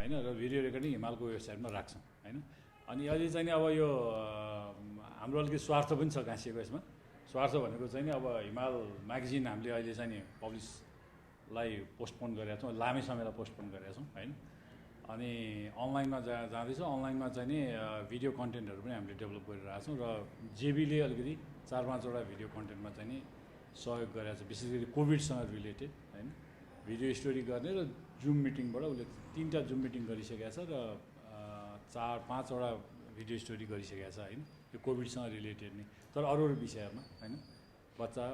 हैन र video recording हिमालको वेबसाइटमा राख्छौँ हैन। अनि अहिले चाहिँ नि अब यो हाम्रो अलिकति स्वार्थ पनि छ गाँसिएको यसमा। स्वार्थ भनेको चाहिँ नि अब हिमाल म्यागजिन हामीले अहिले चाहिँ नि पब्लिसलाई पोस्टपोन गरेका छौँ, लामै समयलाई पोस्टपोन गरेका छौँ हैन। अनि अनलाइनमा जाँदैछ, अनलाइनमा चाहिँ नि भिडियो कन्टेन्टहरू पनि हामीले डेभलप गरिरहेको छौँ र जेबीले अलिकति 4-5वटा भिडियो कन्टेन्टमा चाहिँ नि सहयोग गरेको छ, विशेष गरी कोभिडसँग रिलेटेड हैन। भिडियो स्टोरी गर्ने र जुम मिटिङबाट उसले 3टा जुम मिटिङ गरिसकेको छ र 4-5वटा भिडियो स्टोरी गरिसकेको छ हैन, यो कोभिडसँग रिलेटेड नै। तर अरू विषयमा हैन, बच्चा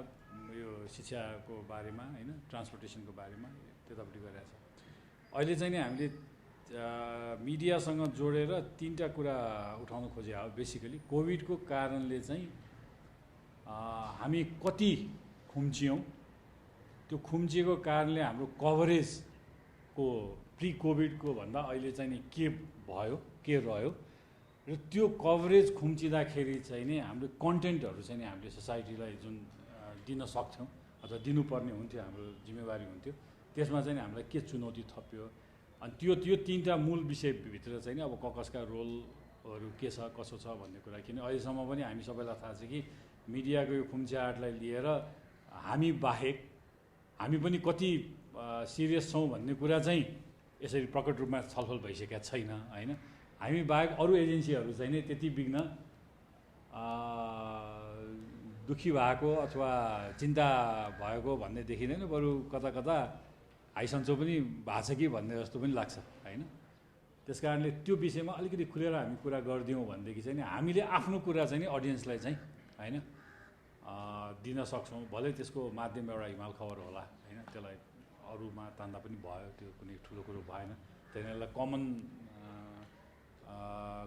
यो शिक्षाको बारेमा हैन, ट्रान्सपोर्टेसनको बारेमा त्यतापट्टि गरेको छ। अहिले चाहिँ नि हामीले मिडियासँग जोडेर 3टा कुरा उठाउन खोजेको हो। बेसिकली कोभिडको कारणले चाहिँ हामी कति खुम्चियौँ, त्यो खुम्चिएको कारणले हाम्रो कभरेजको प्री कोभिडको भन्दा अहिले चाहिँ नि के भयो, के रह्यो र त्यो कभरेज खुम्चिँदाखेरि चाहिँ नि हाम्रो कन्टेन्टहरू चाहिँ नि हामीले सोसाइटीलाई जुन दिन सक्थ्यौँ अथवा दिनुपर्ने हुन्थ्यो, हाम्रो जिम्मेवारी हुन्थ्यो, त्यसमा चाहिँ हामीलाई के चुनौती थप्यो। अनि त्यो 3टा मूल विषयभित्र चाहिँ नि अब कसका रोलहरू के छ कसो छ भन्ने कुरा। किन अहिलेसम्म पनि हामी सबैलाई थाहा छ कि मिडियाको यो खुम्च्याहाटलाई लिएर हामी बाहेक हामी पनि कति सिरियस छौँ भन्ने कुरा चाहिँ यसरी प्रकट रूपमा छलफल भइसकेका छैन हैन। हामी बाहेक अरू एजेन्सीहरू चाहिँ नि त्यति बिघ्न दुःखी भएको अथवा चिन्ता भएको भन्ने देखिँदैन, बरु कता कता हाइसन्चो पनि भएको छ कि भन्ने जस्तो पनि लाग्छ हैन। त्यस कारणले त्यो विषयमा अलिकति खुलेर हामी कुरा गरिदियौँ भनेदेखि चाहिँ नि हामीले आफ्नो कुरा चाहिँ नि अडियन्सलाई चाहिँ हैन दिन सक्छौँ। भलै त्यसको माध्यम एउटा हिमाल खबर होला हैन, त्यसलाई अरूमा तान्दा पनि भयो, त्यो कुनै ठुलो कुरो भएन। त्यसलाई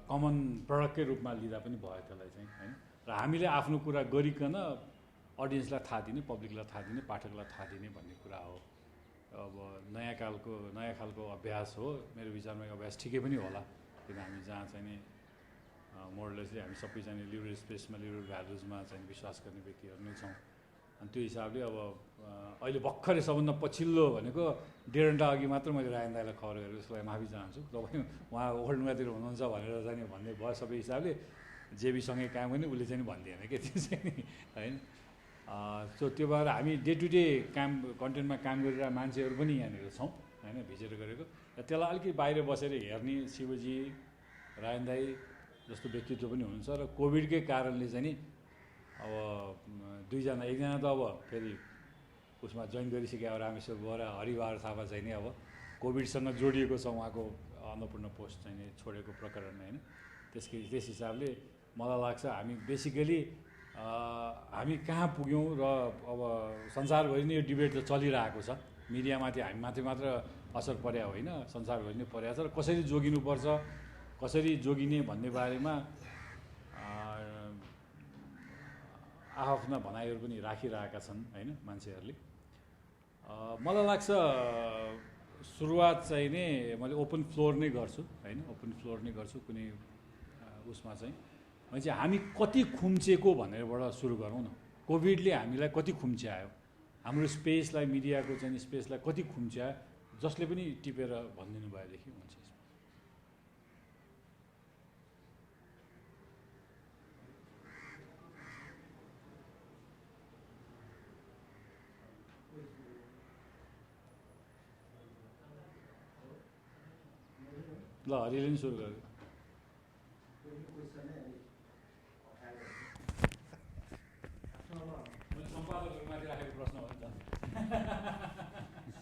कमन प्रडक्टकै रूपमा लिँदा पनि भयो त्यसलाई चाहिँ हैन। र हामीले आफ्नो कुरा गरिकन अडियन्सलाई थाहा दिने, पब्लिकलाई थाहा दिने, पाठकलाई थाहा दिने भन्ने कुरा हो। अब नयाँ खालको अभ्यास हो, मेरो विचारमा यो अभ्यास ठिकै पनि होला। किन हामी जहाँ चाहिँ नि मोरलेसली हामी सबैजना लिबरल स्पेसमा, लिबरल भ्यालुजमा चाहिँ विश्वास गर्ने व्यक्तिहरू नै छौँ। अनि त्यो हिसाबले अब अहिले भर्खरै सबभन्दा पछिल्लो भनेको 1.5 घन्टा अघि मात्र मैले रायन दाइलाई खबर गरेको, त्यसलाई माफी चाहन्छु। तपाईँ उहाँ ओल्डमातिर हुनुहुन्छ भनेर चाहिँ भन्ने भयो सबै हिसाबले, जेबीसँगै काम गर्ने उसले चाहिँ भनिदिएन कि त्यो चाहिँ नि होइन। सो त्यो भएर हामी डे टु डे कन्टेन्टमा काम गरिरहेको मान्छेहरू पनि यहाँनिर छौँ होइन, भिजिट गरेको। र त्यसलाई अलिकति बाहिर बसेर हेर्ने शिवजी, रायन दाई जस्तो व्यक्तित्व पनि हुनुहुन्छ। र कोभिडकै कारणले चाहिँ नि अब एकजना त अब फेरि उसमा जोइन गरिसक्यो, रामेश्वर गएर हरिबहादुर थापा चाहिँ नि अब कोभिडसँग जोडिएको छ उहाँको अन्नपूर्ण पोस्ट चाहिँ नि छोडेको प्रकरण होइन। त्यस हिसाबले मलाई लाग्छ हामी बेसिकली हामी कहाँ पुग्यौँ र अब संसारभरि नै यो डिबेट त चलिरहेको छ। मिडियामाथि हामी माथि मात्र असर पर्या होइन, संसारभरि नै परेको छ। र कसरी जोगिनुपर्छ, कसरी जोगिने भन्ने बारेमा आफ्ना भनाइहरू पनि राखिरहेका छन् होइन मान्छेहरूले। मलाई लाग्छ सुरुवात चाहिँ नै मैले ओपन फ्लोर नै गर्छु होइन, ओपन फ्लोर नै गर्छु कुनै उसमा चाहिँ हामी कति खुम्चेको भनेरबाट सुरु गरौँ न। कोभिडले हामीलाई कति खुम्च्यायो, हाम्रो स्पेसलाई, मिडियाको चाहिँ स्पेसलाई कति खुम्च्यायो, जसले पनि टिपेर भनिदिनु भएदेखि हुन्छ। ल हरिले नि सुरु गर्यो। सम्पादकहरूमाथि राखेको प्रश्न हो नि त।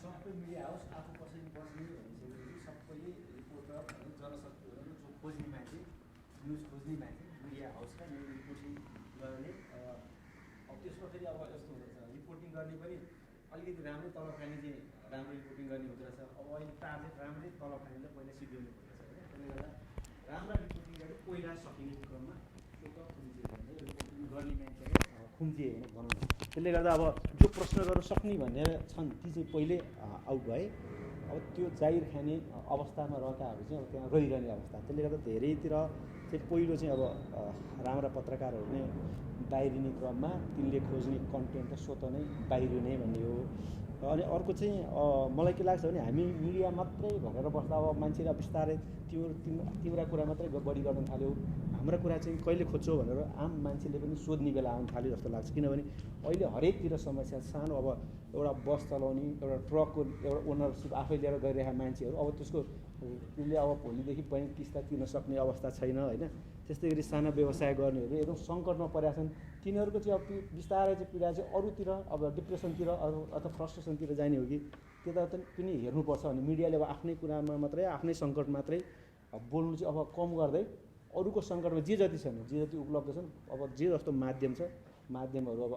सबै मिडिया हाउस आफू कसरी बस्ने भनिसकेपछि सबैले रिपोर्टर जनशक्तिहरू जो खोज्ने मान्छे, न्युज खोज्ने मान्छे, मिडिया हाउसका न्युज रिपोर्टिङ गर्ने। अब त्यसमा फेरि अब यस्तो हुँदो रहेछ, रिपोर्टिङ गर्ने पनि अलिकति राम्रै तलब खाने चाहिँ राम्रो रिपोर्टिङ गर्ने हुँदो रहेछ। अब अहिले टार्गेट राम्रै तलब खानेलाई पहिला सिद्ध्याउनु पर्दछ होइन। त्यसले गर्दा राम्रा रिपोर्टिङ गर्ने पहिला सकिने क्रममा त्यो त रिपोर्टिङ गर्ने मान्छेले खुम्चिए होइन भनौँ न। त्यसले गर्दा अब जो प्रश्न गर्न सक्ने भनेर छन् ती चाहिँ पहिले आउट भए। अब त्यो जाहिर खाने अवस्थामा रहेकाहरू चाहिँ अब त्यहाँ रहिरहने अवस्था। त्यसले गर्दा धेरैतिर चाहिँ पहिलो चाहिँ अब राम्रा पत्रकारहरू नै बाहिरिने क्रममा तिनले खोज्ने कन्टेन्ट त स्वतः नै बाहिरिने भन्ने हो। अनि अर्को चाहिँ मलाई के लाग्छ भने हामी मिडिया मात्रै भनेर बस्दा अब मान्छेले बिस्तारै तिम्रा कुरा मात्रै बढी गर्न थाल्यो, हाम्रा कुरा चाहिँ कहिले खोज्छौ भनेर आम मान्छेले पनि सोध्ने बेला आउनु थाल्यो जस्तो लाग्छ। किनभने अहिले हरेकतिर समस्या, सानो अब एउटा बस चलाउने, एउटा ट्रकको एउटा ओनरसिप आफै लिएर गइरहेका मान्छेहरू अब त्यसले अब भोलिदेखि बैंक किस्ता तिर्न सक्ने अवस्था छैन होइन। त्यस्तै गरी साना व्यवसाय गर्नेहरू एकदम सङ्कटमा परेका छन्, तिनीहरूको चाहिँ अब बिस्तारै चाहिँ पीडा चाहिँ अरूतिर अब डिप्रेसनतिर अथवा फ्रस्ट्रेसनतिर जाने हो कि त्यता पनि हेर्नुपर्छ। अनि मिडियाले अब आफ्नै कुरामा मात्रै आफ्नै सङ्कट मात्रै बोल्नु चाहिँ अब कम गर्दै अरूको सङ्कटमा जे जति छन्, जे जति उपलब्ध छन्, अब जे जस्तो माध्यम छ, माध्यमहरू अब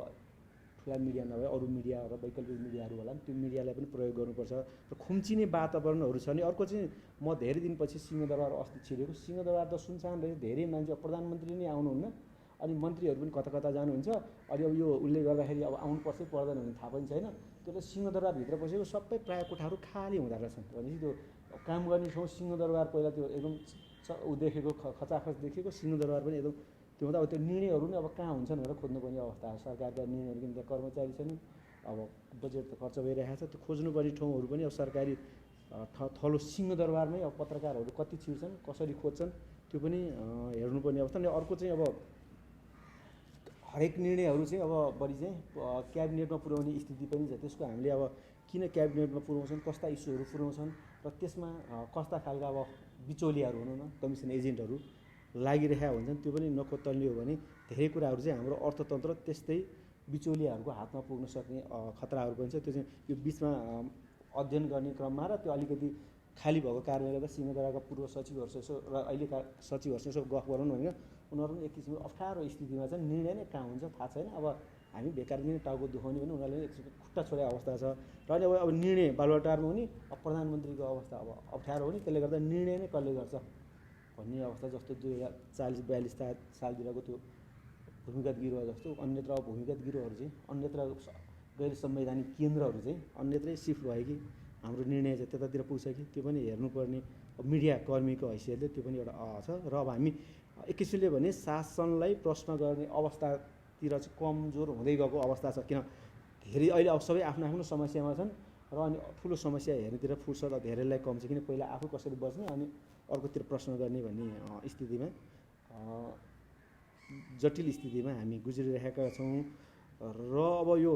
ठुला मिडिया नभए अरू मिडिया र वैकल्पिक मिडियाहरू होला नि, त्यो मिडियालाई पनि प्रयोग गर्नुपर्छ र खुम्चिने वातावरणहरू छ नि। अर्को चाहिँ म धेरै दिनपछि सिंहदरबार अस्ति छिरेको, सिंहदरबार त सुनसान रह्यो, धेरै मान्छे, प्रधानमन्त्री नै आउनुहुन्न, अनि मन्त्रीहरू पनि कता कता जानुहुन्छ। अनि अब यो उसले गर्दाखेरि अब आउनुपर्छ पर्दैन भने थाहा पनि छैन। त्यो त सिंहदरबारभित्र बसेको सबै प्रायः कोठाहरू खाली हुँदो रहेछन्। भनेपछि त्यो काम गर्ने ठाउँ सिंहदरबार पहिला त्यो एकदम ऊ देखेको खचाखच देखेको, सिंहदरबार पनि एकदम त्यो हुँदा अब त्यो निर्णयहरू नै अब कहाँ हुन्छन् भनेर खोज्नुपर्ने अवस्था हो। सरकारका निर्णयहरू किन त्यहाँ कर्मचारी छैनन्, अब बजेट त खर्च भइरहेको छ, त्यो खोज्नुपर्ने ठाउँहरू पनि अब सरकारी थलो सिंहदरबारमै अब पत्रकारहरू कति छिर्छन्, कसरी खोज्छन्, त्यो पनि हेर्नुपर्ने अवस्था। अनि अर्को चाहिँ अब हरेक निर्णयहरू चाहिँ अब बढी चाहिँ क्याबिनेटमा पुर्याउने स्थिति पनि छ। त्यसको हामीले अब किन क्याबिनेटमा पुर्याउँछन्, कस्ता इस्युहरू पुर्याउँछन् र त्यसमा कस्ता खालका अब बिचौलियाहरू हुनु न, कमिसन एजेन्टहरू लागिरहेका हुन्छन्, त्यो पनि नखोतल्ने हो भने धेरै कुराहरू चाहिँ हाम्रो अर्थतन्त्र त्यस्तै बिचौलियाहरूको हातमा पुग्न सक्ने खतराहरू पनि छ। त्यो चाहिँ यो बिचमा अध्ययन गर्ने क्रममा र त्यो अलिकति खाली भएको कारणले गर्दा सिंहदरबारका पूर्व सचिवहरूसँग यसो र अहिलेका सचिवहरूसँग यसो गफ गरौँ भनेको उनीहरू पनि एक किसिमको अप्ठ्यारो स्थितिमा चाहिँ निर्णय नै कहाँ हुन्छ थाहा छैन। अब हामी बेकार पनि टाउको दुखाउने भने उनीहरूले एक किसिमको खुट्टा छोडेको अवस्था छ र अनि अब निर्णय बालुवाटारमा हुने, अब प्रधानमन्त्रीको अवस्था अब अप्ठ्यारो हुने, त्यसले गर्दा निर्णय नै कसले गर्छ भन्ने अवस्था। जस्तो 2040-42 सालतिरको त्यो भूमिगत गिरोह जस्तो अन्यत्र भूमिगत गिरोहहरू चाहिँ अन्यत्र गैर संवैधानिक केन्द्रहरू चाहिँ अन्यत्रै सिफ्ट भयो कि हाम्रो निर्णय चाहिँ त्यतातिर पुग्छ कि त्यो पनि हेर्नुपर्ने मिडिया कर्मीको हैसियतले त्यो पनि एउटा छ। र अब हामी एक किसिमले भने शासनलाई प्रश्न गर्ने अवस्थातिर चाहिँ कमजोर हुँदै गएको अवस्था छ। किन धेरै अहिले अब सबै आफ्नो आफ्नो समस्यामा छन् र अनि ठुलो समस्या हेर्नेतिर फुर्सद धेरैलाई कम छ, किन पहिला आफू कसरी बच्ने अनि अर्कोतिर प्रश्न गर्ने भन्ने स्थितिमा जटिल स्थितिमा हामी गुज्रिरहेका छौँ। र अब यो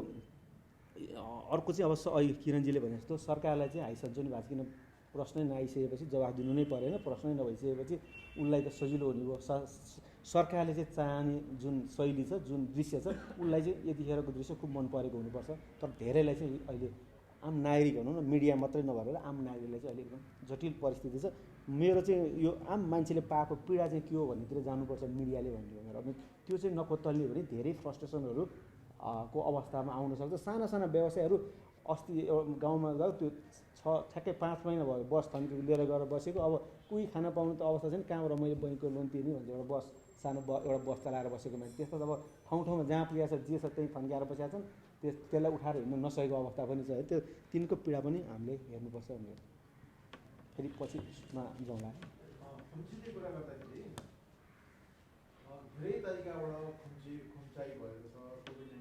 अर्को चाहिँ अब अहिले किरणजीले भने जस्तो सरकारलाई चाहिँ हाइसन्चो नि भएको छ, किन प्रश्नै नआइसकेपछि जवाफ दिनु नै परेन, प्रश्नै नभइसकेपछि उसलाई त सजिलो हुने भयो। सरकारले चाहिँ चाहने जुन शैली छ, जुन दृश्य छ, उसलाई चाहिँ यतिखेरको दृश्य खुब मन परेको हुनुपर्छ। तर धेरैलाई चाहिँ अहिले आम नागरिक भनौँ न, मिडिया मात्रै नभएर आम नागरिकलाई चाहिँ अहिले एकदम जटिल परिस्थिति छ। मेरो चाहिँ यो आम मान्छेले पाएको पीडा चाहिँ के हो भन्नेतिर जानुपर्छ मिडियाले भन्ने हो मेरो। अनि त्यो चाहिँ नखोतल्यो भने धेरै फ्रस्ट्रेसनहरू को अवस्थामा आउन सक्छ। साना साना व्यवसायहरू अस्ति एउटा गाउँमा गयो, त्यो ठ्याक्कै 5 महिना भयो बस थन्केको लिएर गएर बसेको, अब कोही खाना पाउनु त अवस्था छैन, कहाँबाट मैले बैङ्कको लोन तिर्ने भन्छ एउटा बस सानो एउटा बस चलाएर बसेको मान्छे। त्यस्तो त अब ठाउँ ठाउँमा जहाँ पुगेको छ जे छ त्यही थन्काएर बसेका छन्, त्यसलाई उठाएर हिँड्न नसकेको अवस्था पनि छ है। त्यो तिनको पीडा पनि हामीले हेर्नुपर्छ भनेर फेरि पछिमा जाउँला। कुरा गर्दाखेरि धेरै तरिकाबाट खुम्चाइ भएको छ कोभिड-19।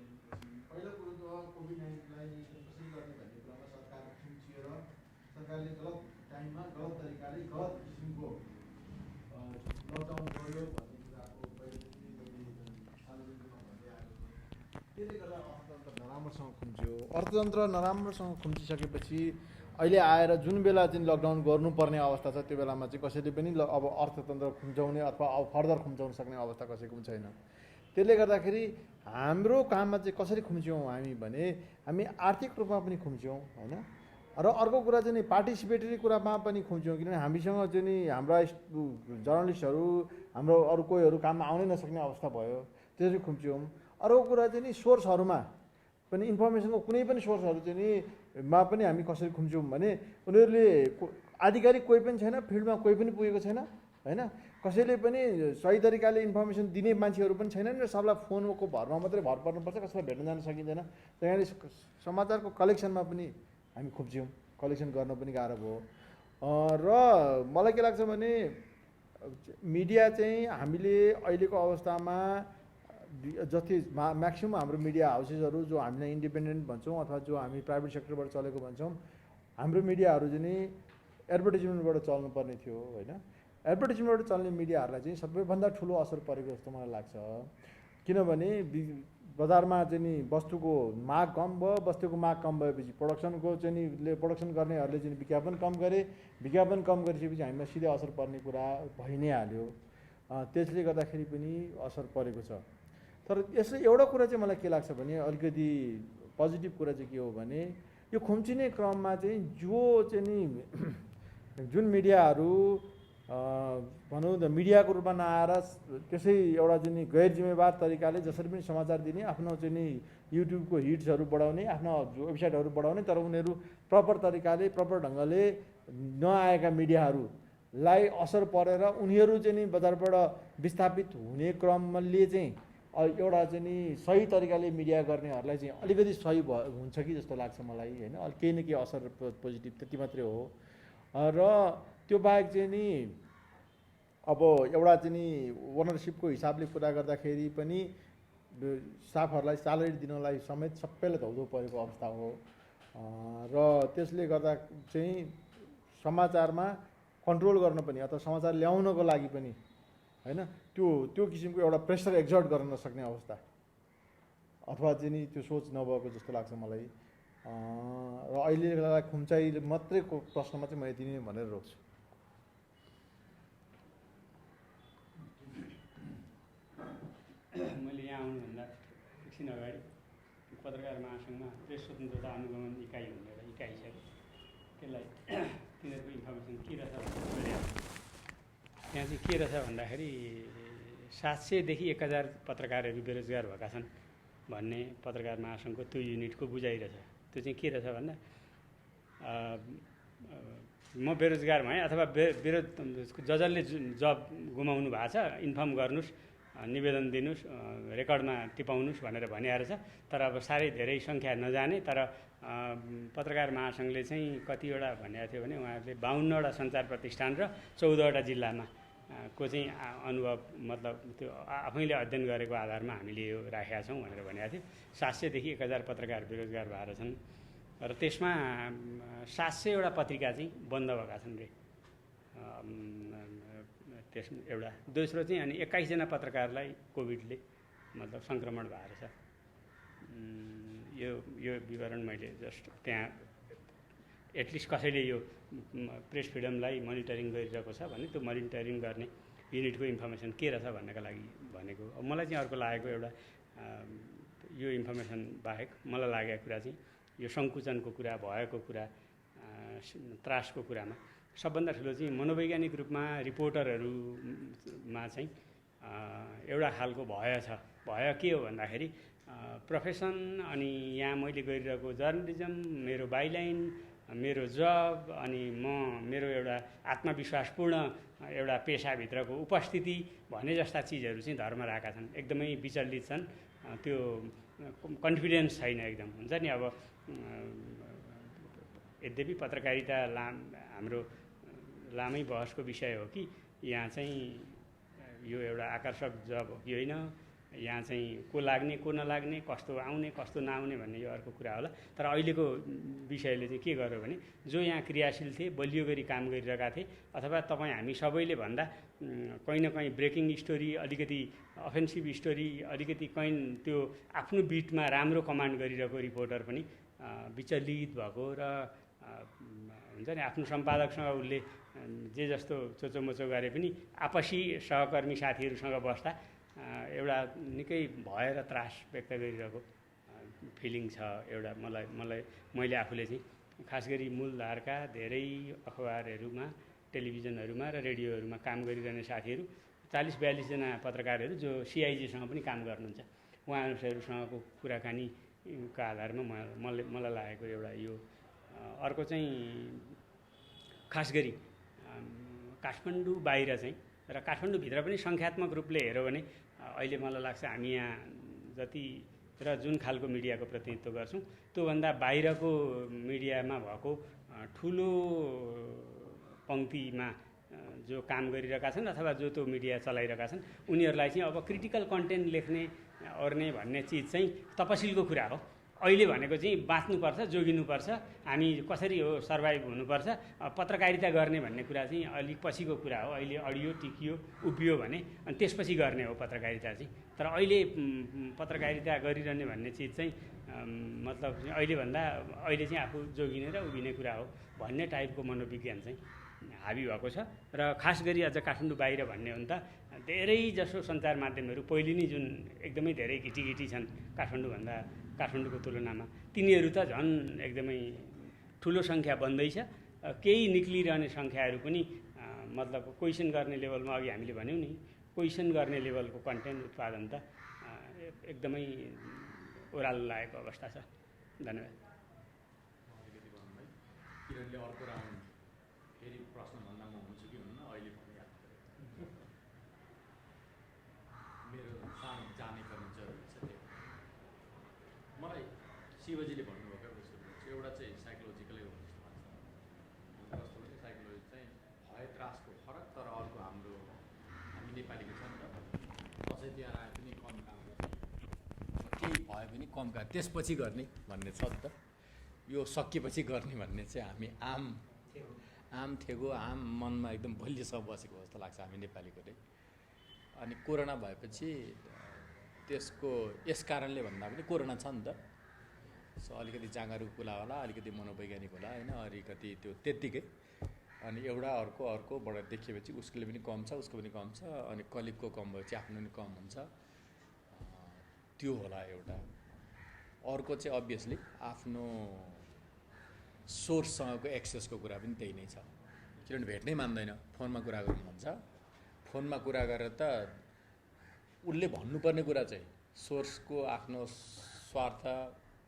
पहिलो कुरो त कोभिड-19लाई कसरी गर्ने भन्ने कुरामा सरकार खुम्चिएर सरकारले गलत टाइममा गलत तरिकाले गलत किसिमको लकडाउन गर्यो भन्ने कुराको पहिलेदेखि आलोचना भन्दै आएको छ। त्यसले गर्दा अर्थतन्त्र नराम्रोसँग खुम्च्यो। अर्थतन्त्र नराम्रोसँग खुम्चिसकेपछि अहिले आएर जुन बेला चाहिँ लकडाउन गर्नुपर्ने अवस्था छ त्यो बेलामा चाहिँ कसैले पनि अब अर्थतन्त्र खुम्चाउने अथवा अब फर्दर खुम्चाउन सक्ने अवस्था कसैको पनि छैन। त्यसले गर्दाखेरि हाम्रो काममा चाहिँ कसरी खुम्च्यौँ हामी भने हामी आर्थिक रूपमा पनि खुम्च्यौँ होइन। र अर्को कुरा चाहिँ नि पार्टिसिपेटरी कुरामा पनि खुम्च्यौँ, किनभने हामीसँग चाहिँ नि हाम्रा जर्नलिस्टहरू हाम्रो अरू कोहीहरू काममा आउनै नसक्ने अवस्था भयो, त्यसरी खुम्च्यौँ। अर्को कुरा चाहिँ नि सोर्सहरूमा पनि इन्फर्मेसनको कुनै पनि सोर्सहरू चाहिँ नि मा पनि हामी कसरी खुम्च्यौँ भने उनीहरूले आधिकारिक कोही पनि छैन, फिल्डमा कोही पनि पुगेको छैन होइन, कसैले पनि सही तरिकाले इन्फर्मेसन दिने मान्छेहरू पनि छैनन् र सबलाई फोनको भरमा मात्रै भर पर्नुपर्छ, कसैलाई भेट्न जान सकिँदैन। त्यहाँनिर समाचारको कलेक्सनमा पनि हामी खुम्च्यौँ, कलेक्सन गर्न पनि गाह्रो भयो। र मलाई के लाग्छ भने मिडिया चाहिँ हामीले अहिलेको अवस्थामा जति म्याक्सिमम हाम्रो मिडिया हाउसेसहरू जो हामीलाई इन्डिपेन्डेन्ट भन्छौँ अथवा जो हामी प्राइभेट सेक्टरबाट चलेको भन्छौँ, हाम्रो मिडियाहरू चाहिँ नि एडभर्टिजमेन्टबाट चल्नुपर्ने थियो होइन। एडभर्टिजमेन्टबाट चल्ने मिडियाहरूलाई चाहिँ सबैभन्दा ठुलो असर परेको जस्तो मलाई लाग्छ। किनभने बजारमा चाहिँ नि वस्तुको माग कम भयो, वस्तुको माग कम भएपछि प्रोडक्सनको चाहिँ नि प्रोडक्सन गर्नेहरूले चाहिँ विज्ञापन कम गरे, विज्ञापन कम गरिसकेपछि हामीलाई सिधै असर पर्ने कुरा भइ नै हाल्यो। त्यसले गर्दाखेरि पनि असर परेको छ। तर यसो एउटा कुरा चाहिँ मलाई के लाग्छ भने अलिकति पोजिटिभ कुरा चाहिँ के हो भने यो खुम्चिने क्रममा चाहिँ जो चाहिँ नि जुन मिडियाहरू भनौँ न मिडियाको रूपमा नआएर त्यसै एउटा चाहिँ नि गैर जिम्मेवार तरिकाले जसरी पनि समाचार दिने, आफ्नो चाहिँ नि युट्युबको हिट्सहरू बढाउने, आफ्नो वेबसाइटहरू बढाउने, तर उनीहरू प्रपर तरिकाले प्रपर ढङ्गले नआएका मिडियाहरूलाई असर परेर उनीहरू चाहिँ नि बजारबाट विस्थापित हुने क्रमले चाहिँ एउटा चाहिँ नि सही तरिकाले मिडिया गर्नेहरूलाई चाहिँ अलिकति सही हुन्छ कि जस्तो लाग्छ मलाई होइन। केही न केही असर पोजिटिभ त्यति मात्रै हो। र त्यो बाहेक चाहिँ नि अब एउटा चाहिँ नि ओनरसिपको हिसाबले कुरा गर्दाखेरि पनि स्टाफहरूलाई स्यालेरी दिनलाई समेत सबैलाई धौधौ परेको अवस्था हो। र त्यसले गर्दा चाहिँ समाचारमा कन्ट्रोल गर्न पनि अथवा समाचार ल्याउनको लागि पनि होइन त्यो किसिमको एउटा प्रेसर एक्जर्ट गर्न नसक्ने अवस्था अथवा चाहिँ नि त्यो सोच नभएको जस्तो लाग्छ मलाई। र अहिलेलाई खुम्चाइ मात्रैको प्रश्नमा चाहिँ म यति नै भनेर रोक्छु। मैले यहाँ आउनुभन्दा एकछिन अगाडि पत्रकार महासङ्घमा प्रेस स्वतन्त्रता अनुगमन इकाइ भन्ने एउटा इकाइ छ, त्यसलाई तिनीहरूको इन्फर्मेसन के रहेछ त्यहाँ चाहिँ के रहेछ भन्दाखेरि 700 देखि 1000 पत्रकारहरू बेरोजगार भएका छन् भन्ने पत्रकार महासङ्घको त्यो युनिटको बुझाइ रहेछ। त्यो चाहिँ के रहेछ भन्दा म बेरोजगार भएँ अथवा जसले जब गुमाउनु भएको छ इन्फर्म गर्नुहोस्, निवेदन दिनुहोस्, रेकर्डमा टिपाउनुहोस् भनेर भनिएको छ। तर अब साह्रै धेरै सङ्ख्या नजाने, तर पत्रकार महासङ्घले चाहिँ कतिवटा भनेको थियो भने उहाँहरूले 52वटा सञ्चार प्रतिष्ठान र 14वटा जिल्लामा को चाहिँ अनुभव मतलब त्यो आफैले अध्ययन गरेको आधारमा हामीले यो राखेका छौँ भनेर भनेको थियो। 700 देखि 1000 पत्रकार बेरोजगार भएर छन् र त्यसमा 700वटा पत्रिका चाहिँ बन्द भएका छन् रे। त्यस एउटा दोस्रो चाहिँ अनि 21 जना पत्रकारलाई कोभिडले मतलब सङ्क्रमण भएर छ। यो विवरण मैले जस्ट त्यहाँ एटलिस्ट कसैले यो प्रेस फ्रिडमलाई मोनिटरिङ गरिरहेको छ भने त्यो मोनिटरिङ गर्ने युनिटको इन्फर्मेसन के रहेछ भन्नका लागि भनेको। अब मलाई चाहिँ अर्को लागेको एउटा यो इन्फर्मेसन बाहेक मलाई लागेको कुरा चाहिँ यो सङ्कुचनको कुरा भएको कुरा त्रासको कुरामा सबभन्दा ठुलो चाहिँ मनोवैज्ञानिक रूपमा रिपोर्टरहरूमा चाहिँ एउटा खालको भय छ। भय के हो भन्दाखेरि प्रोफेसन अनि यहाँ मैले गरिरहेको जर्नलिजम, मेरो बाइलाइन, मेरो जब अनि मेरो एउटा आत्मविश्वासपूर्ण एउटा पेसाभित्रको उपस्थिति भने जस्ता चिजहरू चाहिँ धर्म रहेका छन्, एकदमै विचलित छन्। त्यो कन्फिडेन्स छैन एकदम हुन्छ नि। अब यद्यपि पत्रकारिता हाम्रो लामै बहसको विषय हो कि यहाँ चाहिँ यो एउटा आकर्षक जब हो कि होइन, यहाँ चाहिँ को लाग्ने को नलाग्ने, कस्तो आउने कस्तो नआउने भन्ने यो अर्को कुरा होला। तर अहिलेको विषयले चाहिँ के गर्यो भने जो यहाँ क्रियाशील थिए, बलियो गरी काम गरिरहेका थिए अथवा तपाईँ हामी सबैले भन्दा कहीँ न कहीँ ब्रेकिङ स्टोरी, अलिकति अफेन्सिभ स्टोरी, अलिकति कहीँ त्यो आफ्नो बिटमा राम्रो कमान्ड गरिरहेको रिपोर्टर पनि विचलित भएको र हुन्छ नि आफ्नो सम्पादकसँग उसले जे जस्तो चोचोमोचो गरे पनि आपसी सहकर्मी साथीहरूसँग बस्दा एउटा निकै भय र त्रास व्यक्त गरिरहेको फिलिङ छ एउटा मैले आफूले चाहिँ खास गरी मूलधारका धेरै अखबारहरूमा, टेलिभिजनहरूमा र रेडियोहरूमा काम गरिरहने साथीहरू 40-42 जना पत्रकारहरू जो सिआइजीसँग पनि काम गर्नुहुन्छ, उहाँहरूसँगको कुराकानीका आधारमा मलाई लागेको एउटा यो। अर्को चाहिँ खास गरी काठमाडौँ बाहिर चाहिँ र काठमाडौँभित्र पनि सङ्ख्यात्मक रूपले हेऱ्यो भने अहिले मलाई लाग्छ हामी यहाँ जति र जुन खालको मिडियाको प्रतिनिधित्व गर्छौँ त्योभन्दा बाहिरको मिडियामा भएको ठुलो पङ्क्तिमा जो काम गरिरहेका छन् अथवा जो त्यो मिडिया चलाइरहेका छन् उनीहरूलाई चाहिँ अब क्रिटिकल कन्टेन्ट लेख्ने ओर्ने भन्ने चिज चाहिँ तपसिलको कुरा हो। अहिले भनेको चाहिँ बाँच्नुपर्छ, जोगिनुपर्छ, हामी कसरी हो सर्भाइभ हुनुपर्छ, पत्रकारिता गर्ने भन्ने कुरा चाहिँ अलिक पछिको कुरा हो। अहिले अडियो टिकियो उभियो भने अनि त्यसपछि गर्ने हो पत्रकारिता चाहिँ। तर अहिले पत्रकारिता गरिरहने भन्ने चिज चाहिँ मतलब अहिलेभन्दा अहिले चाहिँ आफू जोगिने र उभिने कुरा हो भन्ने टाइपको मनोविज्ञान चाहिँ हाबी भएको छ। र खास गरी अझ काठमाडौँ बाहिर भन्ने हो भने त धेरै जसो सञ्चार माध्यमहरू पहिले नै जुन एकदमै धेरै घिटिघिटी छन् काठमाडौँको तुलनामा, तिनीहरू त झन् एकदमै ठुलो सङ्ख्या बन्दैछ। केही निक्लिरहने सङ्ख्याहरू पनि मतलब क्वेसन गर्ने लेभलमा, अघि हामीले भन्यौँ नि क्वेसन गर्ने लेभलको कन्टेन्ट उत्पादन त एकदमै ओह्रालो लागेको अवस्था छ। धन्यवाद। किरणले अर्को राउन्ड फेरि प्रश्न भन्दा म हुन्छु कि हुन्न अहिले पनि याद गरेँ। मेरो सानो जाने पर्ने जरुरी छ। त्यो मलाई शिवजीले भन्नुभएको एउटा चाहिँ साइकोलोजिकलै हो जस्तो लाग्छ। कस्तो भने साइकोलोजी चाहिँ भय त्रासको फरक, तर अर्को हाम्रो हामी नेपालीको छ नि त, कसै त्यहाँ आए पनि कम काम केही भयो भने कम काम त्यसपछि गर्ने भन्ने छ नि त। यो सकिएपछि गर्ने भन्ने चाहिँ हामी आम थेगो आम मनमा एकदम बलियोसँग बसेको जस्तो लाग्छ हामी नेपालीको चाहिँ। अनि कोरोना भएपछि त्यसको यस कारणले भन्दा पनि कोरोना छ नि त, सो अलिकति जाँगारु कुरा होला, अलिकति मनोवैज्ञानिक होला होइन, अलिकति त्यो त्यत्तिकै। अनि एउटा अर्कोबाट देखिएपछि उसले पनि कम छ, उसको पनि कम छ, अनि कलिगको कम भएपछि आफ्नो पनि कम हुन्छ, त्यो होला एउटा। अर्को चाहिँ अभियसली आफ्नो सोर्ससँगको एक्सेसको कुरा पनि त्यही नै छ। किनभने भेट्नै मान्दैन, फोनमा कुरा गर्नु भन्छ। फोनमा कुरा गरेर त उसले भन्नुपर्ने कुरा चाहिँ सोर्सको आफ्नो स्वार्थ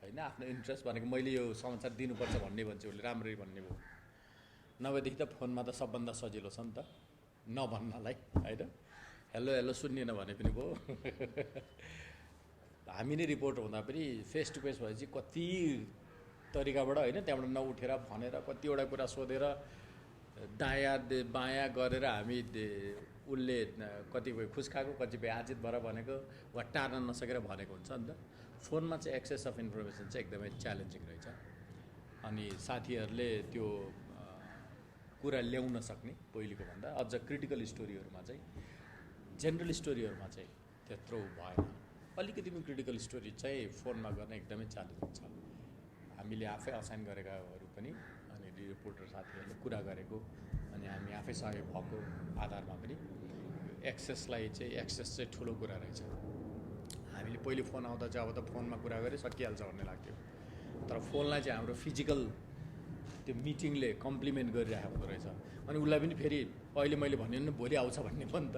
होइन, आफ्नो इन्ट्रेस्ट भनेको मैले यो समाचार दिनुपर्छ भन्ने भन्छ उसले, राम्ररी भन्ने भयो। नभएदेखि त फोनमा त सबभन्दा सजिलो छ नि त नभन्नलाई होइन। हेलो सुनिएन भने पनि भयो। हामी नै रिपोर्ट हुँदा पनि फेस टु फेस भएपछि कति तरिकाबाट होइन, त्यहाँबाट नउठेर भनेर कतिवटा कुरा सोधेर दायाँ बायाँ गरेर हामी उसले कतिपय खुस खाएको, कतिपय आजित भएर भनेको वा टार्न नसकेर भनेको हुन्छ नि त। फोनमा चाहिँ एक्सेस अफ इन्फर्मेसन चाहिँ एकदमै च्यालेन्जिङ रहेछ। अनि साथीहरूले त्यो कुरा ल्याउन सक्ने पहिलेको भन्दा अझ क्रिटिकल स्टोरीहरूमा चाहिँ, जेनरल स्टोरीहरूमा चाहिँ त्यत्रो भएन। अलिकति पनि क्रिटिकल स्टोरी चाहिँ फोनमा गर्न एकदमै च्यालेन्जिङ छ। हामीले आफै असाइन गरेकाहरू पनि अनि रिपोर्टर साथीहरूले कुरा गरेको अनि हामी आफै सहयोग भएको आधारमा पनि एक्सेस चाहिँ ठुलो कुरा रहेछ। हामीले पहिले फोन आउँदा चाहिँ अब त फोनमा कुरा गरे सकिहाल्छ भन्ने लाग्थ्यो, तर फोनलाई चाहिँ हाम्रो फिजिकल त्यो मिटिङले कम्प्लिमेन्ट गरिरहेको हुँदो रहेछ। अनि उसलाई पनि फेरि अहिले मैले भने नि भोलि आउँछ भन्ने भयो नि त।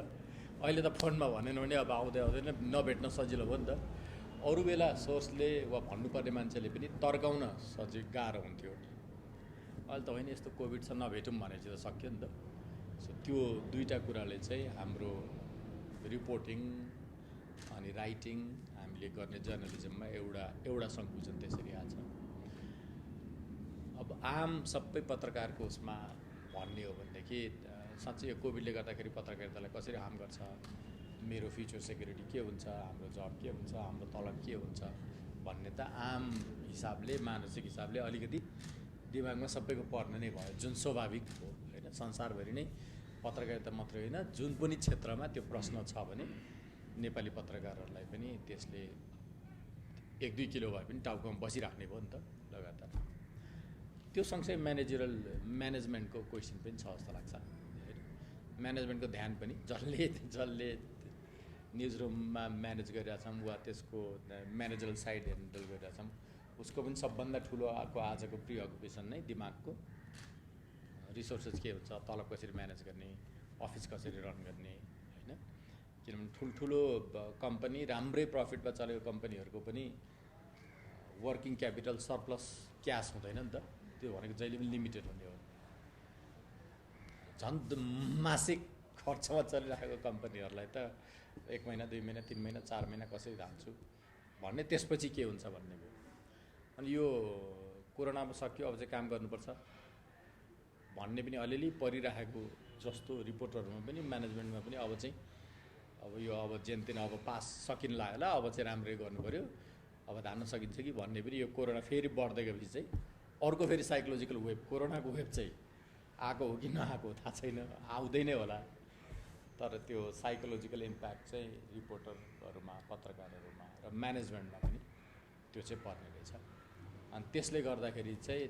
अहिले त फोनमा भनेन भने अब आउँदैन नभेट्न सजिलो भयो नि त। अरू बेला सोर्सले वा भन्नुपर्ने मान्छेले पनि तर्काउन गाह्रो हुन्थ्यो। अहिले त होइन यस्तो कोभिड छ नभेटौँ भनेपछि त सक्यो नि त। सो त्यो दुईवटा कुराले चाहिँ हाम्रो रिपोर्टिङ अनि राइटिङ हामीले गर्ने जर्नलिजममा एउटा सङ्कुचन त्यसरी आएको छ। अब आम सबै पत्रकारको उसमा भन्ने हो भनेदेखि साँच्चै यो कोभिडले गर्दाखेरि पत्रकारितालाई कसरी हार्म गर्छ, मेरो फ्युचर सेक्युरिटी के हुन्छ, हाम्रो जब के हुन्छ, हाम्रो तलब के हुन्छ भन्ने त आम हिसाबले मानसिक हिसाबले अलिकति दिमागमा सबैको पर्ने नै भयो, जुन स्वाभाविक हो होइन। संसारभरि नै पत्रकारिता मात्रै होइन, जुन पनि क्षेत्रमा त्यो प्रश्न छ भने नेपाली पत्रकारहरूलाई पनि त्यसले 1-2 किलो भए पनि टाउकोमा बसिराख्ने भयो नि त लगातार। त्यो सँगसँगै म्यानेजमेन्टको क्वेसन पनि छ जस्तो लाग्छ होइन। म्यानेजमेन्टको ध्यान पनि जसले न्युज रुममा म्यानेज गरिरहेछौँ वा त्यसको म्यानेजरल साइड ह्यान्डल गरिरहेछौँ उसको पनि सबभन्दा ठुलो आजको प्रिअकुपेसन नै दिमागको रिसोर्सेस के हुन्छ, तलब कसरी म्यानेज गर्ने, अफिस कसरी रन गर्ने होइन। किनभने ठुल्ठुलो कम्पनी राम्रै प्रफिटमा चलेको कम्पनीहरूको पनि वर्किङ क्यापिटल सरप्लस क्यास हुँदैन नि त। त्यो भनेको जहिले पनि लिमिटेड हुने हो। झन् मासिक खर्चमा चलिरहेको कम्पनीहरूलाई त 1 महिना 2 महिना 3 महिना 4 महिना कसरी धान्छु भन्ने, त्यसपछि के हुन्छ भन्ने भयो। अनि यो कोरोनामा सक्यो अब चाहिँ काम गर्नुपर्छ भन्ने पनि अलिअलि परिरहेको जस्तो रिपोर्टरमा पनि म्यानेजमेन्टमा पनि अब चाहिँ अब यो अब जेनतेन अब पास सकिन लाग्यो होला, अब चाहिँ राम्रै गर्नु पऱ्यो, अब धान्न सकिन्छ कि भन्ने पनि यो कोरोना फेरि बढ्दै गएपछि चाहिँ अर्को फेरि साइकोलोजिकल वेभ, कोरोनाको वेभ चाहिँ आएको हो कि नआएको थाहा छैन, आउँदै नै होला। तर त्यो साइकोलोजिकल इम्प्याक्ट चाहिँ रिपोर्टरहरूमा, पत्रकारहरूमा र म्यानेजमेन्टमा पनि त्यो चाहिँ पर्ने रहेछ। अनि त्यसले गर्दाखेरि चाहिँ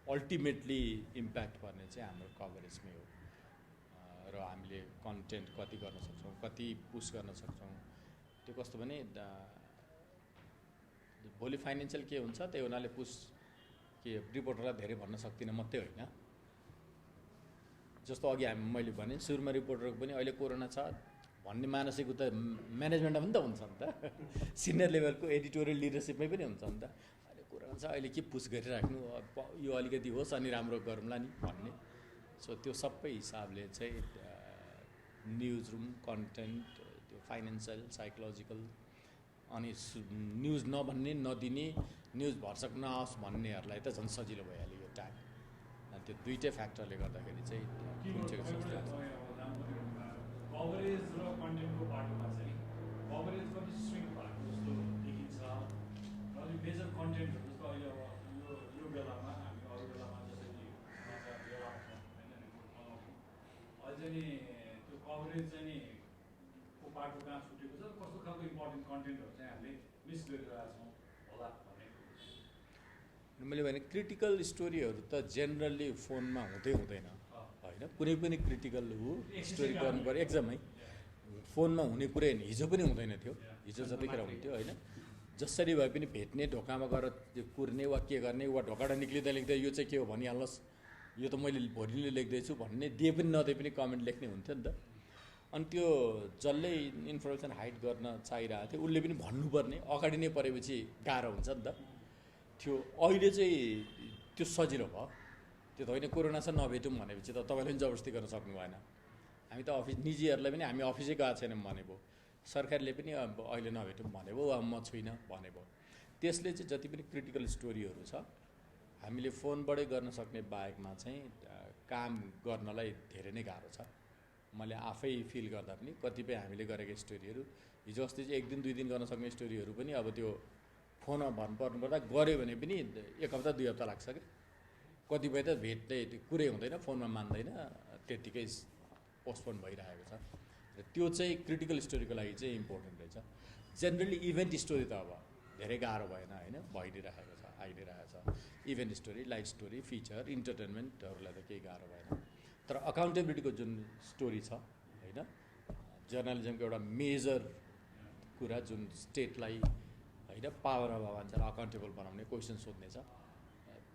अल्टिमेटली इम्प्याक्ट पर्ने चाहिँ हाम्रो कभरेजमै हो। र हामीले कन्टेन्ट कति गर्न सक्छौँ, कति पुस गर्न सक्छौँ, त्यो कस्तो भने भोलि फाइनेन्सियल के हुन्छ त्यही हुनाले पुस के रिपोर्टरलाई धेरै भन्न सक्दिनँ मात्रै होइन। जस्तो अघि मैले भने सुरुमा रिपोर्टरको पनि अहिले कोरोना छ भन्ने मानसिक उता म्यानेजमेन्टमा पनि त हुन्छ नि त, सिनियर लेभलको एडिटोरियल लिडरसिपमै पनि हुन्छ नि त। अहिले कोरोना छ, अहिले के पुस गरिराख्नु, यो अलिकति होस् अनि राम्रो गरौँला नि भन्ने। सो त्यो सबै हिसाबले चाहिँ न्युज रुम कन्टेन्ट, त्यो फाइनेन्सियल, साइकोलोजिकल, अनि न्युज नभन्ने नदिने, न्युज भरसक नआओस् भन्नेहरूलाई त झन् सजिलो भइहाल्यो यो टाइम। अनि त्यो दुइटै फ्याक्टरले गर्दाखेरि चाहिँ कभरेज र कन्टेन्टको बाटोमा चाहिँ कभरेज पनि स्विङ भएको जस्तो देखिन्छ। र यो मेजर कन्टेन्टहरू जस्तो अहिले अब यो बेलामा हामी अरू बेलामा जसरी बेला होइन रिपोर्ट बनाउँछौँ, अहिले चाहिँ त्यो कभरेज चाहिँ नि को बाटो कहाँ छुटेको छ, कस्तो खालको इम्पोर्टेन्ट कन्टेन्टहरू चाहिँ हामीले मिस गरिरहेका छौँ होला भन्ने। मैले भने क्रिटिकल स्टोरीहरू त जेनरली फोनमा हुँदैन होइन, कुनै पनि क्रिटिकल स्टोरी गर्नु पऱ्यो एकदमै फोनमा हुने कुरै होइन। हिजो पनि हुँदैन थियो, हिजो जतिखेर हुन्थ्यो होइन, जसरी भए पनि भेट्ने, ढोकामा गएर कुर्ने वा के गर्ने, वा ढोकाबाट निक्लिँदा लेख्दा यो चाहिँ के हो भनिहाल्नुहोस्, यो त मैले भोलि नै लेख्दैछु भन्ने, दिए पनि नदिए पनि कमेन्ट लेख्ने हुन्थ्यो नि त। अनि त्यो जसले इन्फर्मेसन हाइड गर्न चाहिरहेको थियो उसले पनि भन्नुपर्ने, अगाडि नै परेपछि गाह्रो हुन्छ नि त। थियो अहिले चाहिँ त्यो सजिलो भयो। त्यो त होइन कोरोना छ नभेटौँ भनेपछि त तपाईँले पनि जबरजस्ती गर्न सक्नु भएन। हामी त अफिस निजीहरूलाई पनि हामी अफिसै गएको छैनौँ भनेको, सरकारले पनि अब अहिले नभेटौँ भनेको, अब म छुइनँ भनेको। त्यसले चाहिँ जति पनि क्रिटिकल स्टोरीहरू छ हामीले फोनबाटै गर्न सक्ने बाहेकमा चाहिँ काम गर्नलाई धेरै नै गाह्रो छ। मैले आफै फिल गर्दा पनि कतिपय हामीले गरेका स्टोरीहरू हिजो अस्ति चाहिँ 1 दिन 2 दिन गर्न सक्ने स्टोरीहरू पनि अब त्यो फोनमा भन्नुपर्नु पर्दा गऱ्यो भने पनि 1 हप्ता 2 हप्ता लाग्छ क्या। कतिपय त भेट्दै कुरै हुँदैन, फोनमा मान्दैन, त्यत्तिकै पोस्टपोन भइरहेको छ। र त्यो चाहिँ क्रिटिकल स्टोरीको लागि चाहिँ इम्पोर्टेन्ट रहेछ। जेनरली इभेन्ट स्टोरी त अब धेरै गाह्रो भएन होइन, भइदिइरहेको छ, आइदिइरहेको छ। Event story, life story, feature, इन्टरटेनमेन्टहरूलाई त केही गाह्रो भएन। तर अकाउन्टेबिलिटीको जुन स्टोरी छ होइन, जर्नलिजमको एउटा मेजर कुरा जुन स्टेटलाई होइन पावर अफ मान्छेलाई अकाउन्टेबल बनाउने, क्वेसन सोध्ने छ,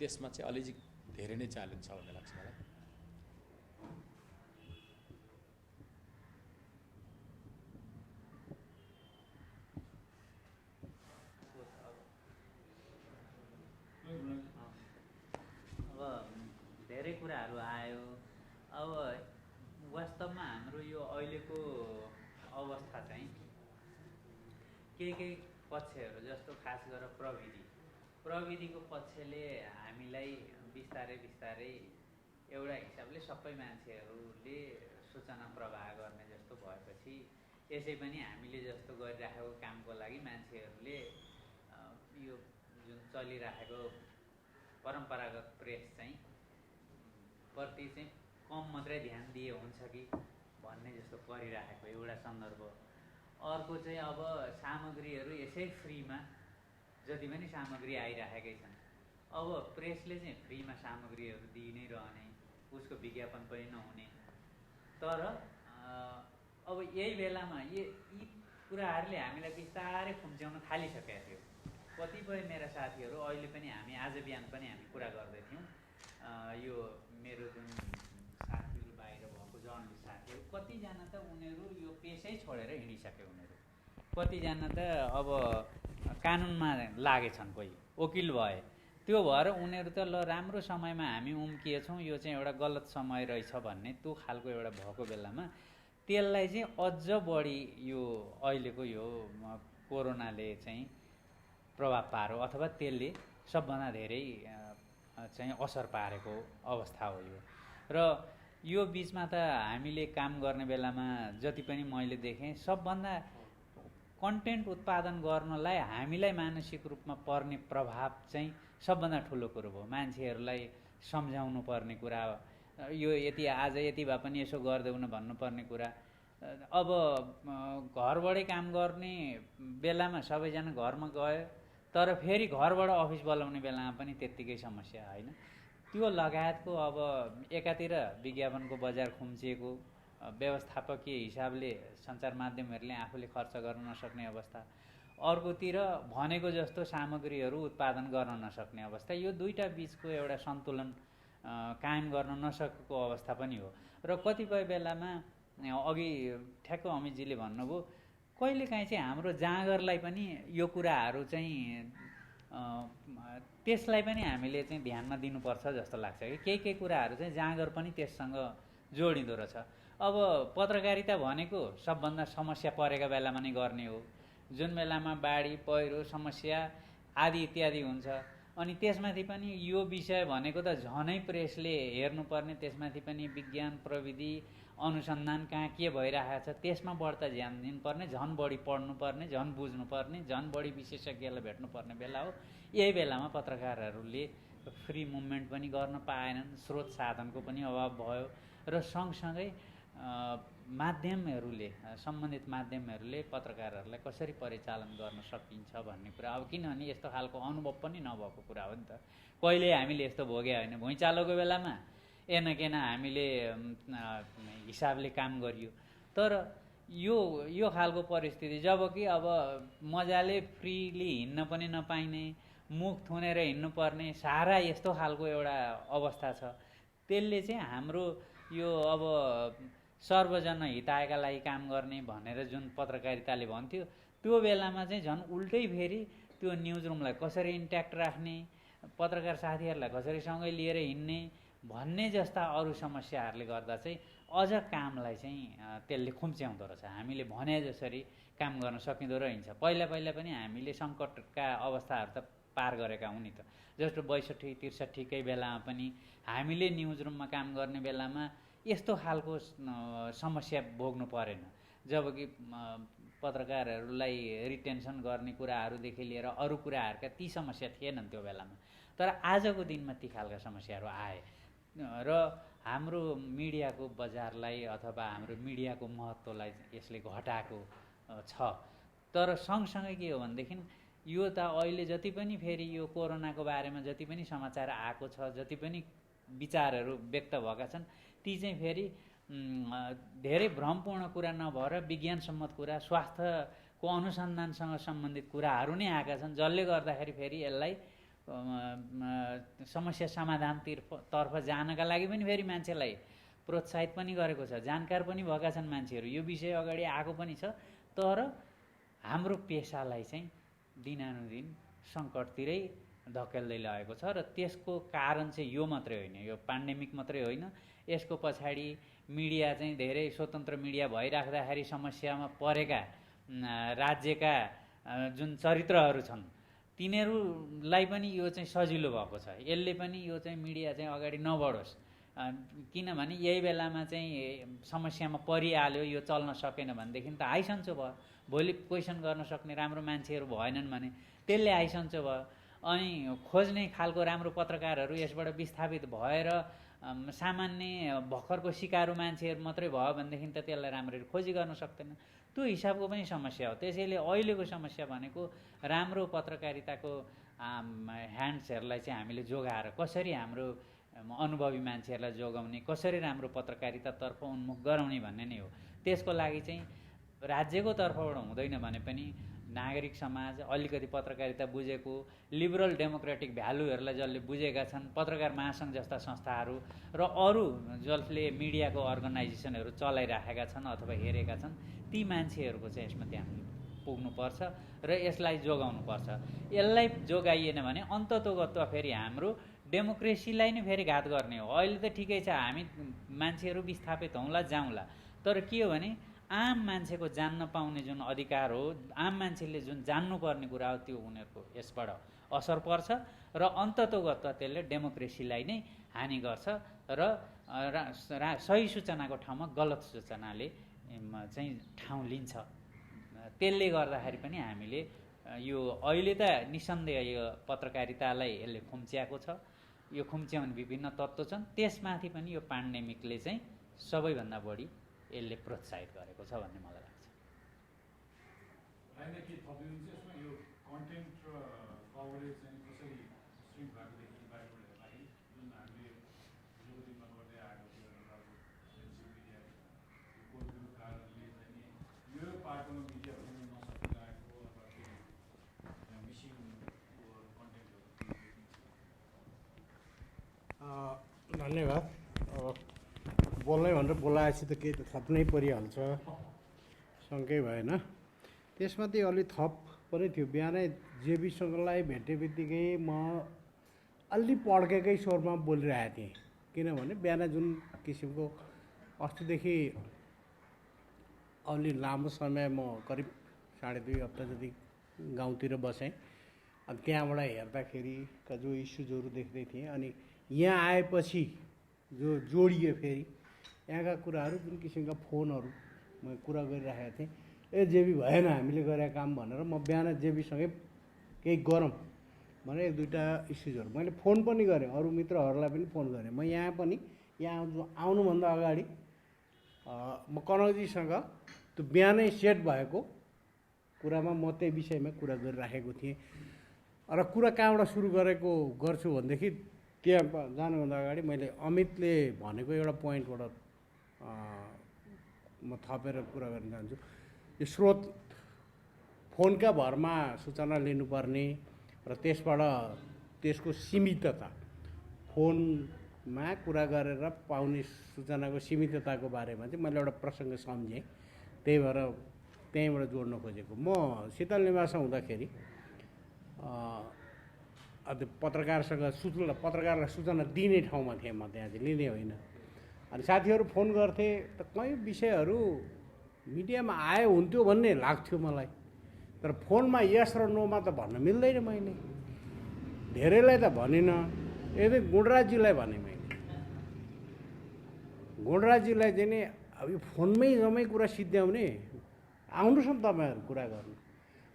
त्यसमा चाहिँ अलिक धेरै नै च्यालेन्ज छ भन्ने लाग्छ मलाई। अब धेरै कुराहरू आयो। अब वास्तवमा हाम्रो यो अहिलेको अवस्था चाहिँ केही पक्षहरू जस्तो खास गरेर प्रविधिको पक्षले हामीलाई बिस्तारै एउटा हिसाबले सबै मान्छेहरूले सूचना प्रवाह गर्ने जस्तो भएपछि यसै पनि हामीले जस्तो गरिराखेको कामको लागि मान्छेहरूले यो जुन चलिराखेको परम्परागत प्रेस चाहिँ प्रति चाहिँ कम मात्रै ध्यान दिए हुन्छ कि भन्ने जस्तो परिराखेको एउटा सन्दर्भ। अर्को चाहिँ अब सामग्रीहरू यसै फ्रीमा जति पनि सामग्री आइराखेकै छन्, अब प्रेसले चाहिँ फ्रीमा सामग्रीहरू दिइ नै रहने, उसको विज्ञापन पनि नहुने। तर अब यही बेलामा यी कुराहरूले हामीलाई बिस्तारै खुम्च्याउन थालिसकेका थियो। कतिपय मेरा साथीहरू अहिले पनि हामी आज बिहान पनि हामी कुरा गर्दै थियौँ, यो मेरो जुन साथीहरू बाहिर भएको जर्नलिस्ट साथीहरू, कतिजना त उनीहरू यो पेसै छोडेर हिँडिसके, उनीहरू कतिजना त अब कानुनमा लागेछन्, कोही वकिल भए। त्यो भएर उनीहरू त ल राम्रो समयमा हामी उम्किएछौँ, यो चाहिँ एउटा गलत समय रहेछ भन्ने त्यो खालको एउटा भएको बेलामा त्यसलाई चाहिँ अझ बढी यो अहिलेको यो कोरोनाले चाहिँ प्रभाव पार्यो, अथवा त्यसले सबभन्दा धेरै चाहिँ असर पारेको अवस्था हो यो। र यो बिचमा त हामीले काम गर्ने बेलामा जति पनि मैले देखेँ सबभन्दा कन्टेन्ट उत्पादन गर्नलाई हामीलाई मानसिक रूपमा पर्ने प्रभाव चाहिँ सबभन्दा ठुलो कुरो भयो। मान्छेहरूलाई सम्झाउनु पर्ने कुरा, यो यति आज यति भए पनि यसो गरिदेऊ न भन्नुपर्ने कुरा। अब घरबाटै काम गर्ने बेलामा सबैजना घरमा गयो, तर फेरि घरबाट अफिस बोलाउने बेलामा पनि त्यत्तिकै समस्या होइन। त्यो लगायतको अब एकातिर विज्ञापनको बजार खुम्चिएको, व्यवस्थापकीय हिसाबले सञ्चार माध्यमहरूले आफूले खर्च गर्न नसक्ने अवस्था, अर्कोतिर भनेको जस्तो सामग्रीहरू उत्पादन गर्न नसक्ने अवस्था। यो दुईटा बिचको एउटा सन्तुलन कायम गर्न नसकेको अवस्था पनि हो। र कतिपय बेलामा अघि ठ्याक्क अमितजीले भन्नुभयो, कहिलेकाहीँ चाहिँ हाम्रो जाँगरलाई पनि यो कुराहरू चाहिँ त्यसलाई पनि हामीले चाहिँ ध्यानमा दिनुपर्छ जस्तो लाग्छ कि केही कुराहरू चाहिँ जाँगर पनि त्यससँग जोडिँदो रहेछ। अब पत्रकारिता भनेको सबभन्दा समस्या परेका बेलामा नै गर्ने हो, जुन बेलामा बाढी पहिरो समस्या आदि इत्यादि हुन्छ। अनि त्यसमाथि पनि यो विषय भनेको त झनै प्रेसले हेर्नुपर्ने, त्यसमाथि पनि विज्ञान प्रविधि अनुसन्धान कहाँ के भइरहेको छ त्यसमा बढ्ता ध्यान दिनुपर्ने, झन् बढी पढ्नुपर्ने, झन् बुझ्नुपर्ने, झन् बढी विशेषज्ञलाई भेट्नुपर्ने बेला हो। यही बेलामा पत्रकारहरूले फ्री मुभमेन्ट पनि गर्न पाएनन्, स्रोत साधनको पनि अभाव भयो। र सँगसँगै माध्यमहरूले, सम्बन्धित माध्यमहरूले पत्रकारहरूलाई कसरी परिचालन गर्न सकिन्छ भन्ने कुरा, अब किनभने यस्तो खालको अनुभव पनि नभएको कुरा हो नि त। कहिले हामीले यस्तो भोगे होइन, भुइँचालोको बेलामा एनकेन हामीले हिसाबले काम गरियो। तर यो खालको परिस्थिति जब कि अब मजाले फ्रीली हिँड्न पनि नपाइने, मुख थुनेर हिँड्नुपर्ने सारा यस्तो खालको एउटा अवस्था छ। त्यसले चाहिँ हाम्रो यो अब सर्वजन हितायका लागि काम गर्ने भनेर जुन पत्रकारिताले भन्थ्यो, त्यो बेलामा चाहिँ झन् उल्टै फेरि त्यो न्युज रुमलाई कसरी इन्ट्याक्ट राख्ने, पत्रकार साथीहरूलाई कसरी सँगै लिएर हिँड्ने भन्ने जस्ता अरू समस्याहरूले गर्दा चाहिँ अझ कामलाई चाहिँ त्यसले खुम्च्याउँदो रहेछ। हामीले भने जसरी काम गर्न सकिँदो रहेछ। पहिला पनि हामीले सङ्कटका अवस्थाहरू त पार गरेका हुँ नि त। जस्तो 62-63कै बेलामा पनि हामीले न्युज रुममा काम गर्ने बेलामा यस्तो खालको समस्या भोग्नु परेन, जबकि पत्रकारहरूलाई रिटेन्सन गर्ने कुराहरूदेखि लिएर अरू कुराहरूका ती समस्या थिएनन् त्यो बेलामा। तर आजको दिनमा ती खालका समस्याहरू आए र हाम्रो मिडियाको बजारलाई अथवा हाम्रो मिडियाको महत्त्वलाई यसले घटाएको छ। तर सँगसँगै के हो भनेदेखि यो त अहिले जति पनि फेरि यो कोरोनाको बारेमा जति पनि समाचार आएको छ, जति पनि विचारहरू व्यक्त भएका छन्, ती चाहिँ फेरि धेरै भ्रमपूर्ण कुरा नभएर विज्ञानसम्मत कुरा, स्वास्थ्यको अनुसन्धानसँग सम्बन्धित कुराहरू नै आएका छन्, जसले गर्दाखेरि फेरि यसलाई समस्या समाधानतर्फ जानका लागि पनि फेरि मान्छेलाई प्रोत्साहित पनि गरेको छ, जानकार पनि भएका छन् मान्छेहरू। यो विषय अगाडि आएको पनि छ। तर हाम्रो पेसालाई चाहिँ दिनानुदिन सङ्कटतिरै धकेल्दै लगेको छ। र त्यसको कारण चाहिँ यो मात्रै होइन, यो पेन्डेमिक मात्रै होइन, यसको पछाडि मिडिया चाहिँ धेरै स्वतन्त्र मिडिया भइराख्दाखेरि समस्यामा परेका राज्यका जुन चरित्रहरू छन् तिनीहरूलाई पनि यो चाहिँ सजिलो भएको छ। यसले पनि यो चाहिँ मिडिया चाहिँ अगाडि नबढोस्, किनभने यही बेलामा चाहिँ समस्यामा परिहाल्यो, यो चल्न सकेन भनेदेखि त आइसन्चो भयो। भोलि क्वेसन गर्न सक्ने राम्रो मान्छेहरू भएनन् भने त्यसले आइसन्चो भयो। अनि खोज्ने खालको राम्रो पत्रकारहरू यसबाट विस्थापित भएर सामान्य भर्खरको सिकारु मान्छेहरू मात्रै भयो भनेदेखि त त्यसलाई राम्ररी खोजी गर्न सक्दैन। त्यो हिसाबको पनि समस्या हो। त्यसैले अहिलेको समस्या भनेको राम्रो पत्रकारिताको ह्यान्ड्सहरूलाई चाहिँ हामीले जोगाएर कसरी हाम्रो अनुभवी मान्छेहरूलाई जोगाउने, कसरी राम्रो पत्रकारितातर्फ उन्मुख गराउने भन्ने नै हो। त्यसको लागि चाहिँ राज्यको तर्फबाट हुँदैन भने पनि नागरिक समाज, अलिकति पत्रकारिता बुझेको, लिबरल डेमोक्रेटिक भ्यालुहरूलाई जसले बुझेका छन्, पत्रकार महासङ्घ जस्ता संस्थाहरू र अरू जसले मिडियाको अर्गनाइजेसनहरू चलाइराखेका छन् अथवा हेरेका छन्, ती मान्छेहरूको चाहिँ यसमा ध्यान पुग्नुपर्छ र यसलाई जोगाउनुपर्छ। यसलाई जोगाइएन भने अन्ततोगत्व फेरि हाम्रो डेमोक्रेसीलाई नै फेरि घात गर्ने हो। अहिले त ठिकै छ, हामी मान्छेहरू विस्थापित हौँला जाउँला, तर के हो भने आम मान्छेको जान्न पाउने जुन अधिकार हो, आम मान्छेले जुन जान्नुपर्ने कुरा हो, त्यो उनीहरूको यसबाट असर पर्छ र अन्ततोगत्व त्यसले डेमोक्रेसीलाई नै हानि गर्छ र सही सूचनाको ठाउँमा गलत सूचनाले चाहिँ ठाउँ लिन्छ। त्यसले गर्दाखेरि पनि हामीले यो अहिले त निसन्देह यो पत्रकारितालाई यसले खुम्च्याएको छ। यो खुम्च्याउने विभिन्न तत्त्व छन्, त्यसमाथि पनि यो पेन्डेमिकले चाहिँ सबैभन्दा बढी यसले प्रोत्साहित गरेको छ भन्ने मलाई लाग्छ। के थपिनुहुन्छ यसमा यो कन्टेन्ट र कभरेज चाहिँ कसरी स्ट्रिम भएकोदेखि बाहिरबाट हेर्दाखेरि जुन हामीले हिजोको दिनमा गर्दै आएको थियो नेपालको कोभिडको कारणले चाहिँ यो पाटोमा मिडिया हुन नसकिरहेको अथवा त्यो मिसिङ कन्टेन्टहरू। धन्यवाद। अब बोल्नै भनेर बोलाएपछि त केही त थप्नै परिहाल्छ, शङ्कै भएन। त्यसमा चाहिँ अलि थप पनि थियो। बिहानै जेबीसँगलाई भेटे बित्तिकै म अलि पड्केकै स्वरमा बोलिरहेको थिएँ, किनभने बिहान जुन किसिमको अस्तिदेखि अलि लामो समय म करिब 2.5 हप्ता जति गाउँतिर बसेँ। अनि त्यहाँबाट हेर्दाखेरिका जो इस्युजहरू देख्दै थिएँ, अनि यहाँ आएपछि जो जोडियो फेरि यहाँका कुराहरू, जुन किसिमका फोनहरू म कुरा गरिरहेको थिएँ, जेबी भएन हामीले गरेका काम भनेर म बिहान जेबीसँगै केही गरौँ भनेर 1-2टा इस्युजहरू मैले फोन पनि गरेँ, अरू मित्रहरूलाई पनि फोन गरेँ। म यहाँ पनि यहाँ आउनुभन्दा अगाडि म कनकजीसँग त्यो बिहानै सेट भएको कुरामा म त्यही विषयमा कुरा गरिराखेको थिएँ। र कुरा कहाँबाट सुरु गर्छु भनेदेखि त्यहाँ जानुभन्दा अगाडि मैले अमितले भनेको एउटा पोइन्टबाट म थपेर कुरा गर्न चाहन्छु। यो स्रोत फोनका भरमा सूचना लिनुपर्ने र त्यसबाट त्यसको सीमितता, फोनमा कुरा गरेर पाउने सूचनाको सीमितताको बारेमा चाहिँ मैले एउटा प्रसङ्ग सम्झेँ, त्यही भएर त्यहीँबाट जोड्न खोजेको। म शीतल निवासमा हुँदाखेरि पत्रकारलाई सूचना दिने ठाउँमा थिएँ म, त्यहाँ चाहिँ लिने होइन। अनि साथीहरू फोन गर्थे त कहीँ विषयहरू मिडियामा आयो हुन्थ्यो भन्ने लाग्थ्यो मलाई, तर फोनमा यस र नोमा त भन्न मिल्दैन। मैले धेरैलाई त भनिनँ, यदि गुणराजजीलाई भने मैले, गुणराजजीलाई चाहिँ नि अब यो फोनमै जम्मै कुरा सिद्ध्याउने, आउनुहोस् न तपाईँहरू कुरा गर्नु,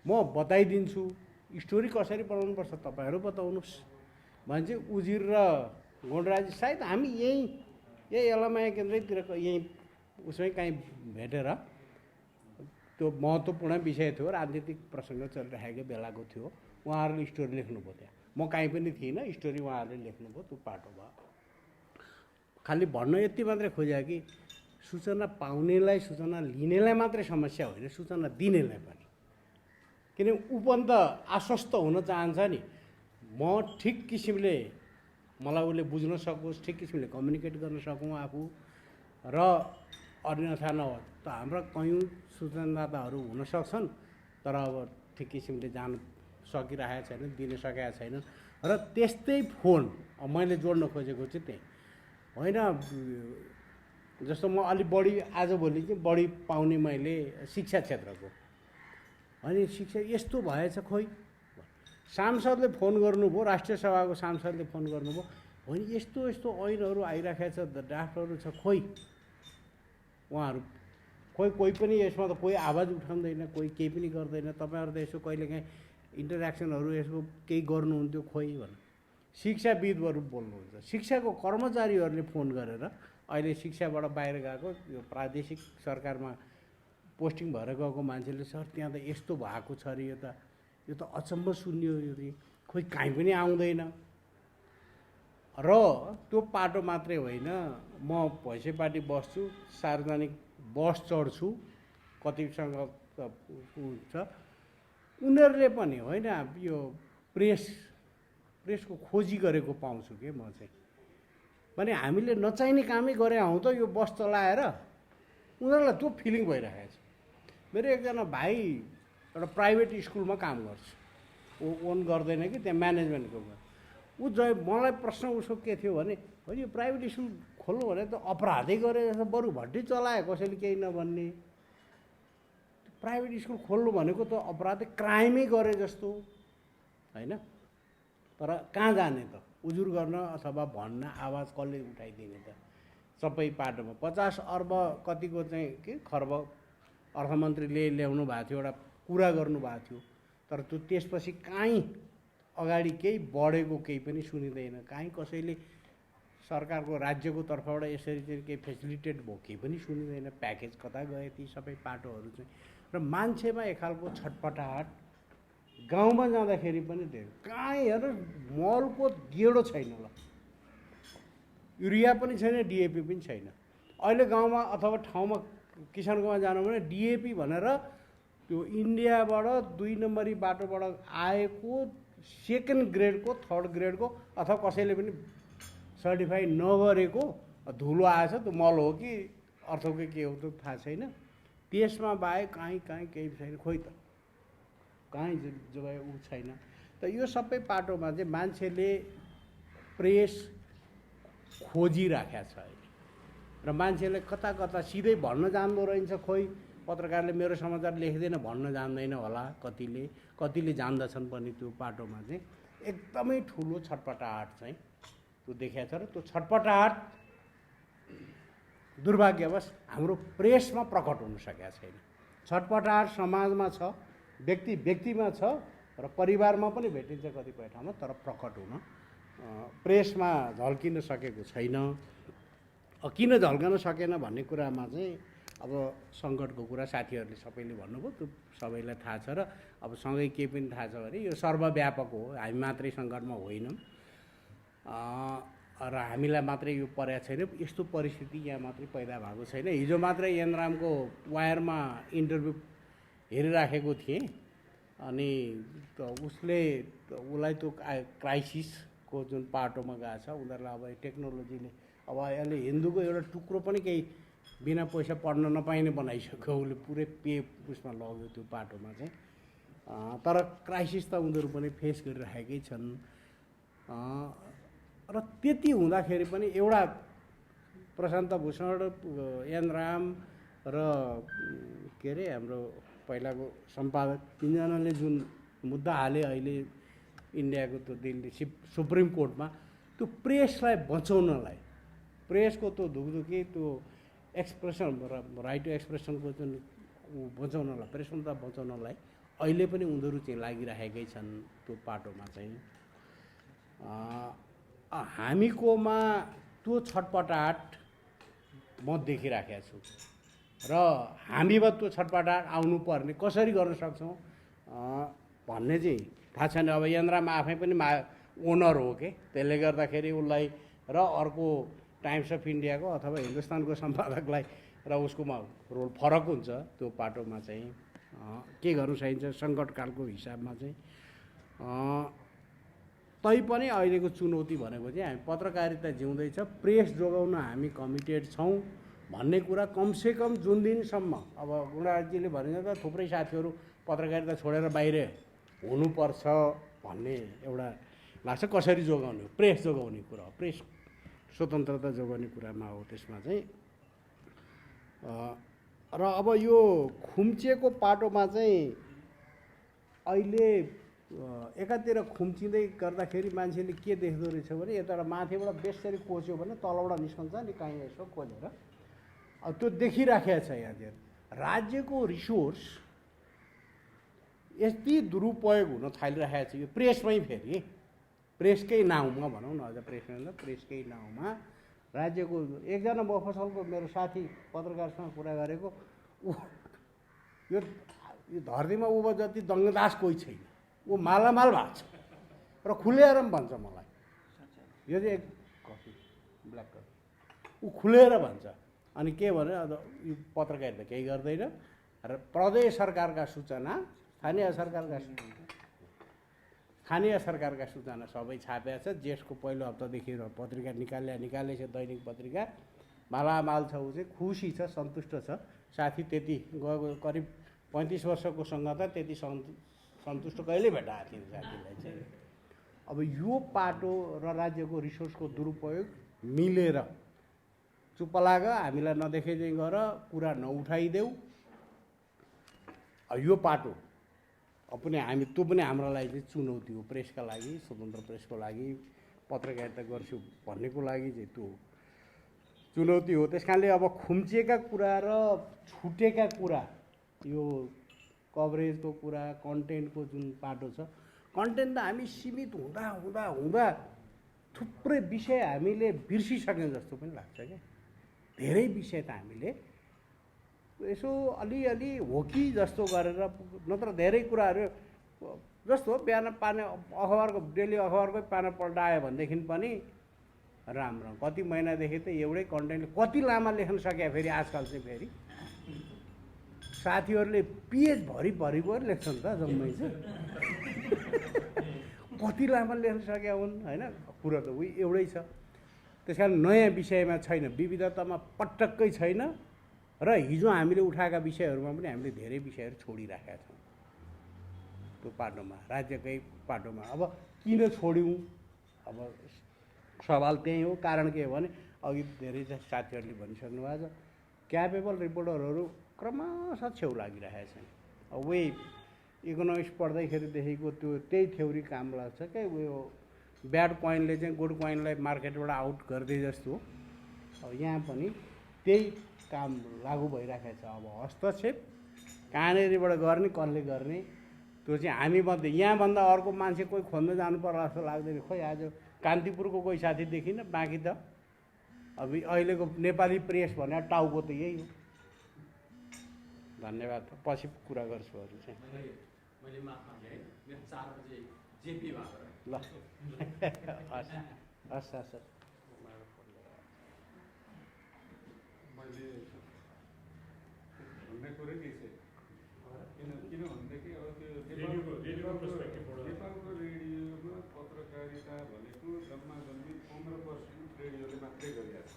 म बताइदिन्छु, स्टोरी कसरी बनाउनुपर्छ तपाईँहरू बताउनुहोस् भने चाहिँ उजिर र गुणराजी सायद हामी यही एलमाया केन्द्रैतिरको यहीँ उसमै काहीँ भेटेर, त्यो महत्त्वपूर्ण विषय थियो, राजनीतिक प्रसङ्ग चलिरहेको बेलाको थियो, उहाँहरूले स्टोरी लेख्नुभयो। त्यहाँ म काहीँ पनि थिइनँ, स्टोरी उहाँहरूले लेख्नुभयो, त्यो पाटो भयो। खालि भन्न यति मात्रै खोज्यो कि सूचना पाउनेलाई, सूचना लिनेलाई मात्रै समस्या होइन, सूचना दिनेलाई पनि। किन ऊ पनि त आश्वस्त हुन चाहन्छ नि, म ठिक किसिमले मलाई उसले बुझ्न सकोस्, ठिक किसिमले कम्युनिकेट गर्न सकौँ आफू, र अन्यथा नहोस् त हाम्रा कयौँ सूचनादाताहरू हुन सक्छन् तर अब ठिक किसिमले जान सकिरहेको छैन, दिन सकेका छैनन्। र त्यस्तै फोन मैले जोड्न खोजेको चाहिँ त्यही होइन। जस्तो म अलि बढी आजभोलि चाहिँ बढी पाउने मैले शिक्षा क्षेत्रको, अनि शिक्षा यस्तो भएछ, खोइ सांसदले फोन गर्नुभयो, राष्ट्रिय सभाको सांसदले फोन गर्नुभयो, होइन यस्तो यस्तो ऐनहरू आइराखेको छ, ड्राफ्टहरू छ, खोइ उहाँहरू कोही पनि यसमा त कोही आवाज उठाउँदैन, कोही केही पनि गर्दैन। तपाईँहरू त यसो कहिलेकाहीँ इन्टरेक्सनहरू यसको केही गर्नुहुन्थ्यो खोइ भनेर शिक्षाविदहरू बोल्नुहुन्छ। शिक्षाको कर्मचारीहरूले फोन गरेर अहिले शिक्षाबाट बाहिर गएको यो प्रादेशिक सरकारमा पोस्टिङ भएर गएको मान्छेले, सर त्यहाँ त यस्तो भएको छ अरे, यो त अचम्म सुन्यो, यो खोइ काहीँ पनि आउँदैन। र त्यो पाटो मात्रै होइन, म भैँसेपाटी बस्छु, सार्वजनिक बस चढ्छु, कतिसँग छ, उनीहरूले पनि होइन यो प्रेसको खोजी गरेको पाउँछु कि म चाहिँ। भने हामीले नचाहिने कामै गरे हौँ त यो बस चलाएर, उनीहरूलाई त्यो फिलिङ भइरहेको छ। मेरो एकजना भाइ एउटा प्राइभेट स्कुलमा काम गर्छ, ओन गर्दैन कि त्यहाँ म्यानेजमेन्टको, ऊ मलाई प्रश्न उसको के थियो भने, होइन यो प्राइभेट स्कुल खोल्नु भने त अपराधै गरे जस्तो, बरु भट्टी चलायो कसैले केही नभन्ने, प्राइभेट स्कुल खोल्नु भनेको त अपराधै क्राइमै गरे जस्तो होइन। तर कहाँ जाने त, उजुर गर्न अथवा भन्न आवाज कसले उठाइदिने त, सबै पाटोमा 50 अर्ब कतिको चाहिँ के खर्ब अर्थमन्त्रीले ल्याउनु भएको थियो, एउटा कुरा गर्नुभएको थियो। तर त्यो त्यसपछि काहीँ अगाडि केही बढेको केही पनि सुनिँदैन, काहीँ कसैले सरकारको राज्यको तर्फबाट यसरी चाहिँ केही फेसिलिटेट भयो केही पनि सुनिँदैन। प्याकेज कता गए ती सबै पाटोहरू चाहिँ। र मान्छेमा एक खालको छटपटाहट गाउँमा जाँदाखेरि पनि धेरै, कहीँ हेर मलको गेडो छैन, ल युरिया पनि छैन, डिएपी पनि छैन। अहिले गाउँमा अथवा ठाउँमा किसानकोमा जानु भने डिएपी भनेर त्यो इन्डियाबाट 2 नम्बरी बाटोबाट आएको सेकेन्ड ग्रेडको, थर्ड ग्रेडको अथवा कसैले पनि सर्टिफाई नगरेको धुलो आएछ, त्यो मल हो कि अर्थकै के हो त थाहा छैन। त्यसमा बाहेक कहीँ केही छैन, खोइ त कहीँ जग्गा ऊ छैन। त यो सबै पाटोमा चाहिँ मान्छेले प्रेस खोजिराखेको छ अहिले। र मान्छेले कता कता सिधै भन्न जान्दो रहेछ, खोइ पत्रकारले मेरो समाचार लेख्दैन भन्न जान्दैन होला, कतिले जान्दछन् पनि। त्यो पाटोमा चाहिँ एकदमै ठुलो छटपटाहट चाहिँ त्यो देखाएको छ। र त्यो छटपटाहट दुर्भाग्यवश हाम्रो प्रेसमा प्रकट हुन सकेको छैन। छटपटाहट समाजमा छ, व्यक्तिमा छ र परिवारमा पनि भेटिन्छ कतिपय ठाउँमा, तर प्रकट हुन प्रेसमा झल्किन सकेको छैन। किन झल्कन सकेन भन्ने कुरामा चाहिँ अब सङ्कटको कुरा साथीहरूले सबैले भन्नुभयो, त्यो सबैलाई थाहा छ। र अब सँगै के पनि थाहा छ भने यो सर्वव्यापक हो, हामी मात्रै सङ्कटमा होइनौँ र हामीलाई मात्रै यो परेको छैन। यस्तो परिस्थिति यहाँ मात्रै पैदा भएको छैन। हिजो मात्रै यनरामको वायरमा इन्टरभ्यू हेरिराखेको थिएँ, अनि उसलाई त्यो क्राइसिसको जुन पाटोमा गएको छ, उनीहरूलाई अब टेक्नोलोजीले अब अहिले हिन्दूको एउटा टुक्रो पनि केही बिना पैसा पढ्न नपाइने बनाइसक्यो, उसले पुरै उसमा लग्यो त्यो पाटोमा चाहिँ। तर क्राइसिस त उनीहरू पनि फेस गरिरहेकै छन्। र त्यति हुँदाखेरि पनि एउटा प्रशान्त भूषण, यनराम र के अरे हाम्रो पहिलाको सम्पादक, तिनजनाले जुन मुद्दा हाले अहिले इन्डियाको त्यो दिल्ली सुप्रिम कोर्टमा, त्यो प्रेसलाई बचाउनलाई, प्रेसको त्यो धुकधुकी, त्यो एक्सप्रेसन र राइट टु एक्सप्रेसनको जुन बचाउनलाई, प्रेस बचाउनलाई अहिले पनि उनीहरू चाहिँ लागिरहेकै छन् त्यो पाटोमा चाहिँ। हामीकोमा त्यो छटपटाहट म देखिराखेको छु र हामीमा त्यो छटपटाहट आउनुपर्ने, कसरी गर्न सक्छौँ भन्ने चाहिँ थाहा छैन। अब यनराम आफै पनि ओनर हो के, त्यसले गर्दाखेरि उसलाई र अर्को टाइम्स अफ इन्डियाको अथवा हिन्दुस्तानको सम्पादकलाई र उसकोमा रोल फरक हुन्छ त्यो पाटोमा चाहिँ। के गर्नु सकिन्छ सङ्कटकालको हिसाबमा चाहिँ। तैपनि अहिलेको चुनौती भनेको चाहिँ हामी पत्रकारिता जिउँदैछ, प्रेस जोगाउन हामी कमिटेड छौँ भन्ने कुरा कमसेकम जुन दिनसम्म अब गुणाजीले भनेको त थुप्रै साथीहरू पत्रकारिता छोडेर बाहिर हुनुपर्छ भन्ने एउटा लाग्छ। कसरी जोगाउने हो, प्रेस जोगाउने कुरा हो, प्रेस स्वतन्त्रता जोगाउने कुरामा हो त्यसमा चाहिँ। र अब यो खुम्चिएको पाटोमा चाहिँ अहिले एकातिर खुम्चिँदै गर्दाखेरि मान्छेले के देख्दो रहेछ भने यता माथिबाट बेसरी कोच्यो भने तलबाट निस्कन्छ नि कहीँ यसो कोलेर, अब त्यो देखिराखेको छ यहाँतिर। राज्यको रिसोर्स यति दुरुपयोग हुन थालिरहेको छ यो प्रेसमै, फेरि प्रेसकै नाउँमा भनौँ न, अझ प्रेसकै नाउँमा राज्यको। एकजना मफसलको मेरो साथी पत्रकारसँग कुरा गरेको, यो धरतीमा ऊ जति दङ्गदास कोही छैन, ऊ मालामाल भएको छ र खुलेर पनि भन्छ मलाई, यो चाहिँ एक कफी ब्ल्याक कफी, ऊ खुलेर भन्छ। अनि के भने अब यो पत्रकारिता केही गर्दैन र प्रदेश सरकारका सूचना, स्थानीय सरकारका सूचना सबै छापेको छ। जेठको पहिलो हप्तादेखि पत्रिका निकालेछ, दैनिक पत्रिका मालामाल छ, ऊ चाहिँ खुसी छ, सन्तुष्ट छ। साथी त्यति गएको करिब 35 वर्षको सङ्गत, त्यति सन्तुष्ट कहिले भेटाएको थिएन साथीलाई चाहिँ। अब यो पाटो र राज्यको रिसोर्सको दुरुपयोग मिलेर चुप लाग, हामीलाई नदेखे चाहिँ गर, कुरा नउठाइदेऊ, यो पाटो पनि हामी, त्यो पनि हाम्रो लागि चाहिँ चुनौती हो। प्रेसका लागि, स्वतन्त्र प्रेसको लागि, पत्रकारिता गर्छु भन्नेको लागि चाहिँ त्यो चुनौती हो। त्यस कारणले अब खुम्चिएका कुरा र छुटेका कुरा, यो कभरेजको कुरा, कन्टेन्टको जुन पाटो छ, कन्टेन्ट त हामी सीमित हुँदा हुँदा हुँदा थुप्रै विषय हामीले बिर्सिसक्यौँ जस्तो पनि लाग्छ क्या। धेरै विषय त हामीले यसो अलिअलि हो कि जस्तो गरेर, नत्र धेरै कुराहरू जस्तो बिहान पाना अखबारको डेली अखबारकै पाना पल्टायो भनेदेखि पनि राम्रो। कति महिनादेखि त एउटै कन्टेन्ट कति लामा लेख्न सके फेरि आजकल चाहिँ फेरि साथीहरूले पेज भरिभरिको लेख्छन् त जम्मै चाहिँ कति लामा लेख्न सकेका हुन् होइन। कुरा त उही एउटै छ। त्यस कारण नयाँ विषयमा छैन, विविधतामा पटक्कै छैन र हिजो हामीले उठाएका विषयहरूमा पनि हामीले धेरै विषयहरू छोडिराखेका छौँ त्यो पाटोमा, राज्यकै पाटोमा। अब किन छोड्यौँ, अब सवाल त्यही हो। कारण के हो भने अघि धेरै साथीहरूले भनिसक्नु भएको छ, क्यापेबल रिपोर्टरहरू क्रमशः छेउ लागिरहेका छन्। अब उही इकोनोमिक्स पढ्दैखेरिदेखिको त्यो त्यही थ्योरी काम लाग्छ क्या। उयो ब्याड कोइनले चाहिँ गुड कोइनलाई मार्केटबाट आउट गर्दै जस्तो हो। अब यहाँ पनि त्यही काम लागु भइरहेको छ। अब हस्तक्षेप कहाँनिरबाट गर्ने, कसले गर्ने, त्यो चाहिँ हामीमध्ये यहाँभन्दा अर्को मान्छे कोही खोज्न जानु पर्ला जस्तो लाग्दैन। खोइ आज कान्तिपुरको कोही साथी देखिनँ, बाँकी त अब अहिलेको नेपाली प्रेस भने टाउको त यही हो। धन्यवाद, पछि कुरा गर्छु अरू चाहिँ। मैले माफ मागेँ है, मेरो 4 बजे जेपी भएको ल हस् हस् हस्। मैले भन्ने कुरै के छ, किनभनेदेखि अब त्यो नेपालको रेडियोमा पत्रकारिता भनेको जम्मा जम्मी 15% रेडियोले मात्रै गरिरहेको छ।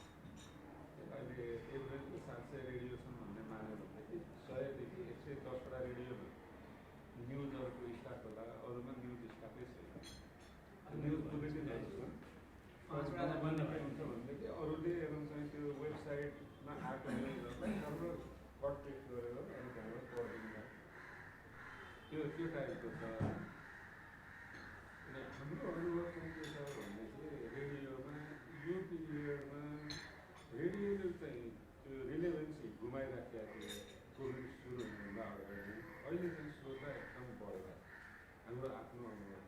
अहिले एभरेजमा 700 रेडियो छन् भन्ने मान्यो भनेदेखि 100 देखि 110 वटा रेडियोमा न्युजहरूको स्टाफ होला, अरूमा न्युज स्टाफै छैन। न्युज बुलेटिन हुन्छ भनेदेखि अरूले चाहिँ त्यो वेबसाइटमा आएको न्युजहरूलाई राम्रो कट पेस्ट गरेर अनि त्यहाँबाट पढिदिन्छ। त्यो टाइपको छ। हाम्रो अनुभव चाहिँ के छ भनेदेखि रेडियोमा यो पिरियडमा रेडियोले चाहिँ त्यो रिलेभेन्सी गुमाइराखेको थियो। कोभिड सुरु हुनुभन्दा अगाडि अहिले चाहिँ श्रोता एकदम बढेर हाम्रो आफ्नो अनुभव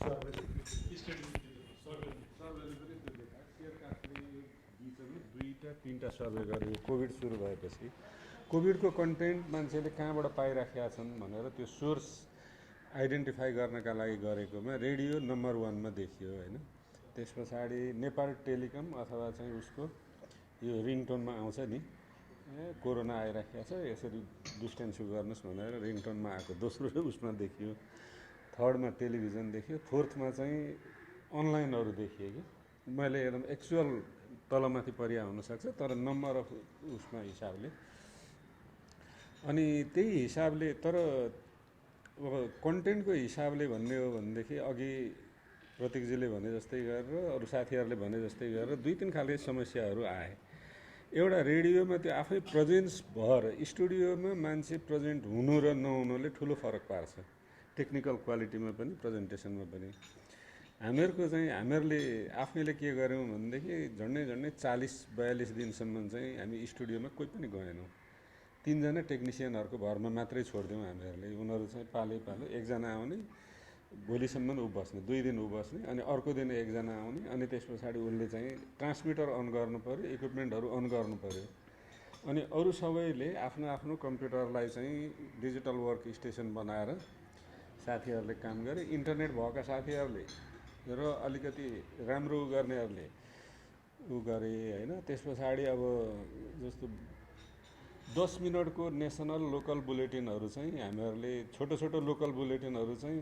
सर्वेले पनि त्यो देखा। शेरकाफले बिचमा 2-3टा सर्वे गरेको कोभिड सुरु भएपछि कोभिडको कन्टेन्ट मान्छेले कहाँबाट पाइराखेका छन् भनेर त्यो सोर्स आइडेन्टिफाई गर्नका लागि गरेकोमा रेडियो नम्बर 1मा देखियो होइन। त्यस पछाडि नेपाल टेलिकम अथवा चाहिँ उसको यो रिङटोनमा आउँछ नि, कोरोना आइराखेको छ यसरी डिस्टेन्स गर्नुहोस् भनेर रिङटोनमा आएको दोस्रो उसमा देखियो। थर्डमा टेलिभिजन देखियो। फोर्थमा चाहिँ अनलाइनहरू देखियो कि मैले एकदम एक्चुअल तलमाथि परिया हुनसक्छ तर नम्बर अफ उसमा हिसाबले। अनि त्यही हिसाबले तर अब कन्टेन्टको हिसाबले भन्ने हो भनेदेखि अघि प्रतीकजीले भने जस्तै गरेर अरू साथीहरूले भने जस्तै गरेर 2-3 खालको समस्याहरू आए। एउटा रेडियोमा त्यो आफै प्रेजेन्स भएर स्टुडियोमा मान्छे प्रेजेन्ट हुनु र नहुनुले ठुलो फरक पार्छ, टेक्निकल क्वालिटीमा पनि प्रेजेन्टेसनमा पनि। हामीहरूले आफैले के गर्यौँ भनेदेखि झन्डै 40-42 दिनसम्म चाहिँ हामी स्टुडियोमा कोही पनि गएनौँ। 3 जना टेक्निसियनहरूको भरमा मात्रै छोडिदिउँ हामीहरूले। उनीहरू चाहिँ पालै एकजना आउने, भोलिसम्म ऊ बस्ने, 2 दिन ऊ बस्ने, अनि अर्को दिन एकजना आउने, अनि त्यस पछाडि उसले चाहिँ ट्रान्समिटर अन गर्नु पऱ्यो, इक्विपमेन्टहरू अन गर्नु पऱ्यो। अनि अरू सबैले आफ्नो आफ्नो कम्प्युटरलाई चाहिँ डिजिटल वर्क स्टेसन बनाएर साथीहरूले काम गरे। इन्टरनेट भएका साथीहरूले र अलिकति राम्रो गर्नेहरूले ऊ गरे होइन। त्यस पछाडि अब जस्तो 10 मिनटको नेसनल लोकल बुलेटिनहरू चाहिँ हामीहरूले छोटो लोकल बुलेटिनहरू चाहिँ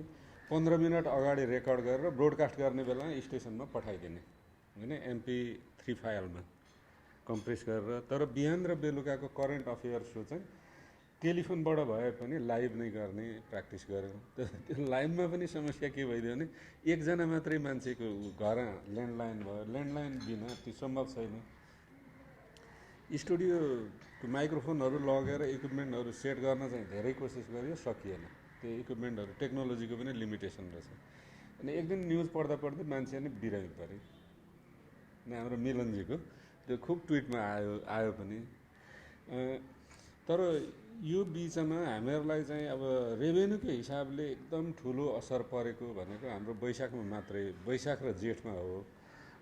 15 मिनट अगाडि रेकर्ड गरेर ब्रोडकास्ट गर्ने बेलामा स्टेसनमा पठाइदिने होइन, MP3 फाइलमा कम्प्रेस गरेर। तर बिहान र बेलुकाको करेन्ट अफेयर्स सो चाहिँ टेलिफोनबाट भए पनि लाइभ नै गर्ने प्र्याक्टिस गऱ्यौँ। त्यो लाइभमा पनि समस्या के भइदियो भने एकजना मात्रै मान्छेको घर ल्यान्डलाइन भयो, ल्यान्डलाइन बिना त्यो सम्भव छैन। स्टुडियोको माइक्रोफोनहरू लगेर इक्विपमेन्टहरू सेट गर्न चाहिँ धेरै कोसिस गरियो, सकिएन। त्यो इक्विपमेन्टहरू टेक्नोलोजीको पनि लिमिटेसन रहेछ। अनि एक दिन न्युज पढ्दा मान्छे नै बिरामी पऱ्यो। हाम्रो मिलनजीको त्यो खुब ट्विटमा आयो पनि। तर यो बिचमा हामीहरूलाई चाहिँ अब रेभेन्यूको हिसाबले एकदम ठुलो असर परेको भनेको हाम्रो वैशाखमा मात्रै, वैशाख र जेठमा हो।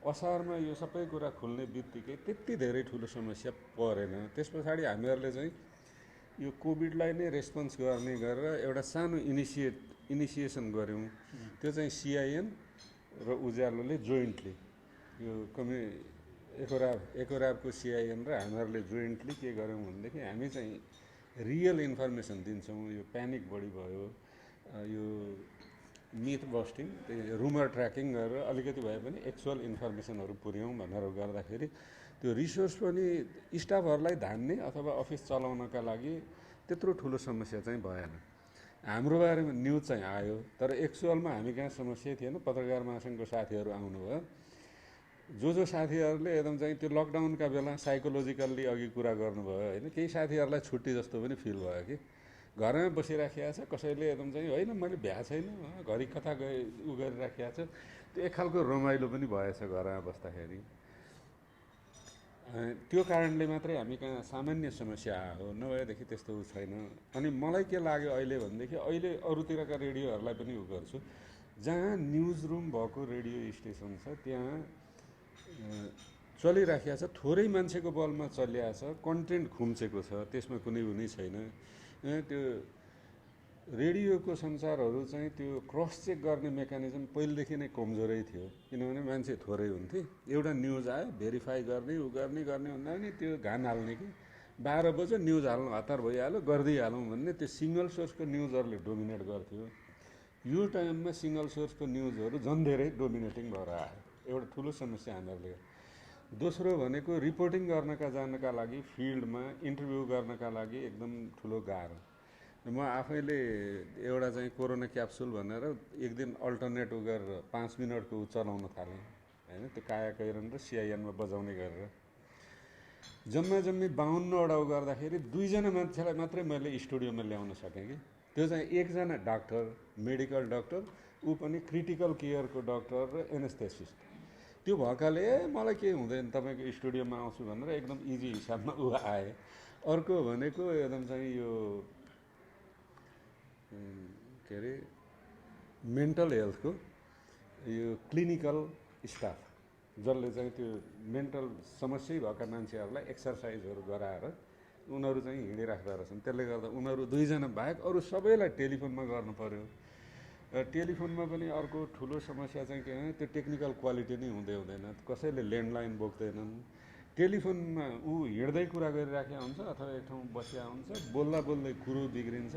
असारमा यो सबै कुरा खुल्ने बित्तिकै त्यति धेरै ठुलो समस्या परेन। त्यस पछाडि हामीहरूले चाहिँ यो कोभिडलाई नै रेस्पोन्स गर्ने गरेर एउटा सानो इनिसिएसन गऱ्यौँ। त्यो चाहिँ सिआइएन र उज्यालोले जोइन्टली यो एकोराबको सिआइएन र हामीहरूले जोइन्टली के गऱ्यौँ भनेदेखि हामी चाहिँ रियल इन्फर्मेसन दिन्छौँ। यो प्यानिक बढी भयो, यो मिथ बस्टिङ, रुमर ट्र्याकिङ गरेर अलिकति भए पनि एक्चुअल इन्फर्मेसनहरू पुर्याउँ भनेर गर्दाखेरि त्यो रिसोर्स पनि स्टाफहरूलाई धान्ने अथवा अफिस चलाउनका लागि त्यत्रो ठुलो समस्या चाहिँ भएन। हाम्रो बारेमा न्युज चाहिँ आयो, तर एक्चुअलमा हामी कहाँ समस्या थिएन। पत्रकार महासङ्घको साथीहरू आउनुभयो, जो साथीहरूले एकदम चाहिँ त्यो लकडाउनका बेला साइकोलोजिकल्ली अघि कुरा गर्नुभयो होइन। केही साथीहरूलाई छुट्टी जस्तो पनि फिल भयो कि घरमा बसिराखेको छ, कसैले एकदम चाहिँ होइन मैले भ्या छैन, घरि कथा उ गरिराखेको छ। त्यो एक खालको रमाइलो पनि भएछ घरमा बस्दाखेरि। त्यो कारणले मात्रै हामी कहाँ सामान्य समस्या आयो, नभएदेखि त्यस्तो छैन। अनि मलाई के लाग्यो अहिले भनेदेखि अहिले अरूतिरका रेडियोहरूलाई पनि उ गर्छु, जहाँ न्युज रुम भएको रेडियो स्टेसन छ त्यहाँ चलिराखेको छ, थोरै मान्छेको बलमा चलिरहेको छ, कन्टेन्ट खुम्चेको छ, त्यसमा कुनै हुने छैन। त्यो रेडियोको सञ्चारहरू चाहिँ त्यो क्रस चेक गर्ने मेकानिजम पहिलेदेखि नै कमजोरै थियो, किनभने मान्छे थोरै हुन्थे। एउटा न्युज आयो भेरिफाई गर्ने उ गर्ने भन्दा पनि त्यो घान हाल्ने कि 12 बजे न्युज हाल्नु हतार भइहाल्यो गरिदिइहालौँ भन्ने त्यो सिङ्गल सोर्सको न्युजहरूले डोमिनेट गर्थ्यो। यो टाइममा सिङ्गल सोर्सको न्युजहरू झन् धेरै डोमिनेटिङ भएर आयो। एउटा ठुलो समस्या हामीहरूले। दोस्रो भनेको रिपोर्टिङ जानका लागि फिल्डमा इन्टरभ्यू गर्नका लागि एकदम ठुलो गाह्रो। म आफैले एउटा चाहिँ कोरोना क्याप्सुल भनेर एक दिन अल्टरनेट गरेर 5 मिनटको चलाउन थालेँ होइन। त्यो काया कैरन र सिआइएनमा बजाउने गरेर जम्मी 52वटा गर्दाखेरि 2 जना मान्छेलाई मात्रै मैले स्टुडियोमा ल्याउन सकेँ कि त्यो चाहिँ एकजना डाक्टर, मेडिकल डाक्टर, ऊ पनि क्रिटिकल केयरको डाक्टर र एनेस्थेसिस्ट। त्यो भएकाले मलाई केही हुँदैन तपाईँको स्टुडियोमा आउँछु भनेर एकदम इजी हिसाबमा ऊ आए। अर्को भनेको एकदम चाहिँ यो के अरे मेन्टल हेल्थको यो क्लिनिकल स्टाफ, जसले चाहिँ त्यो मेन्टल समस्या भएका मान्छेहरूलाई एक्सर्साइजहरू गराएर उनीहरू चाहिँ हिँडिराख्दा रहेछन्। त्यसले गर्दा उनीहरू 2 जना बाहेक अरू सबैलाई टेलिफोनमा गर्नु पर्यो। टेलिफोनमा पनि अर्को ठुलो समस्या चाहिँ के भने त्यो टेक्निकल क्वालिटी नै हुँदैन। कसैले ल्यान्डलाइन बोक्दैनन्। टेलिफोनमा ऊ हिँड्दै कुरा गरिराखेको हुन्छ अथवा एक ठाउँ बसिया हुन्छ, बोल्दै कुरो बिग्रिन्छ।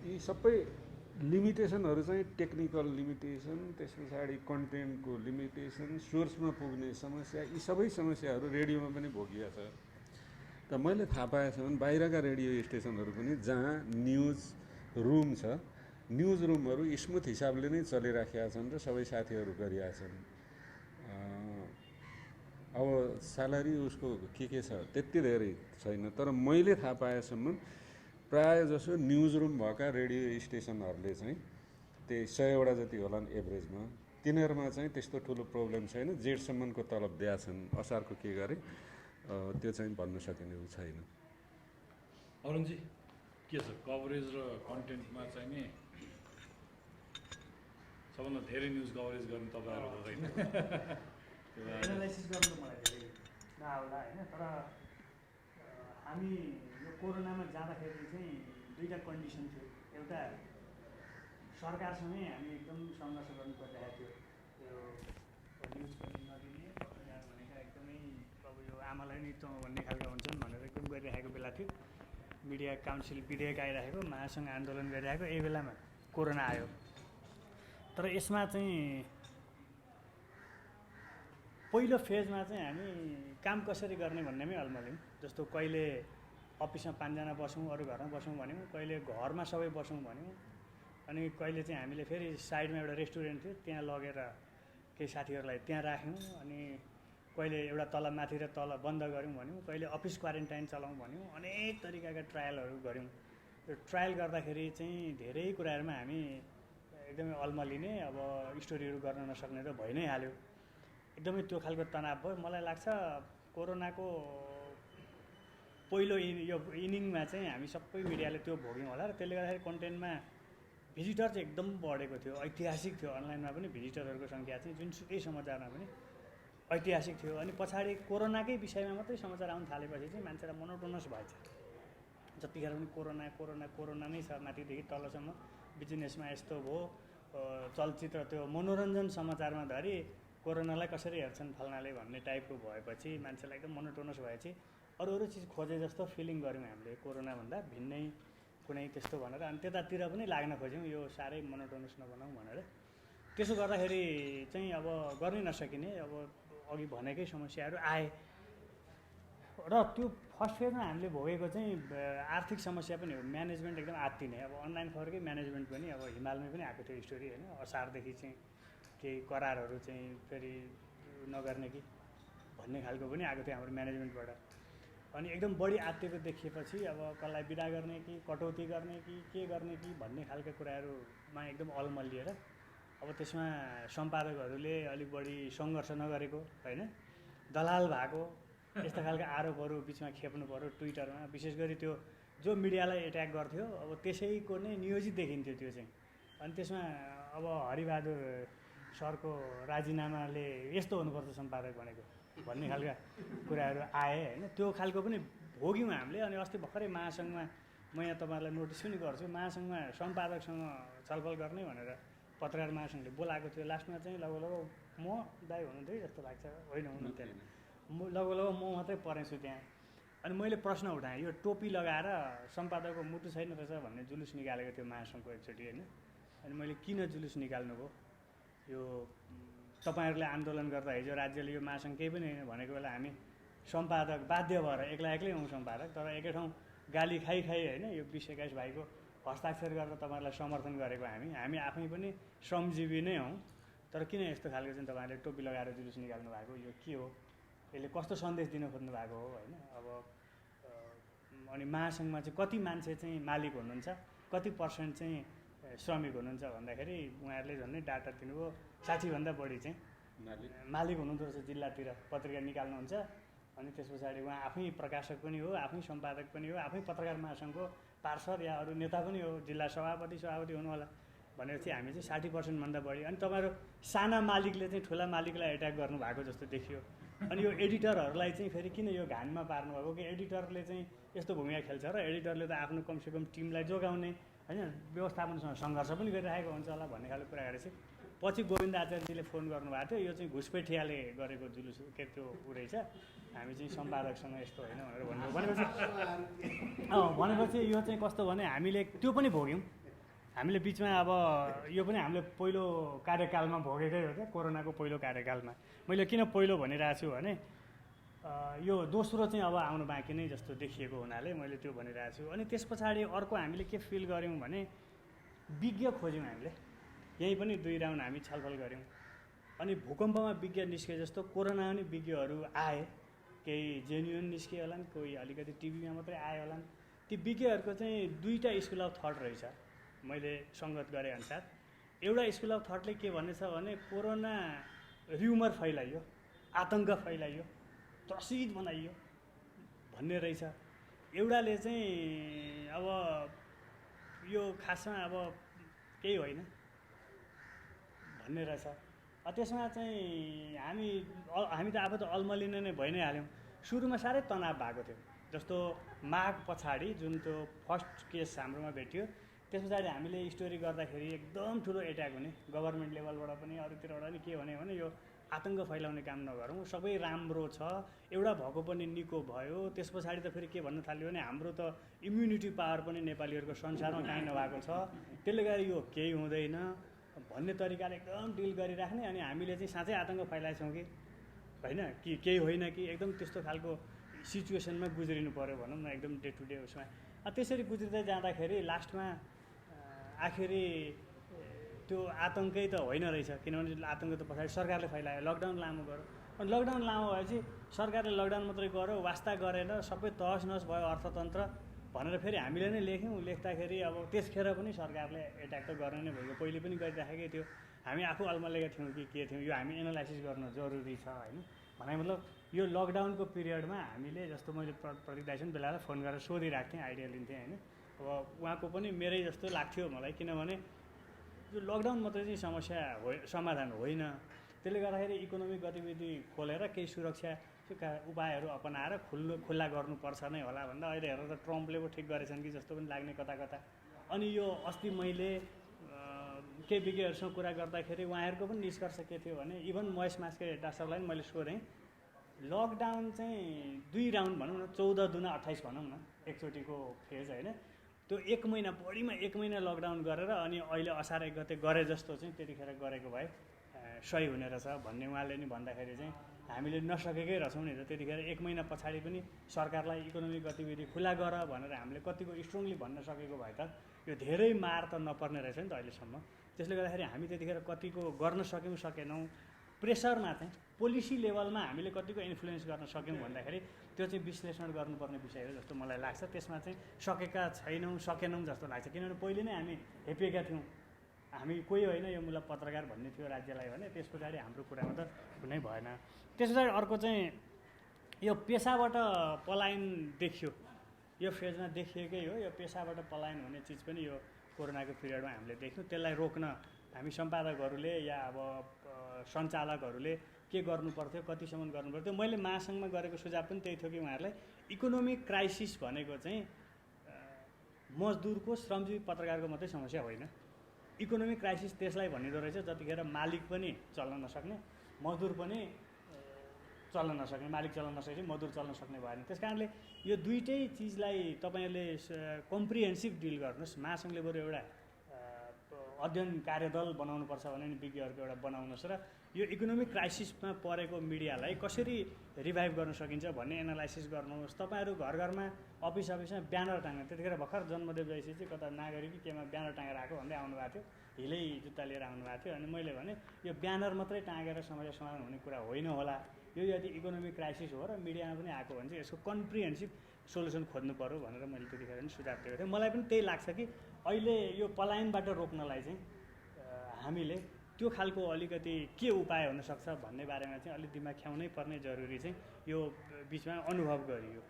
यी सबै लिमिटेसनहरू चाहिँ टेक्निकल लिमिटेसन, त्यस पछाडि कन्टेन्टको लिमिटेसन, सोर्समा पुग्ने समस्या, यी सबै समस्याहरू रेडियोमा पनि भोगिया छ। त मैले थाहा पाएछु भने बाहिरका रेडियो स्टेसनहरू पनि जहाँ न्युज रुम छ, न्युज रुमहरू स्मुथ हिसाबले नै चलिराखेका छन् र सबै साथीहरू गरिरहेका छन्। अब स्यालेरी उसको के छ त्यति धेरै छैन, तर मैले थाहा पाएसम्म प्राय जसो न्युज रुम भएका रेडियो स्टेसनहरूले चाहिँ त्यही 100वटा जति होलान् एभरेजमा। तिनीहरूमा चाहिँ त्यस्तो ठुलो प्रब्लम छैन। जेठसम्मको तलब दिएछन्, असारको के गरे त्यो चाहिँ भन्न सकिने छैन। अरुणजी के छ कभरेज र कन्टेन्टमा चाहिँ नि सबभन्दा धेरै न्युज कभरेज गर्ने तपाईँहरू हुँदैन। एनालाइसिस गर्नु त मलाई धेरै नआउला होइन। तर हामी यो कोरोनामा जाँदाखेरि चाहिँ 2टा कन्डिसन थियो। एउटा सरकारसँगै हामी एकदम सङ्घर्ष गर्नु परिरहेको थियो। यो न्युज पनि नदिने, पत्रकार भनेका एकदमै अब यो आमालाई नै तँ भन्ने खालका हुन्छन् भनेर एकदम गरिरहेको बेला थियो। मिडिया काउन्सिल विधेयक आइरहेको, महासङ्घ आन्दोलन गरिरहेको, यही बेलामा कोरोना आयो। तर यसमा चाहिँ पहिलो फेजमा चाहिँ हामी काम कसरी गर्ने भन्नेमै अल्मल्यौँ। जस्तो कहिले अफिसमा 5 जना बसौँ, अरू घरमा बसौँ भन्यौँ, कहिले घरमा सबै बसौँ भन्यौँ, अनि कहिले चाहिँ हामीले फेरि साइडमा एउटा रेस्टुरेन्ट थियो त्यहाँ लगेर केही साथीहरूलाई त्यहाँ राख्यौँ। अनि कहिले एउटा तल माथि र तल बन्द गऱ्यौँ भन्यौँ, कहिले अफिस क्वारेन्टाइन चलाउँ भन्यौँ। अनेक तरिकाका ट्रायलहरू गऱ्यौँ। त्यो ट्रायल गर्दाखेरि चाहिँ धेरै कुराहरूमा हामी एकदमै अल्मलिने, अब स्टोरीहरू गर्न नसक्ने त भइ नै हाल्यो। एकदमै त्यो खालको तनाव भयो। मलाई लाग्छ कोरोनाको पहिलो यो इनिङमा चाहिँ हामी सबै मिडियाले त्यो भोग्यौँ होला र त्यसले गर्दाखेरि कन्टेन्टमा भिजिटर चाहिँ एकदम बढेको थियो, ऐतिहासिक थियो। अनलाइनमा पनि भिजिटरहरूको सङ्ख्या चाहिँ जुनसुकै समाचारमा पनि ऐतिहासिक थियो। अनि पछाडि कोरोनाकै विषयमा मात्रै समाचार आउनु थालेपछि चाहिँ मान्छेलाई मोनोटोनस भएछ। जतिखेर पनि कोरोना कोरोना कोरोना नै छ, माथिदेखि तलसम्म बिजनेसमा यस्तो भयो, चलचित्र त्यो मनोरञ्जन समाचारमा धरि कोरोनालाई कसरी हेर्छन् फल्नाले भन्ने टाइपको भएपछि मान्छेलाई एकदम मोनोटोनस भएपछि अरू चिज खोजे जस्तो फिलिङ गऱ्यौँ हामीले, कोरोनाभन्दा भिन्नै कुनै त्यस्तो भनेर। अनि त्यतातिर पनि लाग्न खोज्यौँ, यो साह्रै मोनोटोनस नबनाउँ भनेर। त्यसो गर्दाखेरि चाहिँ अब गर्नै नसकिने, अब अघि भनेकै समस्याहरू आए र त्यो फर्स्ट फेजमा हामीले भोगेको चाहिँ आर्थिक समस्या पनि हो, म्यानेजमेन्ट एकदम आत्तिने। अब अनलाइन खबरकै म्यानेजमेन्ट पनि अब हिमालमै पनि आएको थियो स्टोरी होइन, असारदेखि चाहिँ केही करारहरू चाहिँ फेरि नगर्ने कि भन्ने खालको पनि आएको थियो हाम्रो म्यानेजमेन्टबाट। अनि एकदम बढी आत्तिएको देखिएपछि अब कसलाई बिदा गर्ने कि कटौती गर्ने कि के गर्ने कि भन्ने खालको कुराहरूमा एकदम अलमल्लिएर अब त्यसमा सम्पादकहरूले अलिक बढी सङ्घर्ष नगरेको होइन, दलाल भएको यस्ता खालका आरोपहरू बिचमा खेप्नु पऱ्यो ट्विटरमा। विशेष गरी त्यो जो मिडियालाई एट्याक गर्थ्यो अब त्यसैको नै नियोजित देखिन्थ्यो त्यो चाहिँ। अनि त्यसमा अब हरिबहादुर सरको राजीनामाले यस्तो हुनुपर्छ सम्पादक भनेको भन्ने खालका कुराहरू आए होइन, त्यो खालको पनि भोग्यौँ हामीले। अनि अस्ति भर्खरै महासङ्घमा म यहाँ तपाईँहरूलाई नोटिस पनि गर्छु, महासङ्घमा सम्पादकसँग छलफल गर्ने भनेर पत्रकार महासङ्घले बोलाएको थियो। लास्टमा चाहिँ लगभग म दाइ हुनुहुन्थ्यो जस्तो लाग्छ, होइन हुनुहुन्थेन, लगभग म मात्रै परेछु त्यहाँ। अनि मैले प्रश्न उठाएँ, यो टोपी लगाएर सम्पादकको मुटु छैन रहेछ भन्ने जुलुस निकालेको थियो महासङ्घको एकचोटि होइन। अनि मैले किन जुलुस निकाल्नुभयो, यो तपाईँहरूले आन्दोलन गर्दा हिजो राज्यले यो महासङ्घ केही पनि होइन भनेको बेला हामी सम्पादक बाध्य भएर एक्लै हौँ सम्पादक, तर एकै ठाउँ गाली खाइ होइन यो 20-21 भाइको हस्ताक्षर गरेर तपाईँहरूलाई समर्थन गरेको हामी आफै पनि श्रमजीवी नै हौँ। तर किन यस्तो खालको चाहिँ तपाईँहरूले टोपी लगाएर जुलुस निकाल्नु भएको, यो के हो, यसले कस्तो सन्देश दिन खोज्नु भएको हो होइन। अब अनि महासङ्घमा चाहिँ कति मान्छे चाहिँ मालिक हुनुहुन्छ, कति पर्सेन्ट चाहिँ श्रमिक हुनुहुन्छ भन्दाखेरि उहाँहरूले झन्डै डाटा दिनुभयो 60भन्दा बढी चाहिँ मालिक हुनुहुँदो रहेछ जिल्लातिर, पत्रिका निकाल्नुहुन्छ। अनि त्यस पछाडि उहाँ आफै प्रकाशक पनि हो, आफै सम्पादक पनि हो, आफै पत्रकार महासङ्घको पार्षद या अरू नेता पनि हो, जिल्ला सभापति हुनु होला भनेपछि हामी चाहिँ 60%भन्दा बढी। अनि तपाईँहरू साना मालिकले चाहिँ ठुला मालिकलाई एट्याक गर्नुभएको जस्तो देखियो। अनि यो एडिटरहरूलाई चाहिँ फेरि किन यो घानमा पार्नुभएको कि एडिटरले चाहिँ यस्तो भूमिका खेल्छ र एडिटरले त आफ्नो कमसेकम टिमलाई जोगाउने होइन, व्यवस्थापनसँग सङ्घर्ष पनि गरिरहेको हुन्छ होला भन्ने खालको कुरा गरेपछि पछि गोविन्द आचार्यजीले फोन गर्नुभएको थियो, यो चाहिँ घुसपेठियाले गरेको जुलुस के त्यो ऊ रहेछ, हामी चाहिँ सम्पादकसँग यस्तो होइन भनेर भनेपछि यो चाहिँ कस्तो भने हामीले त्यो पनि भोग्यौँ। हामीले बिचमा अब यो पनि हामीले पहिलो कार्यकालमा भोगेकै हो क्या, कोरोनाको पहिलो कार्यकालमा। मैले किन पहिलो भनिरहेको छु भने यो दोस्रो चाहिँ अब आउनु बाँकी नै जस्तो देखिएको हुनाले मैले त्यो भनिरहेको छु। अनि त्यस पछाडि अर्को हामीले के फिल गऱ्यौँ भने विज्ञ खोज्यौँ हामीले, यहीँ पनि 2 राउन्ड हामी छलफल गऱ्यौँ। अनि भूकम्पमा विज्ञ निस्के जस्तो कोरोना पनि विज्ञहरू आए, केही जेन्युन निस्के होलान्, कोही अलिकति टिभीमा मात्रै आए होलान्। ती विज्ञहरूको चाहिँ 2टा स्कुल अफ थट रहेछ मैले सङ्गत गरे अनुसार। एउटा स्कुल अफ थटले के भनेछ भने कोरोना र्युमर फैलाइयो, आतङ्क फैलाइयो, त्रसित बनाइयो भन्ने रहेछ। एउटाले चाहिँ अब यो खासमा अब केही होइन भन्ने रहेछ। त्यसमा चाहिँ हामी त आफू त अलमलिन नै भइ नै हाल्यौँ। सुरुमा साह्रै तनाव भएको थियो, जस्तो माघ पछाडि जुन त्यो फर्स्ट केस हाम्रोमा भेटियो त्यस पछाडि हामीले स्टोरी गर्दाखेरि एकदम ठुलो एट्याक हुने, गभर्मेन्ट लेभलबाट पनि अरूतिरबाट पनि के भने यो आतङ्क फैलाउने काम नगरौँ, सबै राम्रो छ, एउटा भएको पनि निको भयो। त्यस पछाडि त फेरि के भन्न थाल्यो भने हाम्रो त इम्युनिटी पावर पनि नेपालीहरूको संसारमा काहीँ नभएको छ, त्यसले गर्दा यो केही हुँदैन भन्ने तरिकाले एकदम डिल गरिराख्ने। अनि हामीले चाहिँ साँच्चै आतङ्क फैलाएछौँ कि होइन कि केही होइन कि एकदम त्यस्तो खालको सिचुएसनमा गुज्रिनु पऱ्यो भनौँ न, एकदम डे टु डे उसमा। त्यसरी गुज्रिँदै जाँदाखेरि लास्टमा आखिरी त्यो आतङ्कै त होइन रहेछ, किनभने आतङ्क त पछाडि सरकारले फैलायो, लकडाउन लामो गर्यो। अनि लकडाउन लामो भएपछि सरकारले लकडाउन मात्रै गर्यो, वास्ता गरेन, सबै तहस नहस भयो अर्थतन्त्र भनेर फेरि हामीले नै लेख्यौँ। लेख्दाखेरि अब त्यसखेर पनि सरकारले एट्याक त गर्ने नै भयो, पहिले पनि गरिराखेकै थियो। हामी आफू अलमल्लेका थियौँ कि के थियौँ, यो हामी एनालाइसिस गर्न जरुरी छ होइन। भने मतलब यो लकडाउनको पिरियडमा हामीले जस्तो मैले प्रदीप दाइसँग बेला फोन गरेर सोधिरहेको थिएँ, आइडिया लिन्थेँ होइन। अब उहाँको पनि मेरै जस्तो लाग्थ्यो मलाई, किनभने यो लकडाउन मात्रै चाहिँ समस्या हो, समाधान होइन। त्यसले गर्दाखेरि इकोनोमिक गतिविधि खोलेर केही सुरक्षाका उपायहरू अपनाएर खुल्ला गर्नुपर्छ नै होला भन्दा अहिले हेरेर त ट्रम्पले पो ठिक गरेछन् कि जस्तो पनि लाग्ने कता कता। अनि यो अस्ति मैले केही विज्ञहरूसँग कुरा गर्दाखेरि उहाँहरूको पनि निष्कर्ष के थियो भने इभन महेश मास्के डाक्टरलाई पनि मैले सोधेँ, लकडाउन चाहिँ 2 राउन्ड भनौँ न, 14 दुना 28 भनौँ न, एकचोटिको फेज होइन, त्यो 1 महिना बढीमा 1 महिना लकडाउन गरेर अनि अहिले असार 1 गते गरे जस्तो चाहिँ त्यतिखेर गरेको भए सही हुने रहेछ भन्ने उहाँले नि भन्दाखेरि चाहिँ हामीले नसकेकै रहेछौँ नि त। त्यतिखेर 1 महिना पछाडि पनि सरकारलाई इकोनोमिक गतिविधि खुला गर भनेर हामीले कतिको स्ट्रङली भन्न सकेको भए त यो धेरै मार त नपर्ने रहेछ नि त अहिलेसम्म। त्यसले गर्दाखेरि हामी त्यतिखेर कतिको गर्न सक्यौँ सकेनौँ, प्रेसरमा चाहिँ पोलिसी लेभलमा हामीले कतिको इन्फ्लुएन्स गर्न सक्यौँ भन्दाखेरि त्यो चाहिँ विश्लेषण गर्नुपर्ने विषय हो जस्तो मलाई लाग्छ। त्यसमा चाहिँ सकेनौँ जस्तो लाग्छ, किनभने पहिले नै हामी हेपिएका थियौँ, हामी कोही होइन यो मूल पत्रकार भन्ने थियो राज्यलाई भने। त्यस पछाडि हाम्रो कुरामा त कुनै भएन। त्यस पछाडि अर्को चाहिँ यो पेसाबाट पलायन देखियो, यो फेजमा देखिएकै हो। यो पेसाबाट पलायन हुने चिज पनि यो कोरोनाको पिरियडमा हामीले देख्यौँ। त्यसलाई रोक्न हामी सम्पादकहरूले या अब सञ्चालकहरूले के गर्नुपर्थ्यो, कतिसम्म गर्नुपर्थ्यो। मैले महासङ्घमा गरेको सुझाव पनि त्यही थियो कि उहाँहरूलाई इकोनोमिक क्राइसिस भनेको चाहिँ मजदुरको, श्रमजीवी पत्रकारको मात्रै समस्या होइन। इकोनोमिक क्राइसिस त्यसलाई भनिँदो रहेछ जतिखेर मालिक पनि चल्न नसक्ने, मजदुर पनि चल्न नसक्ने, मालिक चल्न नसकेपछि मजदुर चल्न सक्ने भएन। त्यस कारणले यो दुईटै चिजलाई तपाईँहरूले कम्प्रिहेन्सिभ डिल गर्नुहोस्। महासङ्घले बरु एउटा अध्ययन कार्यदल बनाउनुपर्छ भने नि विज्ञहरूको एउटा बनाउनुहोस् र यो इकोनोमिक क्राइसिसमा परेको मिडियालाई कसरी रिभाइभ गर्न सकिन्छ भन्ने एनालाइसिस गर्नुहोस्। तपाईँहरू घर घरमा अफिसमा ब्यानर टाँग्ने, त्यतिखेर भर्खर जन्मदेव जयसी चाहिँ कता नागरिक केमा ब्यानर टाँगेर आएको भन्दै आउनुभएको थियो, हिलै जुत्ता लिएर आउनुभएको थियो। अनि मैले भने यो ब्यानर मात्रै टाँगेर समस्या समाधान हुने कुरा होइन होला। यो यदि इकोनोमिक क्राइसिस हो र मिडियामा पनि आएको भने चाहिँ यसको कम्प्रिहेन्सिभ सोल्युसन खोज्नु पऱ्यो भनेर मैले त्यतिखेर पनि सुझाव दिएको थिएँ। मलाई पनि त्यही लाग्छ कि अहिले यो पलायनबाट रोक्नलाई चाहिँ हामीले त्यो खालको अलिकति के उपाय हुनसक्छ भन्ने बारेमा चाहिँ अलिक दिमाग ख्याउनै पर्ने जरुरी चाहिँ यो बिचमा अनुभव गरियो।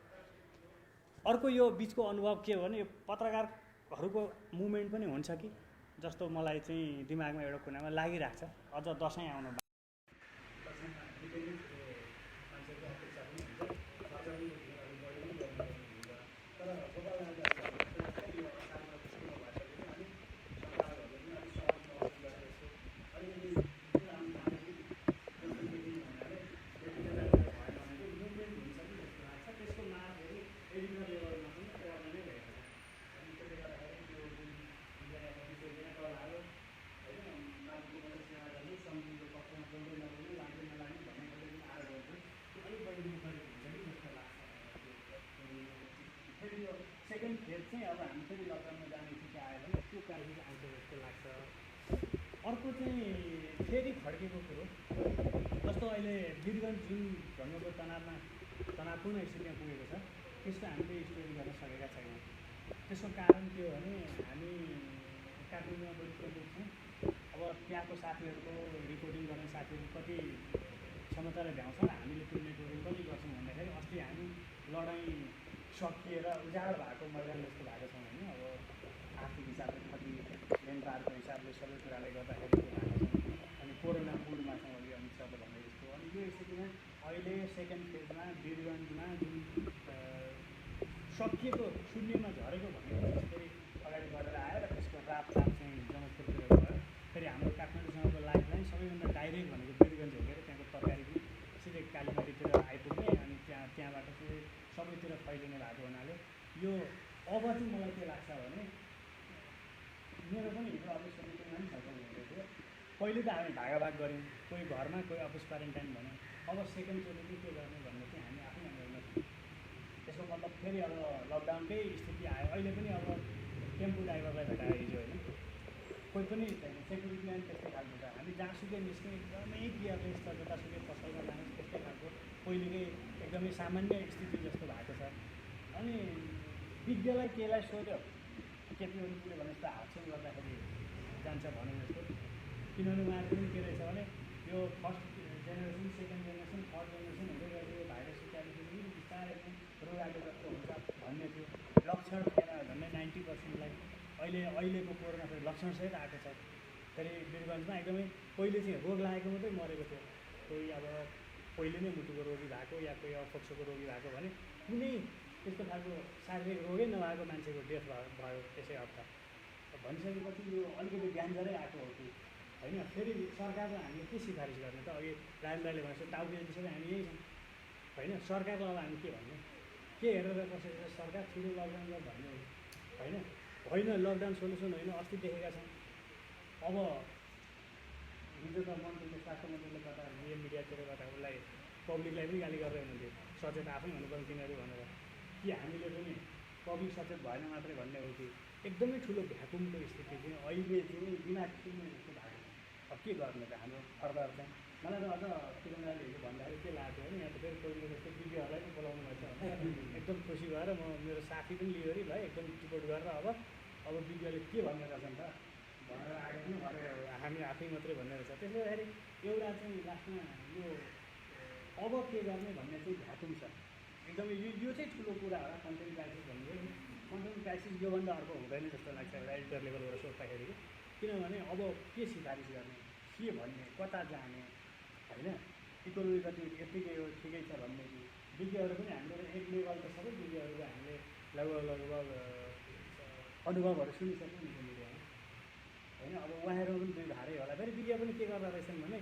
अर्को यो बिचको अनुभव के हो भने यो पत्रकारहरूको मुभमेन्ट पनि हुन्छ कि जस्तो मलाई चाहिँ दिमागमा एउटा कुरामा लागिरहेको छ। अझ दसैँ आउनु सेकेन्ड फेज चाहिँ अब हामी फेरि लकडाउनमा जाने स्थिति आयो भने त्यो क्राइसिस आउँछ जस्तो लाग्छ। अर्को चाहिँ फेरि फर्केको कुरो जस्तो अहिले वीरगञ्ज जुन ढङ्गको तनावपूर्ण स्थितिमा पुगेको छ त्यसको हामीले स्टोरी गर्न सकेका छैनौँ। त्यसको कारण के हो भने हामी काठमाडौँमा बढी केन्द्रित छौँ। अब त्यहाँको साथीहरूको रिपोर्टिङ गर्ने साथीहरू कति क्षमताले भ्याउँछ र हामीले त्यो नेटवर्किङ कति गर्छौँ भन्दाखेरि अस्ति हामी लडाइँ सकिएर उजाड भएको मैदान जस्तो भएको छौँ होइन। अब आर्थिक हिसाबले कति लेनपारको हिसाबले सबै कुराले गर्दाखेरि भएको छौँ। अनि कोरोना मुडमा छौँ अहिले अमित शाहले भने जस्तो। अनि यो स्थितिमा अहिले सेकेन्ड फेजमा वीरगञ्जमा जुन सकिएको शून्यमा झरेको भन्ने फेरि अगाडि बढेर आयो र त्यसको रापताप चाहिँ जनकपुरतिर गयो। फेरि हाम्रो काठमाडौँसँगको लाइफलाइन सबैभन्दा डाइरेक्ट भनेको वीरगञ्ज हो। त्यहाँको तरकारी पनि सिधै कालीमाटीतिर आइपुग्ने अनि त्यहाँबाट चाहिँ सबैतिर फैलिने भएको हुनाले यो अब चाहिँ मलाई के लाग्छ भने मेरो पनि हिजो अफिस समितिमा पनि छलफल हुँदै थियो। पहिले त हामी भागाभाग गऱ्यौँ, कोही घरमा कोही अफिस क्वारेन्टाइन भन्यो। अब सेकेन्डचोटि चाहिँ के गर्ने भन्ने चाहिँ हामी आफै निर्णय छौँ। त्यसको मतलब फेरि अब लकडाउनकै स्थिति आयो। अहिले पनि अब टेम्पो ड्राइभरलाई भेटायो हिजो होइन, कोही पनि छैन, सेक्युरिटी म्यान त्यस्तै खालको छ। हामी जहाँसुकै निस्क्यौँ एकदमै केयरलेस छ, जतासुकै पसलमा जानुहोस् त्यस्तै खालको पहिलेकै एकदमै सामान्य स्थिति जस्तो भएको छ। अनि विज्ञलाई केलाई सोध्यो केपी ओलीले भने जस्तो हातछुम गर्दाखेरि जान्छ भने जस्तो। किनभने उहाँले पनि के रहेछ भने यो first generation, second generation, third generation हुँदै गएर यो भाइरस इत्यादि बिस्तारै रोग आएको जस्तो हुन्छ भन्ने थियो। लक्षण थिएन झन्डै 90%लाई अहिलेको कोरोना फेरि लक्षणसहित आएको छ। फेरि वीरगन्जमा एकदमै पहिले चाहिँ रोग लागेको मात्रै मरेको थियो, कोही अब पहिले नै मुटुको रोगी भएको या कोही अपक्षको रोगी भएको भने कुनै त्यस्तो खालको शारीरिक रोगै नभएको मान्छेको डेथ भयो त्यसै हप्ता। भनिसकेपछि यो अलिकति डेन्जरै आएको हो कि होइन। फेरि सरकारलाई हामीले के सिफारिस गर्ने त? अघि राजेन्द्र दाइले भनेको टाउके सबै हामी यही छौँ होइन। सरकारलाई अब हामी के भन्ने? के हेरेर कसरी सरकार ठुलो लकडाउन गर भन्ने होइन। लकडाउन सोल्युसन होइन, अस्ति देखेका छौँ। अब हिजो त मन्त्रीले, स्वास्थ्य मन्त्रीले गर्दा मिडियातिर गर्दा उसलाई पब्लिकलाई पनि गाली गर्दै हुनुहुन्थ्यो, सचेत आफै हुनुपर्ने तिनीहरू भनेर। कि हामीले पनि पब्लिक सचेत भएन मात्रै भन्ने हो कि एकदमै ठुलो भ्याकुमको स्थिति चाहिँ अहिले चाहिँ बिना किसिमले जस्तो भएको छ। अब के गर्ने त हाम्रो फर्दर चाहिँ? मलाई त अझ किरणले हिजो भन्दाखेरि के लाग्थ्यो भने यहाँ त फेरि कोहीले जस्तो विज्ञहरूलाई पनि बोलाउनु भएछ भने एकदम खुसी भएर म मेरो साथी पनि लियो अरे भाइ एकदम रिपोर्ट गरेर अब विज्ञले के भन्ने रहेछन् त भनेर आएको पनि भनेर हामी आफै मात्रै भन्ने रहेछ। त्यसले गर्दाखेरि एउटा चाहिँ लास्टमा यो अब के गर्ने भन्ने चाहिँ भ्याकुम छ एकदमै। यो चाहिँ ठुलो कुरा होला कन्टेन्ट क्राइसिस भन्ने। कन्टेन्ट क्राइसिस योभन्दा अर्को हुँदैन जस्तो लाग्छ एउटा एडिटर लेभलबाट सोच्दाखेरि। किनभने अब के सिफारिस गर्ने, के भन्ने, कता जाने होइन। इकोनोमी कति यत्तिकै हो ठिकै छ भन्ने कि विज्ञहरू पनि हाम्रो एक लेभल त सबै विज्ञहरूको हामीले लगभग अनुभवहरू सुनिसक्यौँ नि मिडियामा होइन। अब उहाँहरू पनि दुई भारै होला। फेरि विज्ञ पनि के गर्दो रहेछन् भने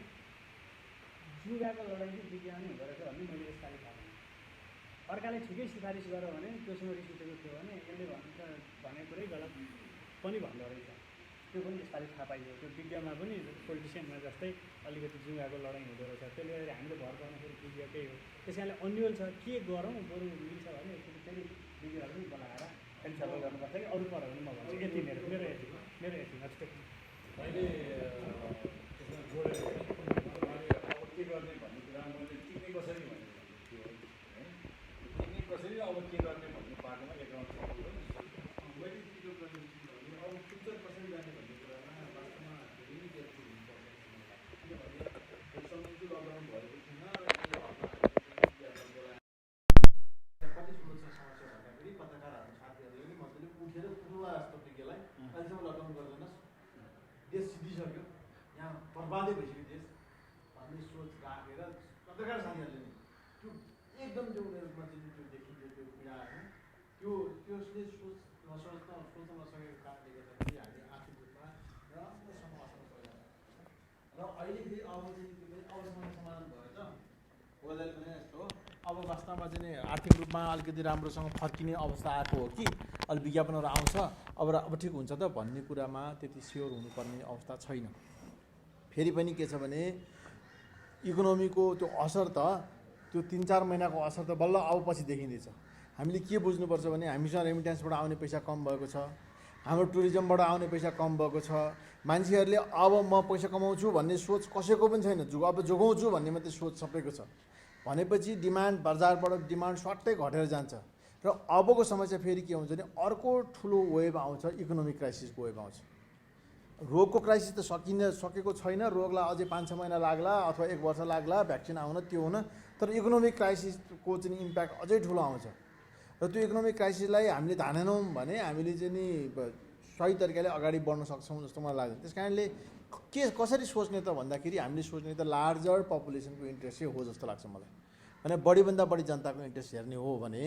जुगाको लडाइँ चाहिँ विज्ञान नै हुँदो रहेछ भन्ने मैले यसपालि थाहा पाएँ। अर्काले ठिकै सिफारिस गर्यो भने त्योसँग रिस उठेको थियो भने यसले भनेको कुरै गलत पनि भन्दो रहेछ। त्यो पनि यसपालि थाहा पाइयो। त्यो विज्ञमा पनि पोलिटिसियनमा जस्तै अलिकति जुगाको लडाइँ हुँदो रहेछ। त्यसले गर्दा हामीले भर पर्ने फेरि विज्ञकै हो। त्यस कारणले अन्यल छ के गरौँ, बरु मिल्छ भने एकचोटि फेरि विज्ञहरू पनि बोलाएर फेरि सबै गर्नुपर्छ कि अरू पऱ्यो भने म भन्छु। यति मेरो यति हजुर। अहिले त्यसमा जोडेर अब के गर्ने भन्ने कुरा मैले टिक्ने कसरी भनेको थियो होइन। टिक्ने कसरी अब के गर्ने भन्ने बाटोमा एक राउन्ड मैले के गर्ने अब फ्युचर कसरी जाने भन्ने कुरामा वास्तवमा धेरै नै केयरफुल हुनुपर्छ। किनभने एकदमै लकडाउन भएको छैन र कति ठुलो छ समस्या भन्दाखेरि पत्रकारहरू साथीहरूले नि मजाले उठेर ठुला जस्तो विज्ञलाई अहिलेसम्म लकडाउन गर्दैनस्, देश सिद्धिसक्यो, यहाँ बर्बादै भइसक्यो देश भन्ने सोच राखेर पत्रकार साथीहरूले नि त्यो एकदम त्यो उनीहरूमा चाहिँ त्यो देखिन्छ त्यो पीडा होइन। त्यसले सोच्न नसकेको कारणले गर्दाखेरि हामी आर्थिक रूपमा राम्रोसँग असर परिरहेको छ। र अहिले फेरि अब चाहिँ अब समाधान भएछ गोदाले भने जस्तो अब वास्तवमा चाहिँ आर्थिक रूपमा अलिकति राम्रोसँग फर्किने अवस्था आएको हो कि अहिले विज्ञापनहरू आउँछ अब ठिक हुन्छ त भन्ने कुरामा त्यति स्योर हुनुपर्ने अवस्था छैन। फेरि पनि के छ भने इकोनोमीको त्यो असर त त्यो 3-4 महिनाको असर त बल्ल अब पछि देखिँदैछ। हामीले के बुझ्नुपर्छ भने हामीसँग रेमिट्यान्सबाट आउने पैसा कम भएको छ, हाम्रो टुरिज्मबाट आउने पैसा कम भएको छ। मान्छेहरूले अब म पैसा कमाउँछु भन्ने सोच कसैको पनि छैन, अब जोगाउँछु भन्ने मात्रै सोच सबैको छ। भनेपछि डिमान्ड बजारबाट डिमान्ड स्वाट्टै घटेर जान्छ र अबको समस्या फेरि के हुन्छ भने अर्को ठुलो वेभ आउँछ, इकोनोमिक क्राइसिसको वेभ आउँछ। रोगको क्राइसिस त सकेको छैन, रोगलाई अझै 5-6 महिना लाग्ला अथवा 1 वर्ष लाग्ला भ्याक्सिन आउन त्यो हुन, तर इकोनोमिक क्राइसिसको चाहिँ इम्प्याक्ट अझै ठुलो आउँछ। र त्यो इकोनोमिक क्राइसिसलाई हामीले धानेनौँ भने हामीले चाहिँ नि सही तरिकाले अगाडि बढ्न सक्छौँ जस्तो मलाई लाग्छ। त्यस कारणले कसरी सोच्ने त भन्दाखेरि हामीले सोच्ने त लार्जर पपुलेसनको इन्ट्रेस्ट हो जस्तो लाग्छ मलाई। भने बढीभन्दा बढी जनताको इन्ट्रेस्ट हेर्ने हो भने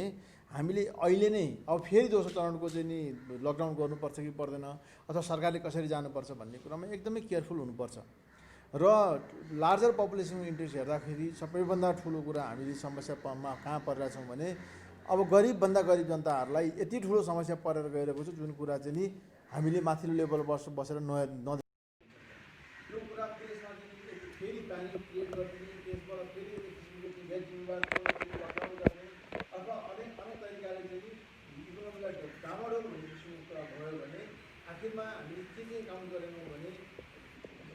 हामीले अहिले नै अब फेरि दोस्रो चरणको चाहिँ नि लकडाउन गर्नुपर्छ कि पर्दैन अथवा सरकारले कसरी जानुपर्छ भन्ने कुरामा एकदमै केयरफुल हुनुपर्छ। र लार्जर पपुलेसनको इन्ट्रेस्ट हेर्दाखेरि सबैभन्दा ठुलो कुरा हामीले समस्यामा कहाँ परिरहेछौँ भने अब गरिबभन्दा गरिब जनताहरूलाई यति ठुलो समस्या परेर गइरहेको छ जुन कुरा चाहिँ नि हामीले माथिल्लो लेभल बसेर यो कुरा त्यसमा चाहिँ फेरि पानी क्रिएट गरिदिने, त्यसबाट फेरि लकडाउन गर्ने अथवा अनेक तरिकाले चाहिँ इकोनोमीलाई डामाडोल हुने किसिमको कुरा भयो भने आखिरमा हामीले के काउन्ट गरेनौँ भने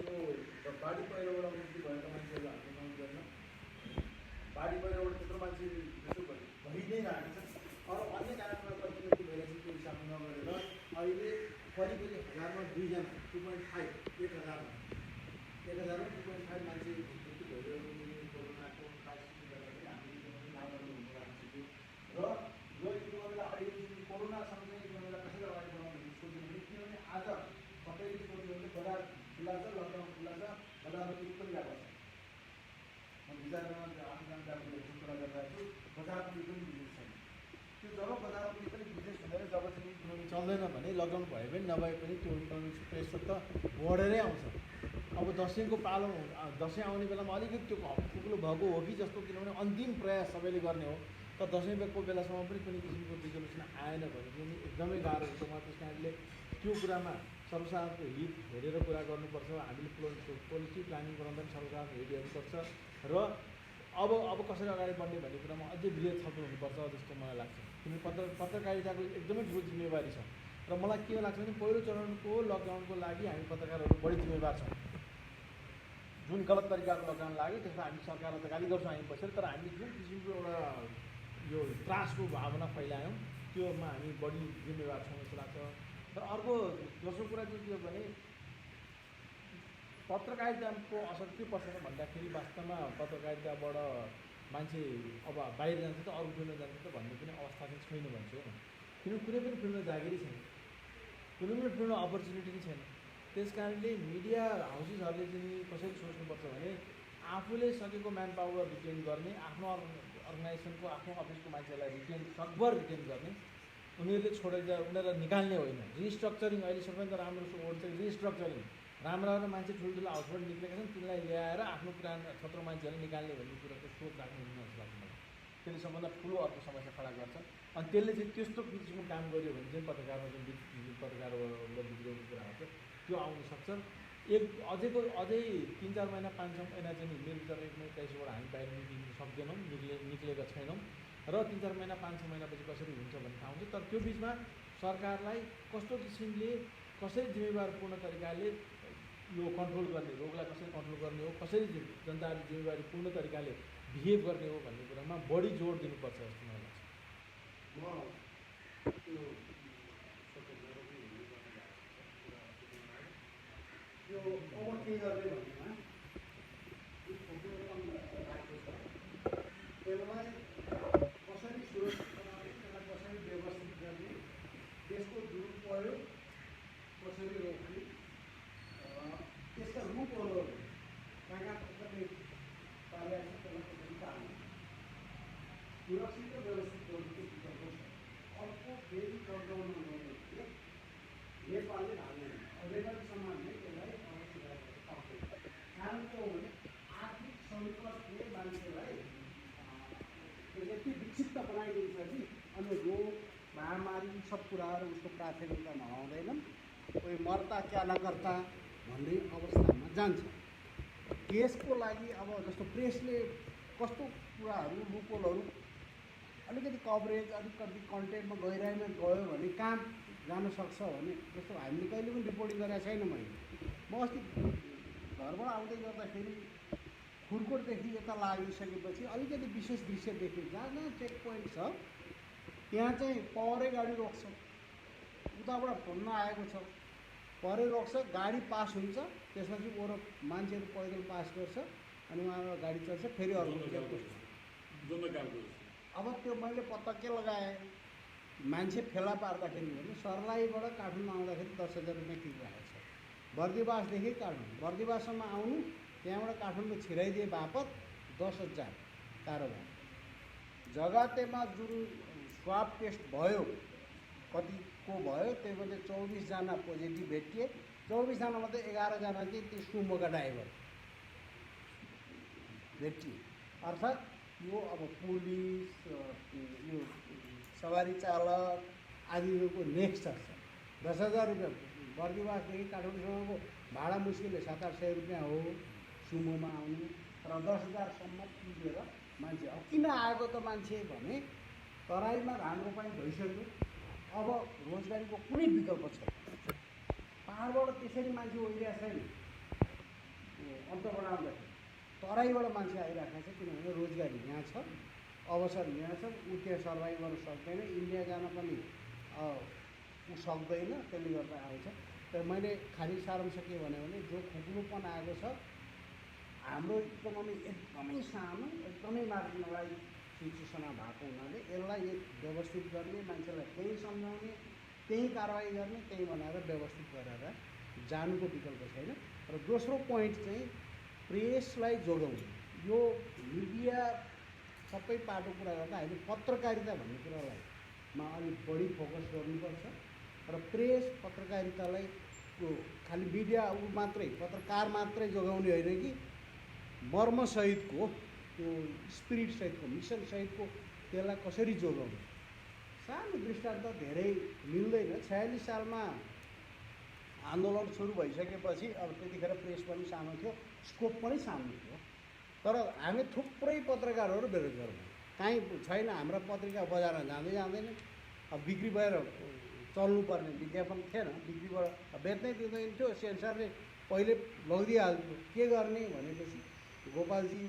यो बाढी पहिरोबाट मृत्यु भएका मान्छेहरू हामीले काउन्ट गरेन। बाढी पहिरोबाट त्यत्रो मान्छे मृत्यु भइ नै रहेको छ। अरू अन्य कारणमा कति मृत्यु भइरहेको छ त्यो हिसाब नगरेर अहिले करिब 1000मा 2 जना 2.5 1000मा 2.5 मान्छे मृत्यु भइरहेको कोरोनाको क्राइसिसले गर्दाखेरि हामीले लाभहरू हुन सक्यो र यो इकोनोमीलाई अहिले कोरोना सँगसँगै इकोनोमीलाई कसरी अगाडि बढाउनु भन्ने सोच्यो भने किनभने आज कतैले सोच्यो भने बजार खुला छ, लकडाउन खुला छ, बजारमा केही पनि गएको छ। म विचारमा आफ्नो जानकारीले कुरा गरिरहेको छु, बजारमा केही पनि बिजनेस छैन। त्यो जब बजारमा केही पनि बिजनेस हुँदैन, जब चाहिँ इकोनोमी चल्दैन भने लकडाउन भए पनि नभए पनि त्यो इकोनोमिक प्रेसर त बढेरै आउँछ। अब दसैँको पालो दसैँ आउने बेलामा अलिकति त्यो कुकुलो भएको हो कि जस्तो, किनभने अन्तिम प्रयास सबैले गर्ने हो। तर दसैँको बेलासम्म पनि कुनै किसिमको रिजोल्युसन आएन भने पनि एकदमै गाह्रो हुन्छ। उहाँ त्यस कारणले त्यो कुरामा सर्वसाधारणको हित हेरेर कुरा गर्नुपर्छ। हामीले पोलिसी प्लानिङ गराउँदा पनि सर्वसाधारणको हित हेर्नुपर्छ र अब कसरी अगाडि बढ्ने भन्ने कुरामा अझै वृहत छलफल हुनुपर्छ जस्तो मलाई लाग्छ। किनभने पत्रकारिताको एकदमै ठुलो जिम्मेवारी छ र मलाई के लाग्छ भने पहिलो चरणको लकडाउनको लागि हामी पत्रकारहरू बढी जिम्मेवार छौँ। जुन गलत तरिकाको लकडाउन लाग्यो त्यसमा हामी सरकारलाई त गाली गर्छौँ हामी बसेर, तर हामीले जुन किसिमको एउटा यो त्रासको भावना फैलायौँ त्योमा हामी बढी जिम्मेवार छौँ जस्तो लाग्छ। र अर्को दोस्रो कुरा चाहिँ के हो भने पत्रकारिताको असर के पर्छ भन्दाखेरि वास्तवमा पत्रकारिताबाट मान्छे अब बाहिर जान्छ त अरू फिल्डमा जान्छ त भन्ने पनि अवस्था चाहिँ छैन भन्छु हो। किनभने कुनै पनि फिल्डमा जागिरै छैन, कुनै पनि फिल्डमा अपर्च्युनिटी नै छैन। त्यस कारणले मिडिया हाउसेसहरूले चाहिँ कसरी सोच्नुपर्छ भने आफूले सकेको म्यान पावर रिटेन गर्ने, आफ्नो अर्गनाइजेसनको आफ्नो अफिसको मान्छेलाई सकभर रिटेन गर्ने, उनीहरूले छोडेर उनीहरूलाई निकाल्ने होइन। रिस्ट्रक्चरिङ अहिले सबैभन्दा राम्रो वर्ड चाहिँ रिस्ट्रक्चरिङ। राम्रा मान्छे ठुल्ठुलो हाउसबाट निक्लेका छन्, तिनलाई ल्याएर आफ्नो पुरानो छत्र मान्छेहरूलाई निकाल्ने भन्ने कुराको सोच राख्नु हुँदैन जस्तो लाग्छ मलाई। त्यसले सबभन्दा ठुलो अर्को समस्या खडा गर्छ। अनि त्यसले चाहिँ त्यस्तो किसिमको काम गर्यो भने चाहिँ पत्रकारमा जुन पत्रकारबाट बिग्रिने कुराहरू छ त्यो आउन सक्छ। अझै 3-4 महिना 5-6 महिना चाहिँ मेरो विचार 2021बाट हामी बाहिर निक्लिनु सक्दैनौँ, निक्लेका छैनौँ र 3-4 महिना 5-6 महिनापछि कसरी हुन्छ भन्ने थाहा हुन्छ। तर त्यो बिचमा सरकारलाई कस्तो किसिमले कसरी जिम्मेवारपूर्ण तरिकाले यो कन्ट्रोल गर्ने, रोगलाई कसरी कन्ट्रोल गर्ने हो, कसरी जनताहरूले जिम्मेवारीपूर्ण तरिकाले बिहेभ गर्ने हो भन्ने कुरामा बढी जोड दिनुपर्छ जस्तो मलाई लाग्छ। यो अब के गर्ने भन्नेमा यो फोटो राखेको छ, त्यसलाई कसरी सुरक्षित बनाउने, त्यसलाई कसरी व्यवस्थित गर्ने, त्यसको दुरुपयोग कसरी रोक्ने, त्यसका रूपहरू कहाँ कसरी पारिएको छ त्यसलाई कसरी टाल्ने, सुरक्षित र व्यवस्थित गर्नुको विकल्प छ। अर्को फेरि लकडाउनमा गर्नु नेपालले हाल्दैन, नेपाली समाजले त्यसलाई कारण के हो भने आर्थिक सङ्कटले मान्छेलाई यति विक्षिप्त बनाइदिन्छ कि अनि रोग महामारी सब कुराहरू उसको प्राथमिकतामा आउँदैनन्, कोही मर्ता क्या नगर्ता भन्ने अवस्थामा जान्छ। त्यसको लागि अब जस्तो प्रेसले कस्तो कुराहरू लुपोलहरू अलिकति कभरेज अलिकति कन्टेन्टमा गहिराइमा गयो भने कहाँ जान सक्छ भने जस्तो हामीले कहिले पनि रिपोर्टिङ गरेको छैन। म अस्ति घरबाट आउँदै गर्दाखेरि खुर्कोटदेखि यता लागिसकेपछि अलिकति विशेष दृश्य देखेँ। जहाँ चेक पोइन्ट छ त्यहाँ चाहिँ पहरै गाडी रोक्छ, उताबाट फोनमा आएको छ पहरै रोक्छ, गाडी पास हुन्छ, त्यसपछि ओरो मान्छेहरू पैदल पास गर्छ अनि उहाँबाट गाडी चल्छ, फेरि अर्को चेक। अब त्यो मैले पत्ता के लगाएँ, मान्छे फेला पार्दाखेरि भने सर्लाहीबाट काठमाडौँ आउँदाखेरि 10,000 रुपियाँ तिरिरहेको छ। बर्दिवासदेखि काठमाडौँ, बर्दिवाससम्म आउनु, त्यहाँबाट काठमाडौँ छिराइदिए बापत 10,000 कारोबार। जगतेमा जुन स्वाब टेस्ट भयो कतिको भयो, त्यसमध्ये 24जना पोजिटिभ भेटिए। 24जना मध्ये 11जना चाहिँ त्यो सुमोका ड्राइभर भेटिए। अर्थात् यो अब पुलिस, यो सवारी चालक आदिको नेक्स्ट छ। 10,000 रुपियाँ बर्दिवासदेखि काठमाडौँसम्मको भाडा मुस्किलले 700-800 रुपियाँ हो सुमोमा आउनु, र 10,000सम्म पुगेर मान्छे। अब किन आएको त मान्छे भने तराईमा धान रोपाइ भइसक्यो, अब रोजगारीको कुनै विकल्प छैन। पाहाडबाट त्यसरी मान्छे ओइरहेको छैन, अन्तबाट आउँदाखेरि तराईबाट मान्छे आइरहेको छ, किनभने रोजगारी यहाँ छ, अवसर यहाँ छ। ऊ त्यहाँ सर्भाइभ गर्न सक्दैन, इन्डिया जान पनि ऊ सक्दैन, त्यसले गर्दा आउँछ। तर मैले खाली सारांश के भने जो खुकुलोपन आएको छ हाम्रो इकोनोमी एकदमै सानो, एकदमै मार्जिनलाइज सिचुएसनमा भएको हुनाले यसलाई एक व्यवस्थित गर्ने, मान्छेलाई त्यही सम्झाउने, त्यही कारवाही गर्ने, त्यही बनाएर व्यवस्थित गरेर जानुको विकल्प छैन। र दोस्रो पोइन्ट चाहिँ प्रेसलाई जोगाउने। यो मिडिया सबै पाटो कुरा गर्दा हामीले पत्रकारिता भन्ने कुरालाई अलिक बढी फोकस गर्नुपर्छ र प्रेस पत्रकारितालाई खालि मिडिया मात्रै पत्रकार मात्रै जोगाउने होइन कि मर्मसहितको त्यो स्पिरिटसहितको मिसनसहितको त्यसलाई कसरी जोगाउने। सानो दृष्टान्त धेरै मिल्दैन। 46 सालमा आन्दोलन सुरु भइसकेपछि अब त्यतिखेर प्रेस पनि सानो थियो, स्कोप पनि सानो थियो, तर हामी थुप्रै पत्रकारहरू बेरोजगार भयौँ। काहीँ छैन, हाम्रा पत्रिका बजारमा जाँदै जाँदैन, अब बिक्री भएर चल्नुपर्ने विज्ञापन थिएन, बिक्रीबाट बेच्नै दिँदैन थियो। सेन्सरले पहिले लगिदिइहाल्थ्यो। के गर्ने भनेपछि गोपालजी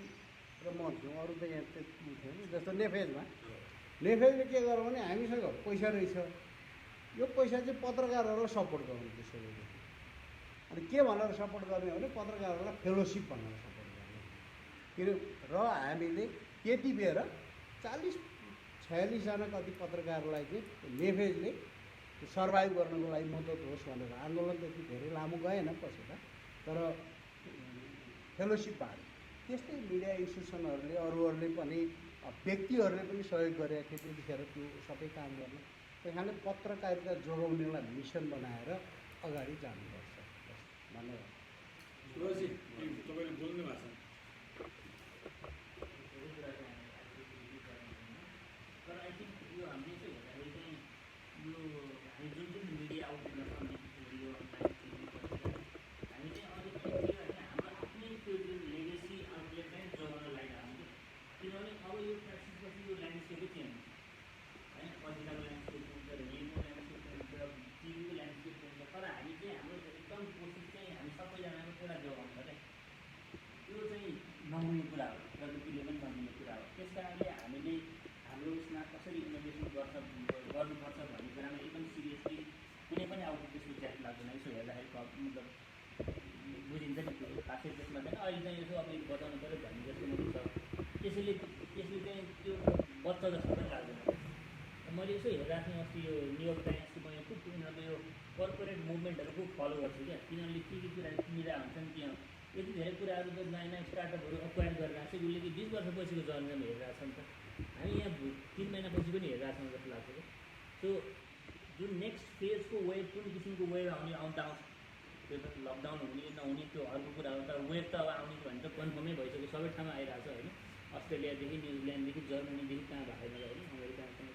र म थियौँ, अरू त यहाँ त्यति थिएन। जस्तो नेफेजले के गर्यो भने हामीसँग पैसा रहेछ, यो पैसा चाहिँ पत्रकारहरूलाई सपोर्ट गर्नु त्यसैले। अनि के भनेर सपोर्ट गर्ने भने पत्रकारहरूलाई फेलोसिप भनेर सपोर्ट गर्ने। किन र हामीले त्यति बेर 40-46 जना कति पत्रकारलाई चाहिँ नेफेजले सर्भाइभ गर्नको लागि मद्दत होस् भनेर आन्दोलन त्यति धेरै लामो गएन पछि त, तर फेलोसिप बाँड्यो। त्यस्तै मिडिया इन्स्टिट्युसनहरूले अरूहरूले पनि व्यक्तिहरूले पनि सहयोग गरेका थिए त्यतिखेर त्यो सबै काम गर्न। त्यही कारणले पत्रकारिता जोगाउनेलाई मिसन बनाएर अगाडि जानुपर्छ। धन्यवाद। तपाईँले बोल्नु भएको छ। तर आई थिङ्क यो हामीले चाहिँ हेर्दाखेरि चाहिँ यो हामी जुन जुन मिडिया आउटलेटमा छ रेडियो हामी चाहिँ अझै के हो भने हाम्रो आफ्नै त्यो जुन लेगेसी आउटलेट चाहिँ जोगाउन लागिरहेको हुन्छ। किनभने अब यो क्राइसिसपछि यो ल्यान्डस्केपै चेन्ज हुन्छ होइन, पत्रिकाको ल्यान्डस्केप हुन्छ, रेडियोको ल्यान्डस्केप हुन्छ, टिभीको ल्यान्डस्केप हुन्छ। तर हामी चाहिँ हाम्रो एकदम कोसिस चाहिँ हामी सबैजनाको एउटा जोगाउँछ क्या, त्यो चाहिँ नहुने कुरा हो, प्रगतिले पनि नहुने कुरा हो। त्यस कारणले हामीले हाम्रो उसमा कसरी इनोभेसन गर्नुपर्छ भन्ने कुरामा एकदम सिरियसली कुनै पनि आउटपुट त्यसको ज्याक लाग्दैन। यसो हेर्दाखेरि मतलब बुझिन्छ नि त्यो खासै त्यसमा चाहिँ अहिले चाहिँ यसो अब बताउनु पऱ्यो भन्ने जस्तो मात्रै छ। यसले चाहिँ त्यो बच्चा जस्तो पनि लाग्दैन। मैले यसो हेरिरहेको थिएँ अस्ति यो न्युयोर्क टाइम्सको मैले खुब उनीहरूको यो कर्पोरेट मुभमेन्टहरू खुब फलो गर्छु क्या। तिनीहरूले के कुरा किनिरहेको हुन्छन्, त्यहाँ यति धेरै कुराहरू त नयाँ नयाँ स्टार्टअपहरू एक्वायर गरिरहेको छ। उसले कि 20 वर्षपछिको जर्नीमा हेरिरहेको छ नि त, हामी यहाँ 3 महिनापछि पनि हेरिरहेको छौँ जस्तो लाग्छ क्या। सो जुन नेक्स्ट फेजको वेभ कुन किसिमको वेभ आउने आउँछ, त्यो त लकडाउन हुने नहुने त्यो अर्को कुरा हो। तर वेभ त अब आउने भने त कन्फर्मै भइसक्यो, सबै ठाउँमा आइरहेको छ होइन। अस्ट्रेलियादेखि न्युजिल्यान्डदेखि जर्मनीदेखि कहाँ भएको छैन होइन, अमेरिकासँग।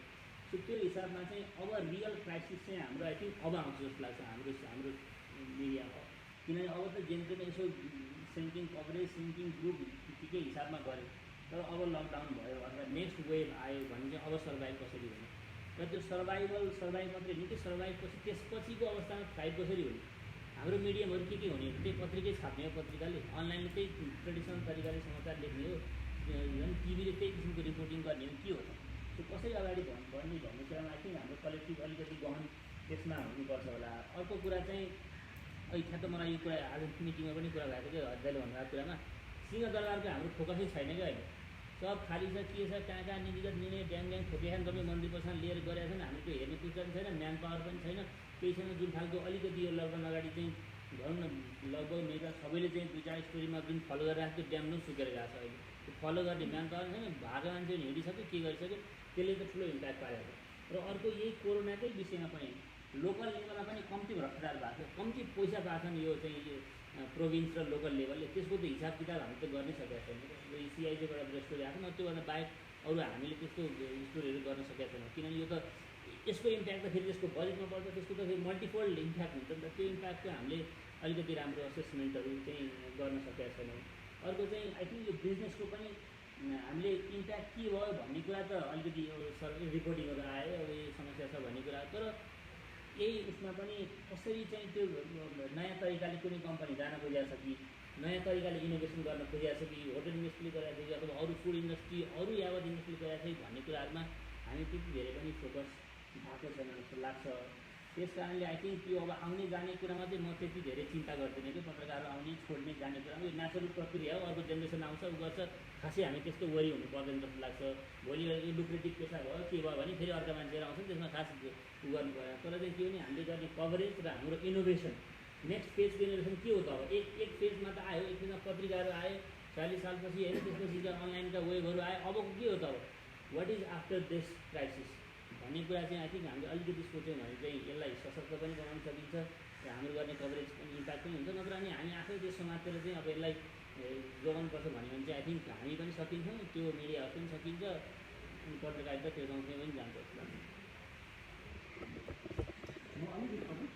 सो त्यो हिसाबमा चाहिँ अब रियल क्राइसिस चाहिँ हाम्रो आई थिङ्क अब आउँछ जस्तो लाग्छ हाम्रो मिडियामा। किनभने अब त जेनतेन यसो सिङ्किङ कभरेज सिङ्किङ ग्रुप ठिकै हिसाबमा गऱ्यो, तर अब लकडाउन भयो अथवा नेक्स्ट वेभ आयो भने चाहिँ अब सर्भाइभ कसरी हुने र त्यो सर्भाइभ मात्रै होइन, त्यो सर्भाइभ पछि त्यसपछिको अवस्थामा थ्राइभ कसरी हुने। हाम्रो मिडियमहरू के हुने, त्यही पत्रिकै छाप्ने हो, पत्रिकाले अनलाइनले त्यही ट्रेडिसनल तरिकाले समाचार लेख्ने हो, झन् टिभीले त्यही किसिमको रिपोर्टिङ गर्ने हो, के हो त त्यो कसरी अगाडि बढ्ने भन्ने कुरामा आई थिङ्क हाम्रो कलेक्टिभ अलिकति गहन त्यसमा हुनुपर्छ होला। अर्को कुरा चाहिँ अहिले ठ्याक्क मलाई यो कुरा आज मिटिङमा पनि कुरा भएको थियो, हजारले भन्नुभएको कुरामा सिंहदरबारको हाम्रो फोकसै छैन क्या अहिले। सब खाली छ, के छ, कहाँ कहाँ नीतिगत निर्णय ड्याङ ठोकेछन्, तपाईँ मन्त्री प्रशासन लिएर गरेका छन्, हामी त्यो हेर्ने पुस्तक छैन, म्यान पावर पनि छैन, केही छैन। जुन खालको अलिकति यो लकडाउन अगाडि चाहिँ भनौँ न लगभग नेता सबैले चाहिँ 2-4 स्टोरीमा जुन फलो गरिरहेको त्यो ड्याम नै सुकेर गएको छ अहिले। त्यो फलो गर्ने म्यान पावर छैन, भएको मान्छे हिँडिसक्यो, के गरिसक्यो, त्यसले त ठुलो इम्प्याक्ट पारेको। र अर्को यही कोरोनाकै विषयमा पनि लोकल लेभलमा पनि कम्ती भ्रष्टाचार भएको छ, कम्ती पैसा पाएको छन् यो चाहिँ प्रोभिन्स र लोकल लेभलले। त्यसको त हिसाब किताब हामी त गर्नै सकेका छैनौँ। सिआइजीबाट स्टोरी आएको न, त्योभन्दा बाहेक अरू हामीले त्यस्तो स्टोरीहरू गर्न सकेका छैनौँ। किनभने यो त यसको इम्प्याक्ट त फेरि त्यसको बजेटमा पर्छ, त्यसको त फेरि मल्टिफोल्ड इम्प्याक्ट हुन्छ नि त। त्यो इम्प्याक्टको हामीले अलिकति राम्रो असेसमेन्टहरू चाहिँ गर्न सकेका छैनौँ। अर्को चाहिँ आई थिङ्क यो बिजनेसको पनि हामीले इम्प्याक्ट के भयो भन्ने कुरा त अलिकति यो रिपोर्टिङहरू आयो, अब यो समस्या छ भन्ने कुरा। तर यही उसमा पनि कसरी चाहिँ त्यो नयाँ तरिकाले कुनै कम्पनी जान खोजिरहेको छ कि, नयाँ तरिकाले इनोभेसन गर्न खोजिरहेको छ कि, होटल इन्डस्ट्रीले गरिरहेको छ कि, अथवा अरू फुड इन्डस्ट्री अरू यावत इन्डस्ट्रीले गरिरहेको छ कि भन्ने कुराहरूमा हामी त्यति धेरै पनि फोकस भएको छैन जस्तो लाग्छ। सो त्यस कारणले आई थिङ्क त्यो अब आउने जाने कुरामा चाहिँ म त्यति धेरै चिन्ता गर्दिनँ कि पत्रकारहरू आउने छोड्ने जाने कुरामा यो नेचुरल प्रक्रिया हो। अर्को जेनेरेसन आउँछ उ गर्छ, खासै हामी त्यस्तो वरि हुनु पर्दैन जस्तो लाग्छ। भोलि यो लुक्रेटिभ पेसा भयो के भयो भने फेरि अर्का मान्छेहरू आउँछ, त्यसमा खास उ गर्नु पऱ्यो। तर चाहिँ के भने हामीले गर्ने कभरेज र हाम्रो इनोभेसन नेक्स्ट फेजको इनोभेसन के हो त? अब एक फेजमा त आयो, एक फेजमा पत्रिकाहरू आयो 40 सालपछि होइन, त्यसपछि अनलाइनका वेबहरू आयो। अबको के हो त? अब what is after this crisis भन्ने कुरा चाहिँ आई थिङ्क हामीले अलिकति सोच्यौँ भने चाहिँ यसलाई सशक्त पनि बनाउन सकिन्छ र हाम्रो गर्ने कभरेज पनि इम्प्याक्ट पनि हुन्छ। नत्र अनि हामी आफै देश समातेर चाहिँ अब यसलाई जोगाउनुपर्छ भन्यो भने चाहिँ आई थिङ्क हामी पनि सकिन्छौँ, त्यो मिडियाहरू पनि सकिन्छ, अनि पत्रकारिता त्यो सँगसँगै पनि जान्छ जस्तो लाग्छ। म अलिकति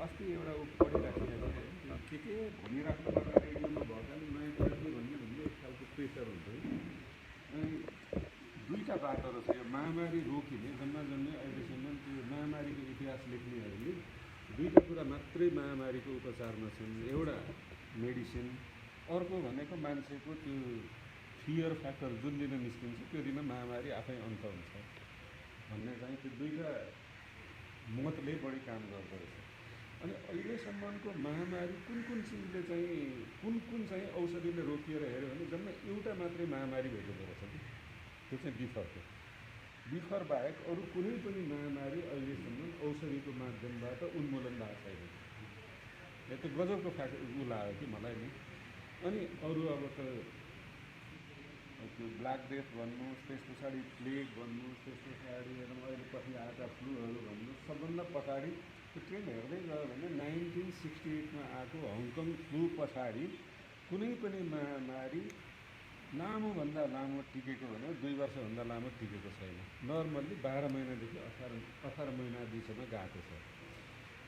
अस्ति एउटा पढिराखेको के भनिराख्नु पर्दा रेडियोमा भएकाले नयाँ कुरा के भन्ने एक खालको प्रेसर हुन्छ। अनि दुईवटा बाटोहरू छ। यो महामारी रोकिने जम्मा अहिलेसम्म त्यो महामारीको इतिहास लेख्नेहरूले दुईवटा कुरा मात्रै महामारीको उपचारमा छन्। एउटा मेडिसिन, अर्को भनेको मान्छेको त्यो फियर फ्याक्टर जुन दिन निस्किन्छ त्यो दिन महामारी आफै अन्त हुन्छ भन्ने चाहिँ त्यो दुईवटा मतले बढी काम गर्दो रहेछ। अनि अहिलेसम्मको महामारी कुन चिजले चाहिँ कुन चाहिँ औषधिले रोकिएर हेऱ्यो भने जम्मा एउटा मात्रै महामारी भेटेको रहेछ कि त्यो चाहिँ बिफर बाहेक अरू कुनै पनि महामारी अहिलेसम्म औषधिको माध्यमबाट उन्मूलन भएको छैन। त्यो गजबको उ लाग्यो कि मलाई नि। अनि अरू अब त त्यो ब्ल्याक डेथ भन्नुहोस्, त्यस पछाडि प्लेग भन्नुहोस्, त्यस पछाडि अहिले पछि आएका फ्लूहरू भन्नुहोस्, सबभन्दा पछाडि त्यो ट्रेन हेर्दै गयो भने 1968मा आएको हङकङ फ्लू पछाडि कुनै पनि महामारी लामोभन्दा लामो टिकेको भने 2 वर्षभन्दा लामो टिकेको छैन। नर्मल्ली 12 महिनादेखि 18 महिनादेखिसम्म गएको छ।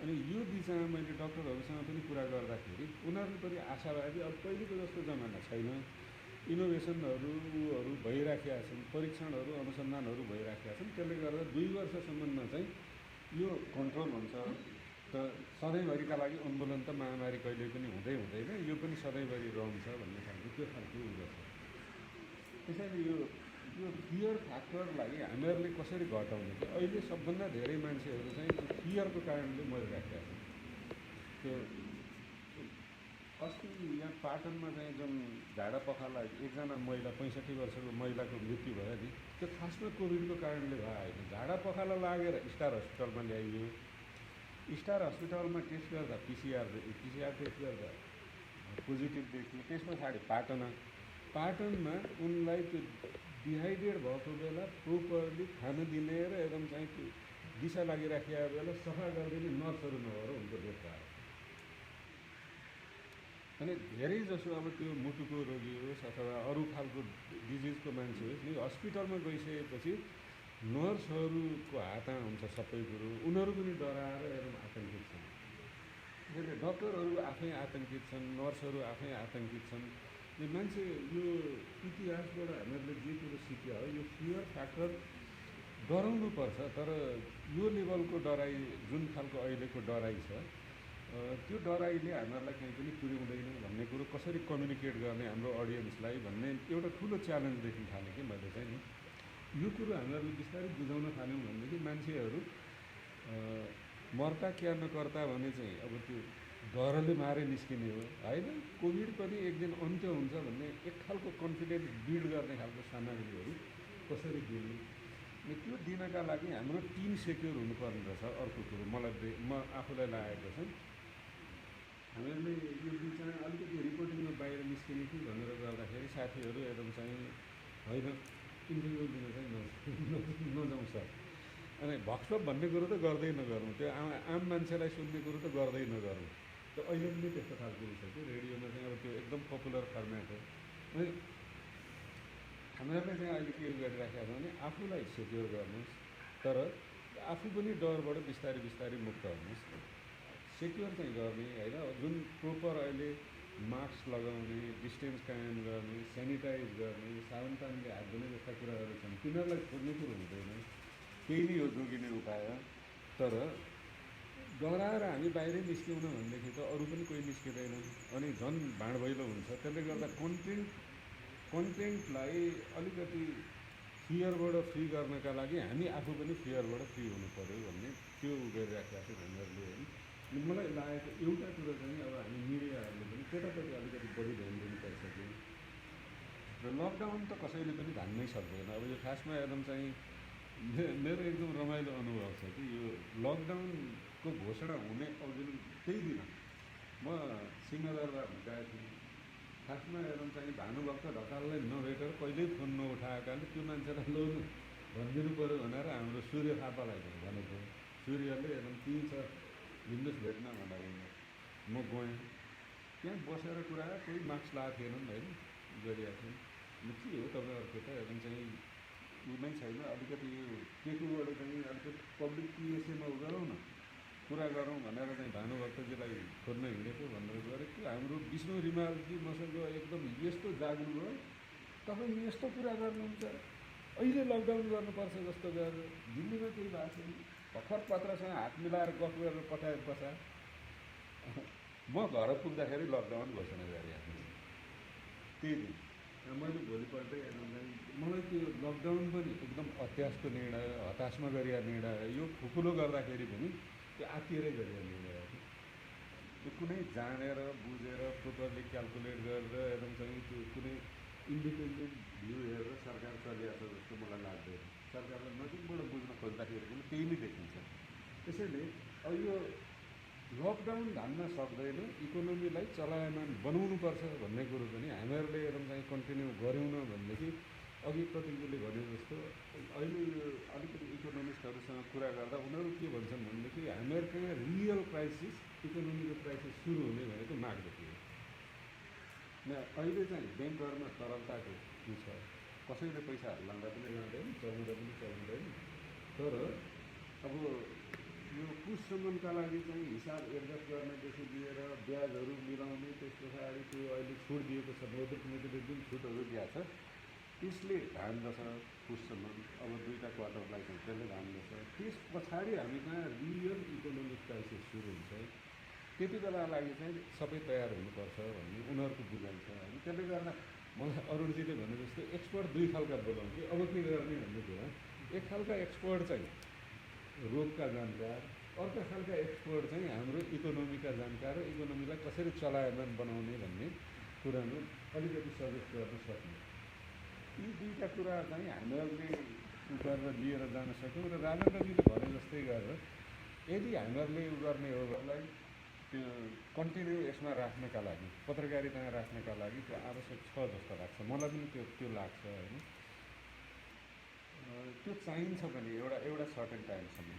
अनि यो दिशामा मैले डक्टरहरूसँग पनि कुरा गर्दाखेरि उनीहरूले पनि आशावादी, अब पहिलेको जस्तो जमाना छैन, इनोभेसनहरू भइराखेका छन्, परीक्षणहरू अनुसन्धानहरू भइराखेका छन्। त्यसले गर्दा 2 वर्षसम्ममा चाहिँ यो कन्ट्रोल हुन्छ। त सधैँभरिका लागि उन्मूलन त महामारी कहिले पनि हुँदैन, यो पनि सधैँभरि रहन्छ भन्ने खालको त्यो खालको उ गर्छ। त्यसैले यो फियर फ्याक्टरलाई हामीहरूले कसरी घटाउने कि अहिले सबभन्दा धेरै मान्छेहरू चाहिँ फियरको कारणले मरिराखेका छन्। त्यो अस्ति यहाँ पाटनमा चाहिँ जुन झाडा पखाला एकजना महिला 65 वर्षको महिलाको मृत्यु भयो नि, त्यो खासमा कोभिडको कारणले भयो होइन। झाडा पखाला लागेर स्टार हस्पिटलमा ल्याइयो। स्टार हस्पिटलमा टेस्ट गर्दा पिसिआर टेस्ट गर्दा पोजिटिभ देखियो। त्यस पछाडि पाटनमा उनलाई त्यो डिहाइड्रेट भएको बेला प्रोपरली खाना दिने र एकदम चाहिँ त्यो दिशा लागिराखेका बेला सफा गरिदिने नर्सहरू नभएर उनको डेथ भयो। अनि धेरै जसो अब त्यो मुटुको रोगी होस् अथवा अरू खालको डिजिजको मान्छे होस् नि, हस्पिटलमा गइसकेपछि नर्सहरूको हातमा हुन्छ सबै कुरो। उनीहरू पनि डराएर एकदम आतङ्कित छन्। त्यसैले डक्टरहरू आफै आतङ्कित छन्, नर्सहरू आफै आतङ्कित छन्। यो मान्छे यो इतिहासबाट हामीहरूले जे कुरो सिक्यो हो, यो फियर फ्याक्टर डराउनुपर्छ। तर यो लेभलको डराइ जुन खालको अहिलेको डराइ छ, त्यो डराइले हामीहरूलाई कहीँ पनि पुर्याउँदैन भन्ने कुरो कसरी कम्युनिकेट गर्ने हाम्रो अडियन्सलाई भन्ने एउटा ठुलो च्यालेन्ज देख्न थालेँ कि मैले चाहिँ नि। यो कुरो हामीहरूले बिस्तारै बुझाउन थाल्यौँ भनेदेखि मान्छेहरू मर्ता क्या नकर्ता भने चाहिँ अब त्यो डरले मारे निस्किने हो होइन। कोभिड पनि एक दिन अन्त्य हुन्छ भन्ने एक खालको कन्फिडेन्स बिल्ड गर्ने खालको सामग्रीहरू कसरी दिने, अनि त्यो दिनका लागि हाम्रो टिम सेक्योर हुनुपर्ने रहेछ। अर्को कुरो म आफूलाई लागेको छ, हामीहरूले यो बिचमा अलिकति रिपोर्टिङमा बाहिर निस्किने कि भनेर गर्दाखेरि साथीहरू एकदम चाहिँ होइन इन्टरभ्यू दिन चाहिँ नजाउँ सर, अनि भक्सप भन्ने कुरो त गर्दै नगरौँ, त्यो आम मान्छेलाई सुन्ने कुरो त गर्दै नगरौँ। त्यो अहिले पनि त्यस्तो खालको छ कि रेडियोमा चाहिँ अब त्यो एकदम पपुलर फर्मेट हो। अनि हामीहरूले चाहिँ अहिले के गरिराखेका छौँ भने आफूलाई सेक्योर गर्नुहोस्, तर आफू पनि डरबाट बिस्तारै बिस्तारै मुक्त हुनुहोस्। सेक्योर चाहिँ गर्ने होइन, जुन प्रोपर अहिले मास्क लगाउने, डिस्टेन्स कायम गर्ने, सेनिटाइज गर्ने, साबुन पानीले हात धुने जस्ता कुराहरू छन्, तिनीहरूलाई खोज्ने कुरो हुँदैन। त्यही नै हो जोगिने उपाय। तर डराएर हामी बाहिरै निस्क्यौँ न भनेदेखि त अरू पनि कोही निस्किँदैन, अनि झन् भाँडभैलो हुन्छ। त्यसले गर्दा कन्टेन्टलाई अलिकति फियरबाट फ्री गर्नका लागि हामी आफू पनि फियरबाट फ्री हुनु पऱ्यो भन्ने त्यो गरिराखेका छ हामीहरूले होइन। मलाई लागेको एउटा कुरो चाहिँ अब हामी मिडियाहरूले पनि त्यतापट्टि अलिकति बढी ध्यान दिनुपर्छ कि र लकडाउन त कसैले पनि धान्नै सक्दैन। अब यो खासमा एकदम चाहिँ मेरो एकदम रमाइलो अनुभव छ कि यो लकडाउनको घोषणा हुने अघि त्यही दिन म सिंहदरबार गएको थिएँ। खासमा एकदम चाहिँ भानुभक्त ढकाललाई नभेटेर कहिल्यै फोन नउठाएकाले त्यो मान्छेलाई लौ भनिदिनु पऱ्यो भनेर हाम्रो सूर्य थापालाई भनेको। सूर्यले एकदम त्यहीँ छ हिँड्नुहोस् भेट्न भनेर म गएँ। त्यहाँ बसेर कुरा कोही मास्क लगाएको थिएनन् होइन, गरिरहेको थिएँ। के हो तपाईँहरूको त एकदम चाहिँ ऊ नै छैन, अलिकति यो केकुबाट चाहिँ अलिकति पब्लिक पिएसएमा उ गरौँ न, कुरा गरौँ भनेर चाहिँ भानुभक्तजीलाई खोज्न हिँडेको भनेर गरेको। हाम्रो विष्णु रिमालजी मसँग एकदम यस्तो जाग्नुभयो, तपाईँ यस्तो कुरा गर्नुहुन्छ, अहिले लकडाउन गर्नुपर्छ जस्तो गरेर दिल्लीमा केही भएको छैन, भर्खर पत्रसँग हात मिलाएर गफ गरेर पठाएर बसा। म घर पुग्दाखेरि लकडाउन घोषणा गरिरहेको थिएँ त्यही दिन। मैले भोलिपल्टै मलाई त्यो लकडाउन पनि एकदम अत्यासको निर्णय, हताशमा गरिएको निर्णय, यो खुकुलो गर्दाखेरि पनि त्यो आत्तिएरै गरिएको निर्णय हो। त्यो कुनै जानेर बुझेर प्रोपरली क्यालकुलेट गरेर एकदम चाहिँ त्यो कुनै इन्डिपेन्डेन्ट भ्यू हेरेर सरकार चलिरहेको छ जस्तो मलाई लाग्दैन। सरकारलाई नजिकबाट बुझ्न खोज्दाखेरि पनि त्यही नै देखिन्छ। त्यसैले अब यो लकडाउन धान्न सक्दैन, इकोनोमीलाई चलायमान बनाउनुपर्छ भन्ने कुरो पनि हामीहरूले एकदम चाहिँ कन्टिन्यू गऱ्यौँ न भनेदेखि अघि प्रतिज्ञले भने जस्तो अहिले यो अलिकति इकोनोमिस्टहरूसँग कुरा गर्दा उनीहरू के भन्छन् भनेदेखि हामीहरूको रियल क्राइसिस, इकोनोमीको क्राइसिस सुरु हुने भनेको मागदेखि हो। अहिले चाहिँ ब्याङ्कहरूमा तरलताको उ छ, कसैले पैसाहरू लाँदा पनि लाँदैन, चलाउँदा पनि चलाउँदैन। तर अब यो पुससम्मका लागि चाहिँ हिसाब एडजस्ट गर्नेदेखि लिएर ब्याजहरू मिलाउने, त्यस पछाडि त्यो अहिले छुट दिएको छ, मौद्रिक नीतिले जुन छुटहरू दिएको छ त्यसले धान्दछ पुससम्म। अब 2टा क्वार्टरलाई चाहिँ त्यसले धान्दछ। त्यस पछाडि हामी कहाँ रियल इकोनोमिक क्राइसिस सुरु हुन्छ, त्यति बेला लागि चाहिँ सबै तयार हुनुपर्छ भन्ने उनीहरूको बुझाइ छ होइन। त्यसले गर्दा मलाई अरुणजीले भने जस्तो एक्सपर्ट 2 खालका बोलाउँ कि अब के गर्ने भन्ने कुरा। एक खालका एक्सपर्ट चाहिँ रोगका जानकार, अर्को खालका एक्सपर्ट चाहिँ हाम्रो इकोनोमीका जानकार, इकोनोमीलाई कसरी चलायमान बनाउने भन्ने कुरामा अलिकति सजेस्ट गर्न सक्ने। यी 2टा कुरा चाहिँ हामीहरूले गरेर लिएर जान सक्यौँ। र राजेन्द्रजीले भने जस्तै गरेर यदि हामीहरूले उ गर्ने हो भनेलाई त्यो कन्टिन्यू यसमा राख्नका लागि, पत्रकारितामा राख्नका लागि त्यो आवश्यक छ जस्तो लाग्छ मलाई पनि। त्यो लाग्छ होइन, त्यो चाहिन्छ पनि एउटा सर्टेन टाइमसम्म।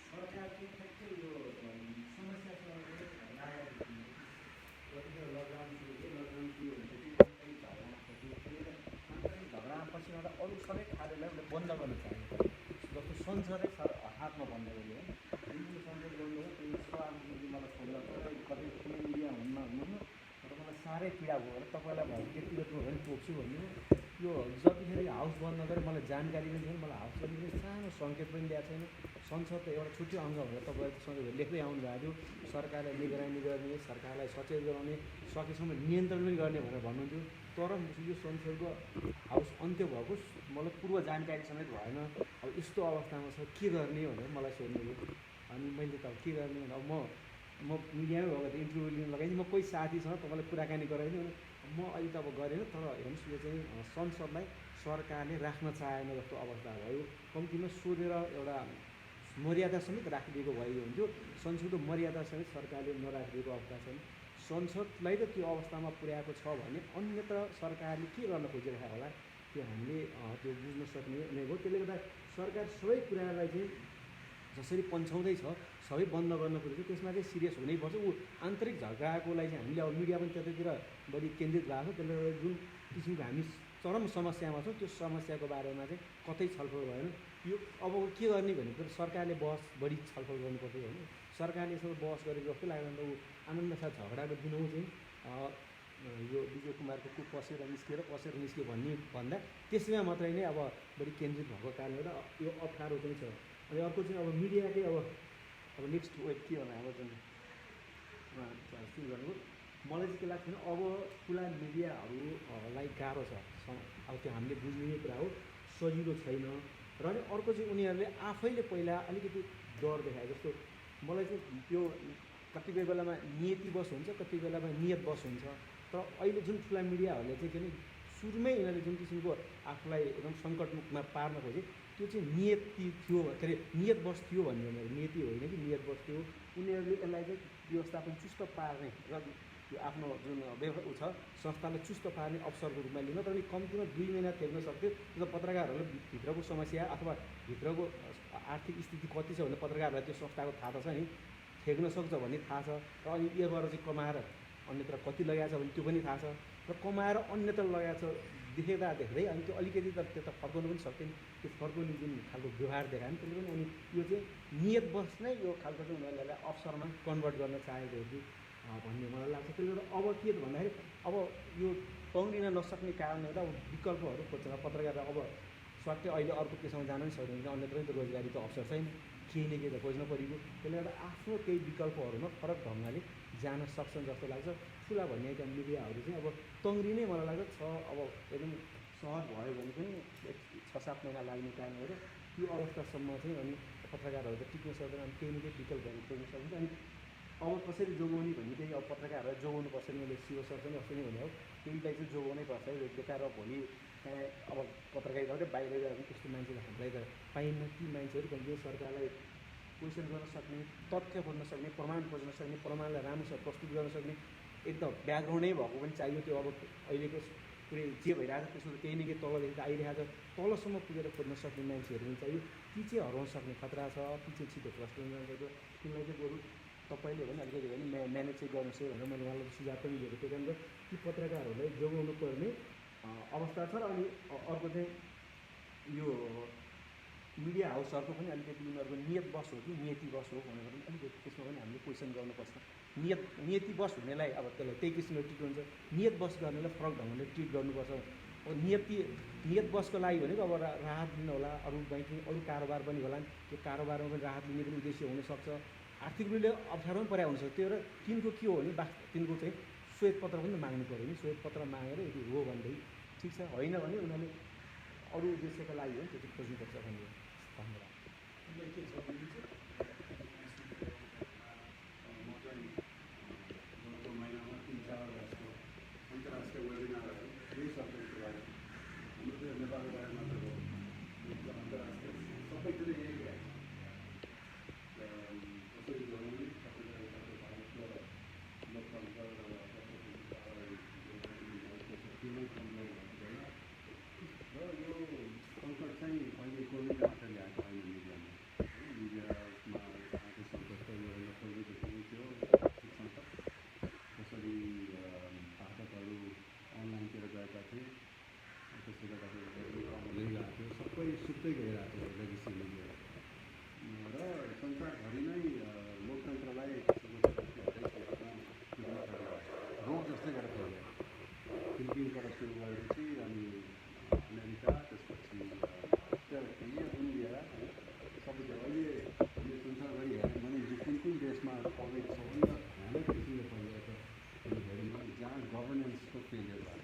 सरकारको ठ्याक्कै यो समस्यासँग जतिखेर लकडाउन सुरु भयो, लकडाउन सुरु भनेपछि झगडापछि गर्दा अरू सबै कार्यलाई उसले बन्द गर्न चाहेको जस्तो संसदै हातमा बन्द गर्यो है। जुन संसद बन्द हो त्यो सभामुखले मलाई फोन गर्छ, कतै कुनै मिडिया हुन्न तर मलाई साह्रै पीडा भयो भने तपाईँलाई भयो व्यक्तिगत रूपमा पनि पोख्छु भन्यो। यो जतिखेर हाउस बन्द गरेँ मलाई जानकारी पनि छैन, मलाई हाउस बन्द सानो सङ्केत पनि दिएको छैन। संसद त एउटा छुट्टै अङ्ग भनेर तपाईँहरू सधैँ लेख्दै आउनु भएको थियो, सरकारलाई निगरानी गर्ने, सरकारलाई सचेत गराउने, सकेसम्म नियन्त्रण पनि गर्ने भनेर भन्नुहुन्थ्यो। तर यो संसदको हाउस अन्त्य भएको मलाई पूर्व जानकारी समेत भएन। अब यस्तो अवस्थामा छ के गर्ने भनेर मलाई सोध्नुभयो। अनि मैले त के गर्ने भने अब म मिडियामै भएको इन्टरभ्यू लिन लगाइदिएँ। म कोही साथीसँग तपाईँलाई कुराकानी गराइदिएँ, म अहिले त अब गरेन। तर हेर्नुहोस् यो चाहिँ संसदलाई सरकारले राख्न चाहेन जस्तो अवस्था भयो। कम्तीमा सोधेर एउटा मर्यादा समेत राखिदिएको भइदियो हुन्थ्यो। संसदको मर्यादा समेत सरकारले नराखिदिएको अवस्था छन्। संसदलाई त त्यो अवस्थामा पुर्याएको छ भने अन्यत्र सरकारले के गर्न खोजिरहेको होला त्यो हामीले त्यो बुझ्न सक्ने नै हो। त्यसले गर्दा सरकार सबै कुरालाई चाहिँ जसरी पन्छाउँदैछ सबै बन्द गर्न खोजेको त्यसमा चाहिँ सिरियस हुनैपर्छ। ऊ आन्तरिक झगडाकोलाई चाहिँ हामीले अब मिडिया पनि त्यतातिर बढी केन्द्रित भएको छ। त्यसले गर्दा जुन किसिमको हामी चरम समस्यामा छौँ त्यो समस्याको बारेमा चाहिँ कतै छलफल भएन। यो अब के गर्ने भनेको सरकारले बहस बढी छलफल गर्नुपर्छ होइन। सरकारले यसो बहस गरेको जस्तो लाग्दैन त ऊ आनन्द साथ झगडाको दिनौँ चाहिँ यो विजय कुमारको को पसेर निस्क्यो भन्दा त्यसमा मात्रै नै अब बढी केन्द्रित भएको कारणले गर्दा यो अप्ठ्यारो चाहिँ छ। अनि अर्को चाहिँ अब मिडियाकै अब नेक्स्ट वेब के होला अब जुन सुरु गर्नु मलाई चाहिँ के लाग्छ भने अब ठुला मिडियाहरूलाई गाह्रो छ। अब त्यो हामीले बुझ्ने कुरा हो, सजिलो छैन। र अनि अर्को चाहिँ उनीहरूले आफैले पहिला अलिकति डर देखाए जस्तो मलाई चाहिँ त्यो कतिपय बेलामा नियतिवश हुन्छ, कति बेलामा नियतवश हुन्छ। तर अहिले जुन ठुला मिडियाहरूले चाहिँ के भने सुरुमै यिनीहरूले जुन किसिमको आफूलाई एकदम सङ्कटमा पार्न खोजे त्यो चाहिँ नियति थियो, के अरे नियतवश थियो भन्ने उनीहरू नियति होइन कि नियतवश थियो। उनीहरूले यसलाई चाहिँ व्यवस्थापन चुस्त पार्ने र यो आफ्नो जुन ऊ छ संस्थालाई चुस्त पार्ने अवसरको रूपमा लिन। तर कम्तीमा 2 महिना थेग्न सक्थ्यो। त्यो पत्रकारहरूले भित्रको समस्या अथवा भित्रको आर्थिक स्थिति कति छ भने पत्रकारहरूलाई त्यो संस्थाको थाहा त छ नि, थेग्न सक्छ भन्ने थाहा छ। र अनि योबाट चाहिँ कमाएर अन्यत्र कति लगाएको छ भने त्यो पनि थाहा छ। र कमाएर अन्यत्र लगाएको छ देख्दै अनि त्यो अलिकति त त्यो त फर्काउनु पनि सक्दैन। त्यो फर्काउने जुन खालको व्यवहार देखायो नि त्यसले पनि अनि यो चाहिँ नियतवश नै यो खालको चाहिँ उनीहरूले अवसरमा कन्भर्ट गर्न चाहेको हो कि भन्ने मलाई लाग्छ। त्यसले गर्दा अब के भन्दाखेरि अब यो पौडिन नसक्ने कारणले गर्दा विकल्पहरू खोज्छ। पत्रकार अब स्वाट्टै अहिले अर्को केसमा जान पनि सक्दैन, अन्यत्र त रोजगारी त अवसर छैन, केही न केही त खोज्न परेको। त्यसले गर्दा आफ्नो केही विकल्पहरूमा फरक ढङ्गले जान सक्छन् जस्तो लाग्छ। ठुला भन्ने त्यहाँ मिडियाहरू चाहिँ अब तङ्ग्रिनै मलाई लाग्छ छ। अब एकदम सहज भयो भने पनि 6-7 महिना लाग्ने कारणले गर्दा त्यो अवस्थासम्म चाहिँ अनि पत्रकारहरू त टिक्न सक्दैन। अनि केही न केही विकल्पहरू खोज्न सकिन्छ। अनि अब कसरी जोगाउने भन्ने चाहिँ अब पत्रकारहरूलाई जोगाउनुपर्छ नि। मैले शिव सरसँग अस्ति नै भने हो त्यहीलाई चाहिँ जोगाउनै पर्छ है। बेकार भोलि अब पत्रकारिताकै बाहिर गएर पनि त्यस्तो मान्छेहरू हामीलाई त पाइन्न। ती मान्छेहरू कहिले सरकारलाई क्वेसन गर्न सक्ने, तथ्य खोज्न सक्ने, प्रमाण खोज्न सक्ने, प्रमाणलाई राम्रोसँग प्रस्तुत गर्न सक्ने एकदम ब्याकग्राउन्डै भएको पनि चाहियो। त्यो अब अहिलेको पुरै जे भइरहेको छ त्यसको केही न केही तलदेखि त आइरहेको छ, तलसम्म पुगेर खोज्न सक्ने मान्छेहरू पनि चाहियो। ती चाहिँ हराउन सक्ने खतरा छ। ती चाहिँ छिटो भ्रष्ट हुन जान्छ। तिमीलाई चाहिँ बरु तपाईँले भने अलिकति भने म्यानेज चाहिँ गर्नुहोस् है भनेर मैले उहाँलाई सुझाव पनि दिएको। त्यही कारण ती पत्रकारहरूलाई जोगाउनु पर्ने अवस्था छ। र अनि अर्को चाहिँ यो मिडिया हाउसहरूको पनि अलिकति उनीहरूको नियतवश हो कि नियतिवश हो भनेर पनि अलिकति त्यसमा पनि हामीले क्वेसन गर्नुपर्छ। नियतिवश हुनेलाई अब त्यसलाई त्यही किसिमले ट्रिट हुन्छ, नियतवश गर्नेलाई फरक ढङ्गले ट्रिट गर्नुपर्छ। अब नियतवशको लागि भनेको अब राहत लिन होला, अरू ब्याङ्किङ अरू कारोबार पनि होला नि, त्यो कारोबारमा पनि राहत लिने पनि उद्देश्य हुनसक्छ। आर्थिक रूपले अप्ठ्यारो पनि परेको हुनसक्छ। त्यो र तिनको के हो भने तिनको चाहिँ श्वेतपत्र पनि माग्नु पऱ्यो नि। श्वेतपत्र मागेर यदि हो भनेदेखि ठिक छ, होइन भने उनीहरूले अरू उद्देश्यको लागि हो त्यो चाहिँ खोज्नुपर्छ भन्ने धन्यवाद। के छ भने चाहिँ गएको महिनामा 3-4 जस्तो अन्तर्राष्ट्रिय वेबिनारहरू यही सब्जेक्टको बारेमा हाम्रो त्यो नेपालको बारेमा मात्र हो, अन्तर्राष्ट्रिय सबैतिर यही कुरा कसरी जोड्ने, कसरी भारतको लोकतन्त्र र यो सङ्कट चाहिँ अहिले कोभिडले मात्र ल्याएको होइन। मिडियामा आएको सङ्कट त यो कोभिडदेखि थियो सङ्कट। कसरी पाठकहरू अनलाइनतिर गएका थिए, त्यसले गर्दाखेरि हुँदै गएको थियो, सबै सुत्दै गइरहेको थियो लेगेसी मिडिया। र संसारभरि नै लोकतन्त्रलाई रोग जस्तै गरेर फैल्यो। फिलिपिन्सबाट सुरु गरेपछि अनि अमेरिका, त्यसपछि अस्ट्रेलिया, इन्डिया, सबैतिर अहिले यो संसारभरि हेऱ्यो भने कुन देशमा कोभिड सबभन्दा भयानक किसिमले फैलिएको छ हेऱ्यौँ जहाँ गभर्नेन्सको फेलियर भयो,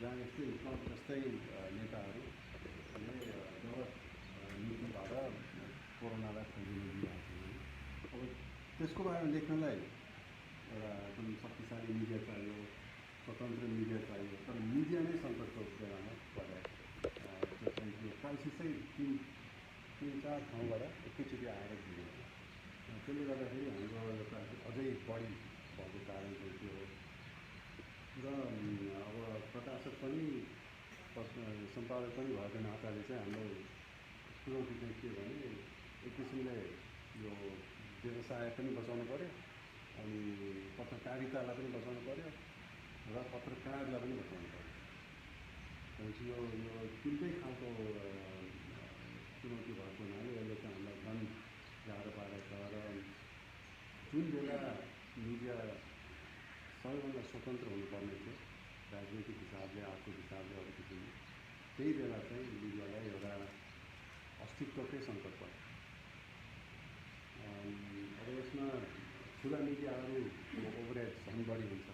जहाँ यस्तै जस्तै नेताहरूले गलत नीतिबाट कोरोनालाई फैलिन दिइरहेको छ। अब त्यसको बारेमा लेख्नलाई एउटा एकदम शक्तिशाली मिडिया चाहियो, स्वतन्त्र मिडिया चाहियो। तर मिडिया नै सङ्कटको बेलामा पऱ्यो। त्यो क्राइसिसै 3-4 ठाउँबाट एकैचोटि आएर दियो। त्यसले गर्दाखेरि हाम्रो एउटा अझै बढी भएको कारण चाहिँ त्यो हो। र अब प्रकाशक पनि सम्पादक पनि भएको नाताले चाहिँ हाम्रो चुनौती चाहिँ के भने एक किसिमले यो व्यवसाय पनि बचाउनु पऱ्यो, अनि पत्रकारितालाई पनि बचाउनु पऱ्यो र पत्रकारलाई पनि बचाउनु पऱ्यो। भनेपछि यो तिनटै खालको चुनौती भएको हुनाले यसले चाहिँ हामीलाई झन् गाह्रो पारेको छ। र जुन बेला मिडिया सबैभन्दा स्वतन्त्र हुनुपर्ने थियो राजनीतिक हिसाबले, आर्थिक हिसाबले, अरू किसिमले, त्यही बेला चाहिँ मिडियालाई एउटा अस्तित्वकै सङ्कट पर्छ। अब यसमा ठुला मिडियाहरूको ओभरहेड झन् बढी हुन्छ,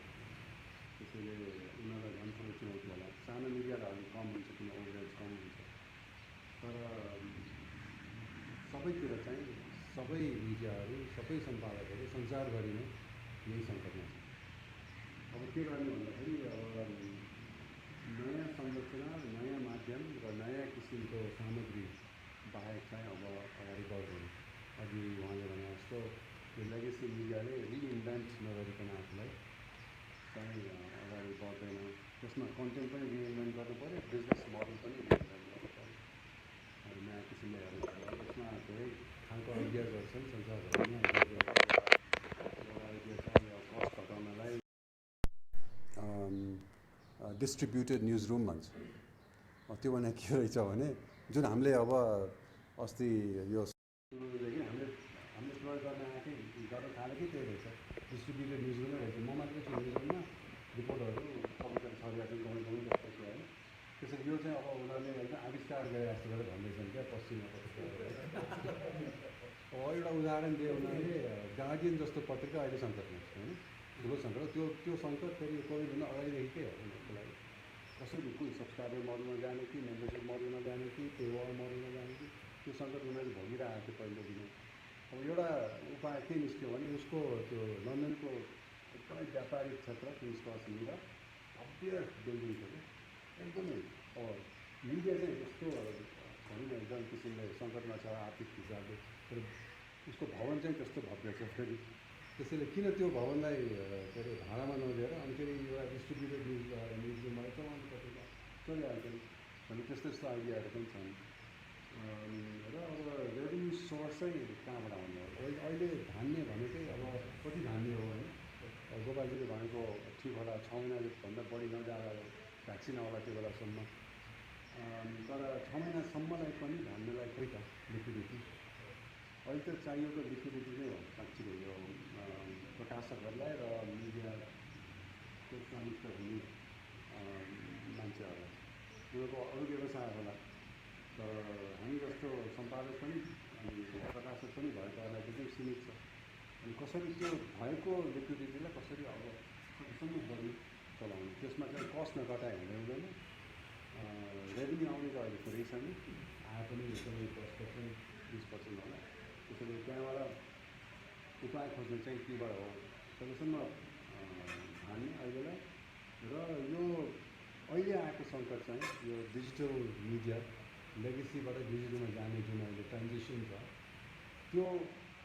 त्यसैले उनीहरूलाई झन् ठुलो चुनौती होला। सानो मिडियालाई अलिक कम हुन्छ किन ओभरहेड कम हुन्छ। तर सबैतिर चाहिँ सबै मिडियाहरू, सबै सम्पादकहरू संसारभरि नै यही सङ्कटमा छ। अब के गर्ने भन्दाखेरि अब नयाँ संरचना, नयाँ माध्यम र नयाँ किसिमको सामग्री बाहेक चाहिँ अब अगाडि बढ्दैन। अघि उहाँले भने जस्तो यो लेगेसी मिडियाले रिइन्भेन्ट नगरिकन आफूलाई चाहिँ अगाडि बढ्दैन। त्यसमा कन्टेन्ट पनि रिइन्भेन्ट गर्नु पऱ्यो, बिजनेस मोडल पनि रिइन्भेन्ट गर्नु पऱ्यो, नयाँ किसिमले हेर्नु पऱ्यो। त्यसमा धेरै खालको आइडियाजहरू छन् संसारभरिमा। एउटा आइडिया चाहिँ यो कस्ट घटाउनलाई डिस्ट्रिब्युटेड न्युज रुम भन्छ। त्यो भने के रहेछ भने जुन हामीले अब अस्ति यो सुरुदेखि हामीले प्रयोग गर्न आएकै गर्न थालेकै त्यही रहेछ, डिस्ट्रिब्युटेड न्युज रुमै रहेछ। म मात्रै छु न्युज रुममा, रिपोर्टहरू सबैजना छरिया चाहिँ गाउँ गाउँ जस्तो छ होइन। त्यसरी यो चाहिँ अब उनीहरूले एकदम आविष्कार गरे जस्तो गरेर भन्दैछन् क्या पश्चिमा पत्रिकाहरू। एउटा उदाहरण दिए उनीहरूले गार्जियन जस्तो पत्रिका अहिले सङ्कटमा छ होइन, ठुलो सङ्कट। त्यो सङ्कट फेरि कोभिडभन्दा अगाडिदेखिकै हो उनीहरूको लागि। कसरी कुन सब्सक्राइबर मोडलमा जाने कि मेम्बरसिप मोडलमा जाने कि पेवाल मोडलमा जाने कि त्यो सङ्कट उनीहरूले भोगिरहेको थियो पहिलेदेखि। अब एउटा उपाय के निस्क्यो भने उसको त्यो लन्डनको एकदमै व्यापारिक क्षेत्र किङ्स क्रसनिर भव्य बिल्डिङ थियो क्या, एकदमै। अब मिडिया चाहिँ यस्तो भनौँ न एकदम किसिमले सङ्कटमा छ आर्थिक हिसाबले, तर उसको भवन चाहिँ त्यस्तो भव्य छ फेरि। त्यसैले किन त्यो भवनलाई के अरे भाडामा नदिएर अनि फेरि एउटा डिस्ट्रिब्युटेड न्युजमा चलाउनु पत्रिका चलिहाल्छ भने त्यस्तो यस्तो आइडियाहरू पनि छन्। र अब रेभेन्यू सोर्स चाहिँ कहाँबाट आउने हो? अहिले धान्य भनेकै अब कति धान्य हो होइन, गोपालजीले भनेको ठिक होला 6 महिनाभन्दा बढी नजाँदा भ्याक्सिन आउला त्यो बेलासम्म। तर 6 महिनासम्मलाई पनि धान्यलाई खोइ त लिक्विडिटी अहिले त चाहिएको लिक्विडिटी नै हो साँच्चीको यो प्रकाशकहरूलाई र मिडियाको स्वामित्व हुने मान्छेहरूलाई। उनीहरूको अरू व्यवसाय होला, तर हामी जस्तो सम्पादक पनि अनि प्रकाशक पनि भएकाहरूलाई एकदम सीमित छ। अनि कसरी त्यो भएको लिक्विडिटीलाई कसरी अब कतिसम्म बढी चलाउने, त्यसमा चाहिँ कस्ट नघटाए हुँदैन। रेभेन्यू आउने त अहिले कुरै छैन, आए पनि एकदमै 10% 20% होला। त्यसैले त्यहाँबाट उपाय खोज्ने चाहिँ केबाट हो सकेसम्म धान्ने अहिलेलाई। र यो अहिले आएको सङ्कट चाहिँ यो डिजिटल मिडिया लेगेसीबाट डिजिटलमा जाने जुन अहिले ट्रान्जिसन छ, त्यो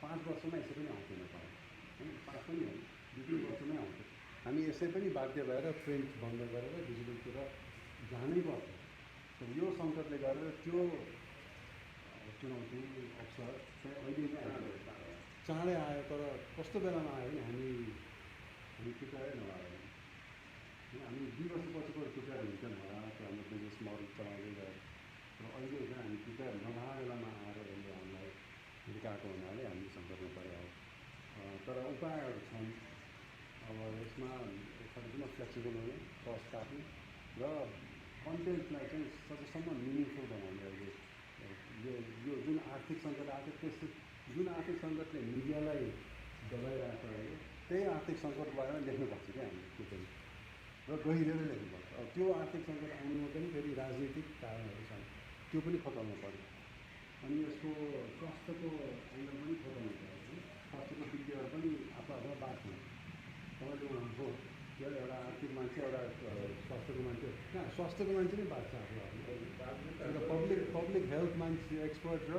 5 वर्षमा यसै पनि आउँदैन पायो होइन, 5 पनि होइन 2-3 वर्षमै आउँछ। हामी यसै पनि बाध्य भएर प्रिन्ट बन्द गरेर डिजिटलतिर जानै पर्छ। तर यो सङ्कटले गरेर त्यो चुनौती अवसर चाहिँ अहिले नै आयो, चाँडै आयो। तर कस्तो बेलामा आयो भने हामी प्रिपेयर नभएर, हामी 2 वर्षपछि प्रिपेयर हुन्छन् होला त्यो हाम्रो बिजनेस मोडल चलाउँदै गएर। र अहिले चाहिँ हामी प्रिपेयर नभएको बेलामा आएर यसले हामीलाई हिर्काएको हुनाले हामी सङ्कटमा पऱ्यो। तर उपायहरू छन्। अब यसमा सकेसम्म फ्लेक्सिबल हुने, कस्ट काट्ने र कन्टेन्टलाई चाहिँ सकेसम्म मिनिङफुल बनाउने। अहिले यो जुन आर्थिक सङ्कट आएको त्यस्तो जुन आर्थिक सङ्कटले मिडियालाई दबाइरहेको अहिले त्यही आर्थिक सङ्कट भएर लेख्नुपर्छ क्या हामीले त्यो पनि, र गहिरेर लेख्नुपर्छ। अब त्यो आर्थिक सङ्कट आउनुमा पनि फेरि राजनीतिक कारणहरू छन्, त्यो पनि खताउनु पऱ्यो। अनि यसको स्वास्थ्यको एङ्गल पनि खताउनु पऱ्यो। स्वास्थ्यको विज्ञहरू पनि आफ्नो बाँच्नु, तपाईँले उहाँको एउटा आर्थिक मान्छे एउटा स्वास्थ्यको मान्छे कहाँ, स्वास्थ्यको मान्छे नै बाँच्छ आफ्नो एउटा पब्लिक हेल्थ मान्छे एक्सपर्ट र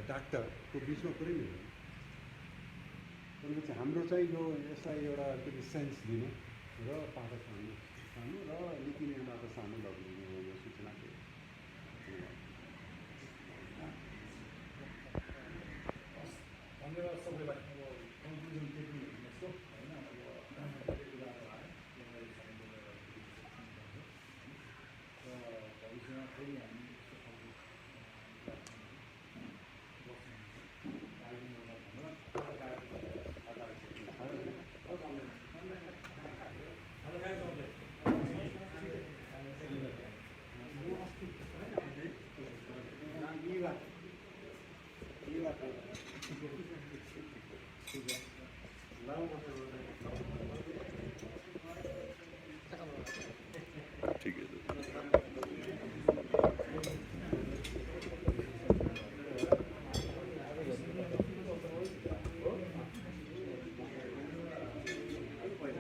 डाक्टरको बिचमा कुरै मिल्दैन। त्यसपछि हाम्रो चाहिँ यो यसलाई एउटा अलिकति सेन्स दिनु र पाठक सामु र नीति निर्माणको सामु लगिदिनु हो यो सूचना चाहिँ। धन्यवाद सबैलाई।